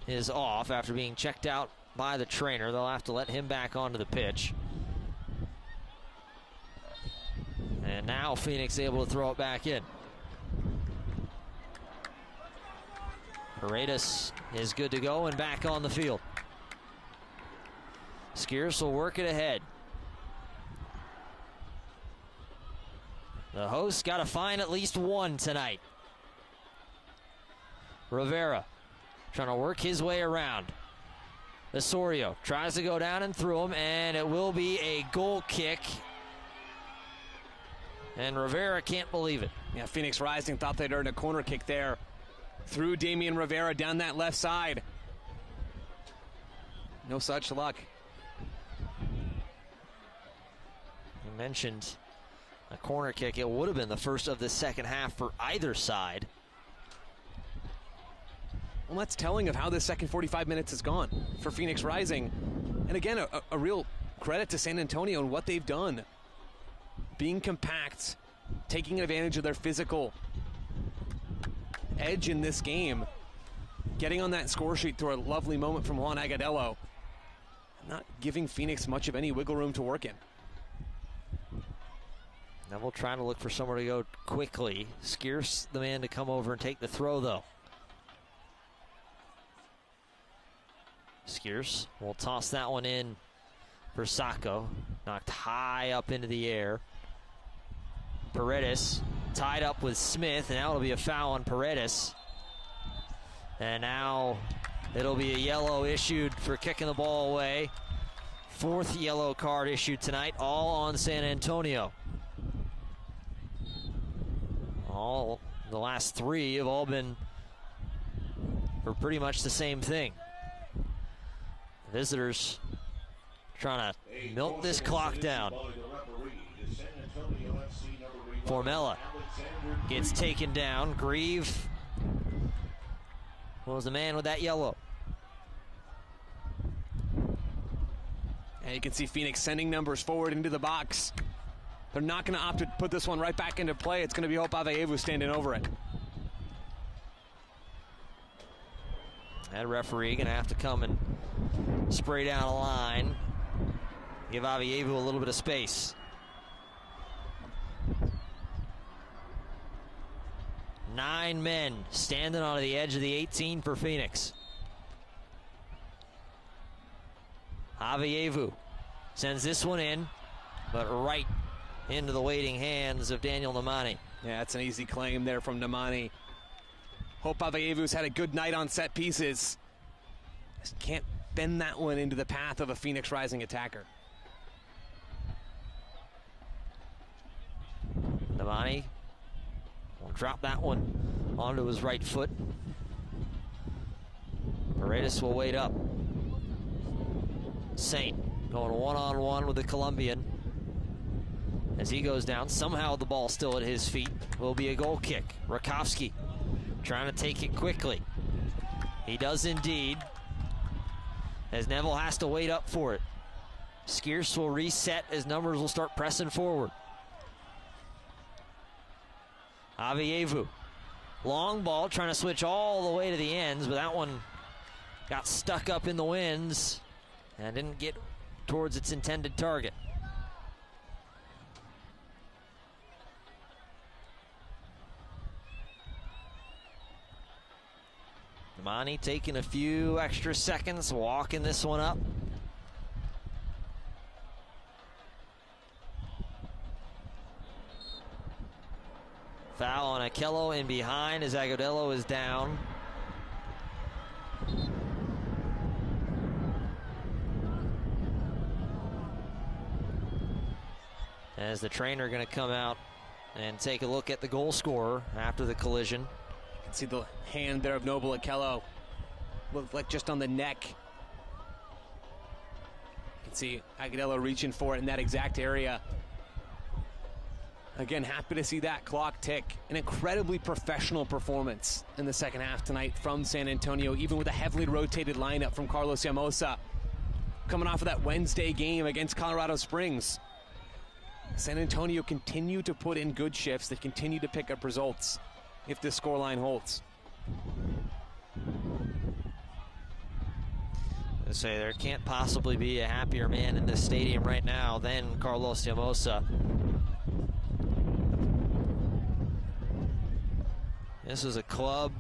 is off after being checked out by the trainer. They'll have to let him back onto the pitch. And now Phoenix able to throw it back in. Paredes is good to go and back on the field. Skiers will work it ahead. The hosts got to find at least one tonight. Rivera trying to work his way around. Osorio tries to go down and through him, and it will be a goal kick. And Rivera can't believe it. Yeah, Phoenix Rising thought they'd earned a corner kick there. Through Damian Rivera down that left side. No such luck. You mentioned a corner kick. It would have been the first of the second half for either side. Well, that's telling of how this second 45 minutes has gone for Phoenix Rising. And again, a real credit to San Antonio and what they've done. Being compact, taking advantage of their physical edge in this game, getting on that score sheet through a lovely moment from Juan Agudelo, not giving Phoenix much of any wiggle room to work in. Neville trying to look for somewhere to go quickly. Skiers the man to come over and take the throw, though. Skiers will toss that one in for Sacco. Knocked high up into the air. Paredes tied up with Smith, and now it'll be a foul on Paredes. And now it'll be a yellow issued for kicking the ball away. 4th yellow card issued tonight, all on San Antonio. All the last 3 have all been for pretty much the same thing. Visitors trying to milk this clock down. Formella gets taken down. Grieve was the man with that yellow. And you can see Phoenix sending numbers forward into the box. They're not going to opt to put this one right back into play. It's going to be Hope Aveyevu standing over it. That referee going to have to come and spray down a line. Give Aveyevu a little bit of space. Nine men standing on the edge of the 18 for Phoenix. Aveyevu sends this one in, but right into the waiting hands of Daniel Nemani. Yeah, that's an easy claim there from Nemani. Hope Aveyevu's had a good night on set pieces. Just can't bend that one into the path of a Phoenix Rising attacker. Nemani will drop that one onto his right foot. Paredes will wait up. Saint going one-on-one with the Colombian. As he goes down, somehow the ball still at his feet. Will be a goal kick. Rakowski trying to take it quickly. He does indeed, as Neville has to wait up for it. Skierce will reset as numbers will start pressing forward. Aveyevu, long ball, trying to switch all the way to the ends, but that one got stuck up in the winds and didn't get towards its intended target. Nemani taking a few extra seconds, walking this one up. Foul on Akello in behind as Agudelo is down. As the trainer going to come out and take a look at the goal scorer after the collision. You can see the hand there of Noble Akello. Looked like just on the neck. You can see Agudelo reaching for it in that exact area. Again, happy to see that clock tick. An incredibly professional performance in the second half tonight from San Antonio, even with a heavily rotated lineup from Carlos Llamosa. Coming off of that Wednesday game against Colorado Springs. San Antonio continue to put in good shifts that continue to pick up results if this scoreline holds. I say there can't possibly be a happier man in this stadium right now than Carlos Llamosa. This was a club.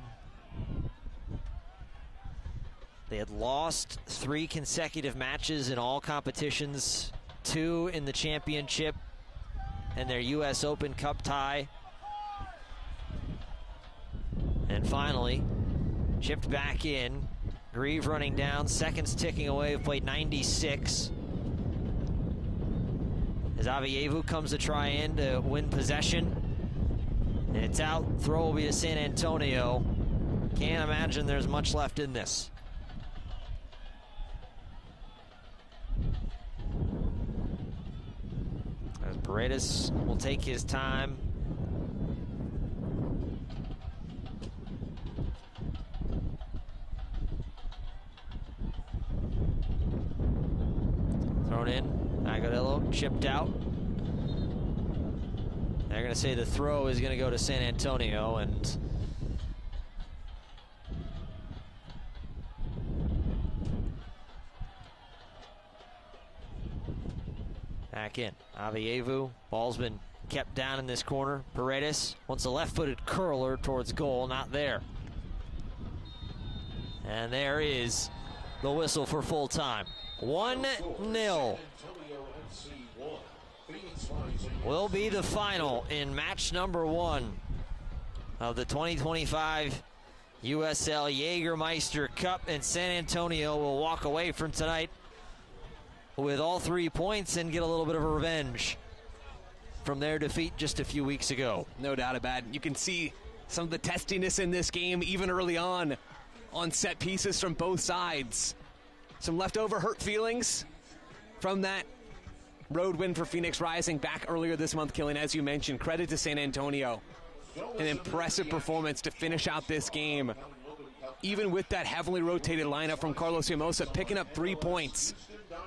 They had lost 3 consecutive matches in all competitions, 2 in the championship and their U.S. Open Cup tie. And finally, chipped back in. Grieve running down, seconds ticking away. We've played 96. As Aveyevu comes to try in to win possession. And it's out. Throw will be to San Antonio. Can't imagine there's much left in this. As Paredes will take his time. Thrown in. Agudelo chipped out. They're going to say the throw is going to go to San Antonio, and back in. Aveyevu, ball's been kept down in this corner. Paredes wants a left-footed curler towards goal, not there. And there is the whistle for full time. 1-0. will be the final in match number 1 of the 2025 USL Jägermeister Cup, and San Antonio will walk away from tonight with all 3 points and get a little bit of a revenge from their defeat just a few weeks ago. No doubt about it. You can see some of the testiness in this game even early on set pieces from both sides. Some leftover hurt feelings from that road win for Phoenix Rising back earlier this month, Killian. As you mentioned, credit to San Antonio. An impressive performance to finish out this game. Even with that heavily rotated lineup from Carlos Hermosa, picking up 3 points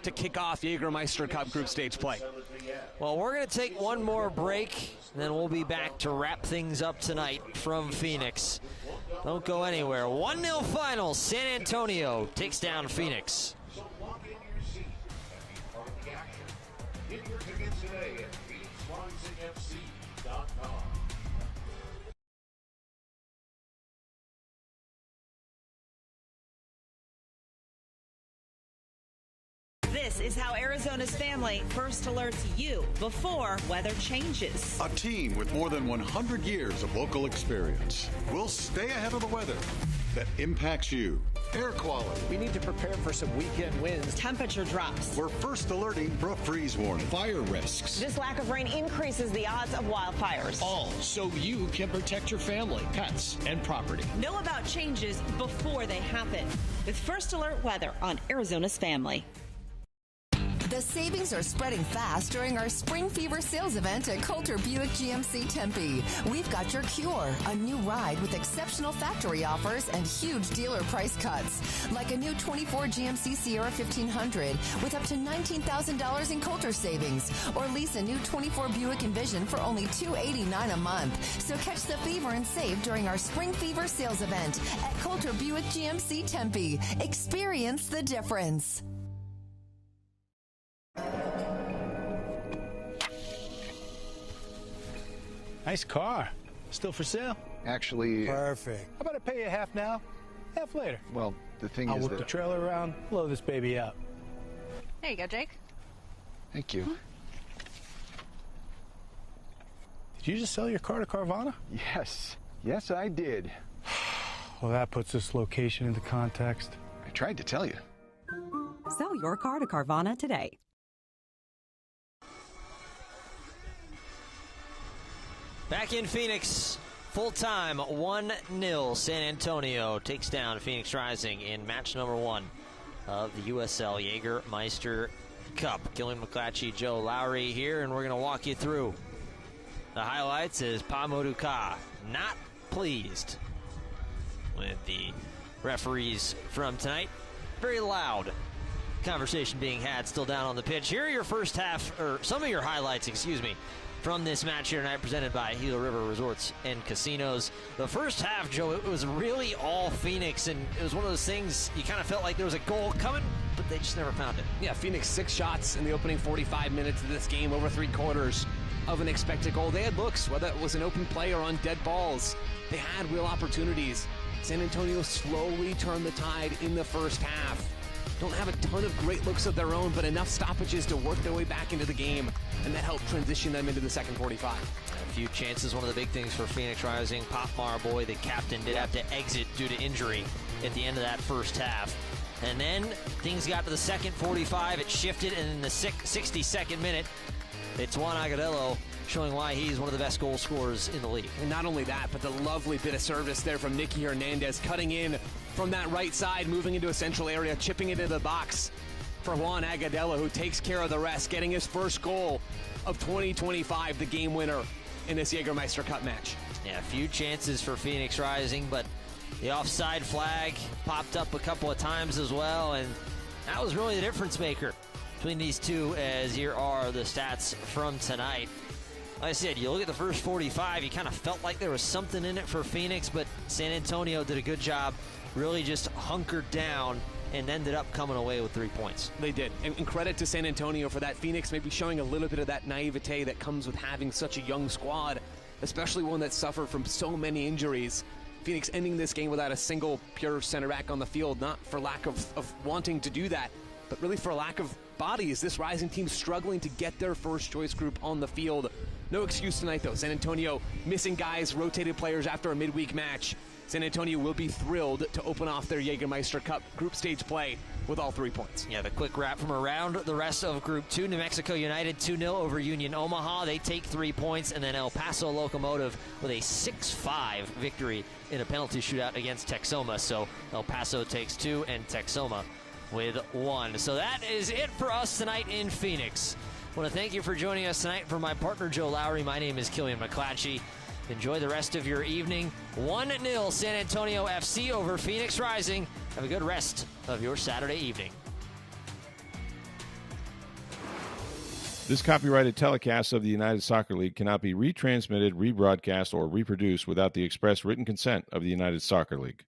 to kick off Jägermeister Cup group stage play. Well, we're going to take one more break, and then we'll be back to wrap things up tonight from Phoenix. Don't go anywhere. 1-0 final. San Antonio takes down Phoenix. So lock in your seat and be part of the action. Get your tickets today at PhoenixRisingFC.com. This is how Arizona's family first alerts you before weather changes. A team with more than 100 years of local experience will stay ahead of the weather that impacts you. Air quality. We need to prepare for some weekend winds. Temperature drops. We're first alerting for a freeze warning. Fire risks. This lack of rain increases the odds of wildfires. All so you can protect your family, pets, and property. Know about changes before they happen with First Alert Weather on Arizona's Family. The savings are spreading fast during our Spring Fever sales event at Coulter Buick GMC Tempe. We've got your cure, a new ride with exceptional factory offers and huge dealer price cuts. Like a new 24 GMC Sierra 1500 with up to $19,000 in Coulter savings. Or lease a new 24 Buick Envision for only $289 a month. So catch the fever and save during our Spring Fever sales event at Coulter Buick GMC Tempe. Experience the difference. Nice car. Still for sale? Actually... Perfect. How about I pay you half now, half later? Well, the thing I'll is whip that... the trailer around, blow this baby up. There you go, Jake. Thank you. Did you just sell your car to Carvana? Yes. Yes, I did. Well, that puts this location into context. I tried to tell you. Sell your car to Carvana today. Back in Phoenix, full-time, 1-0. San Antonio takes down Phoenix Rising in match number 1 of the USL Jägermeister Cup. Killian McClatchy, Joe Lowry here, and we're going to walk you through the highlights as Pa Moduka not pleased with the referees from tonight. Very loud conversation being had still down on the pitch. Here are your first half, or some of your highlights, excuse me, from this match here tonight, presented by Gila River Resorts and Casinos. The first half, Joe, it was really all Phoenix, and it was one of those things you kind of felt like there was a goal coming, but they just never found it. Yeah, Phoenix 6 shots in the opening 45 minutes of this game, over 3/4 of an expected goal. They had looks, whether it was an open play or on dead balls. They had real opportunities. San Antonio slowly turned the tide in the first half. Don't have a ton of great looks of their own, but enough stoppages to work their way back into the game, and that helped transition them into the second 45. A few chances. One of the big things for Phoenix Rising, Pop Marboy, the captain, did have to exit due to injury at the end of that first half. And then things got to the second 45. It shifted, and in the 62nd minute, it's Juan Agudelo showing why he's one of the best goal scorers in the league. And not only that, but the lovely bit of service there from Nicky Hernandez, cutting in from that right side, moving into a central area, chipping it into the box for Juan Agudelo, who takes care of the rest, getting his first goal of 2025, the game winner in this Jägermeister Cup match. Yeah, a few chances for Phoenix Rising, but the offside flag popped up a couple of times as well, and that was really the difference maker between these two, as here are the stats from tonight. Like I said, you look at the first 45, you kind of felt like there was something in it for Phoenix, but San Antonio did a good job, really just hunkered down and ended up coming away with 3 points. They did, and credit to San Antonio for that. Phoenix maybe showing a little bit of that naivete that comes with having such a young squad, especially one that suffered from so many injuries. Phoenix ending this game without a single pure center back on the field, not for lack of wanting to do that, but really for lack of body is this Rising team struggling to get their first choice group on the field. No excuse tonight, though. San Antonio missing guys, rotated players after a midweek match. San Antonio will be thrilled to open off their Jägermeister Cup group stage play with all 3 points. Yeah, the quick wrap from around the rest of Group 2. New Mexico United 2-0 over Union Omaha. They take 3 points. And then El Paso Locomotive with a 6-5 victory in a penalty shootout against Texoma. So El Paso takes 2 and Texoma with 1. So that is it for us tonight in Phoenix. I want to thank you for joining us tonight. For my partner, Joe Lowry, my name is Killian McClatchy. Enjoy the rest of your evening. 1-0 San Antonio FC over Phoenix Rising. Have a good rest of your Saturday evening. This copyrighted telecast of the United Soccer League cannot be retransmitted, rebroadcast, or reproduced without the express written consent of the United Soccer League.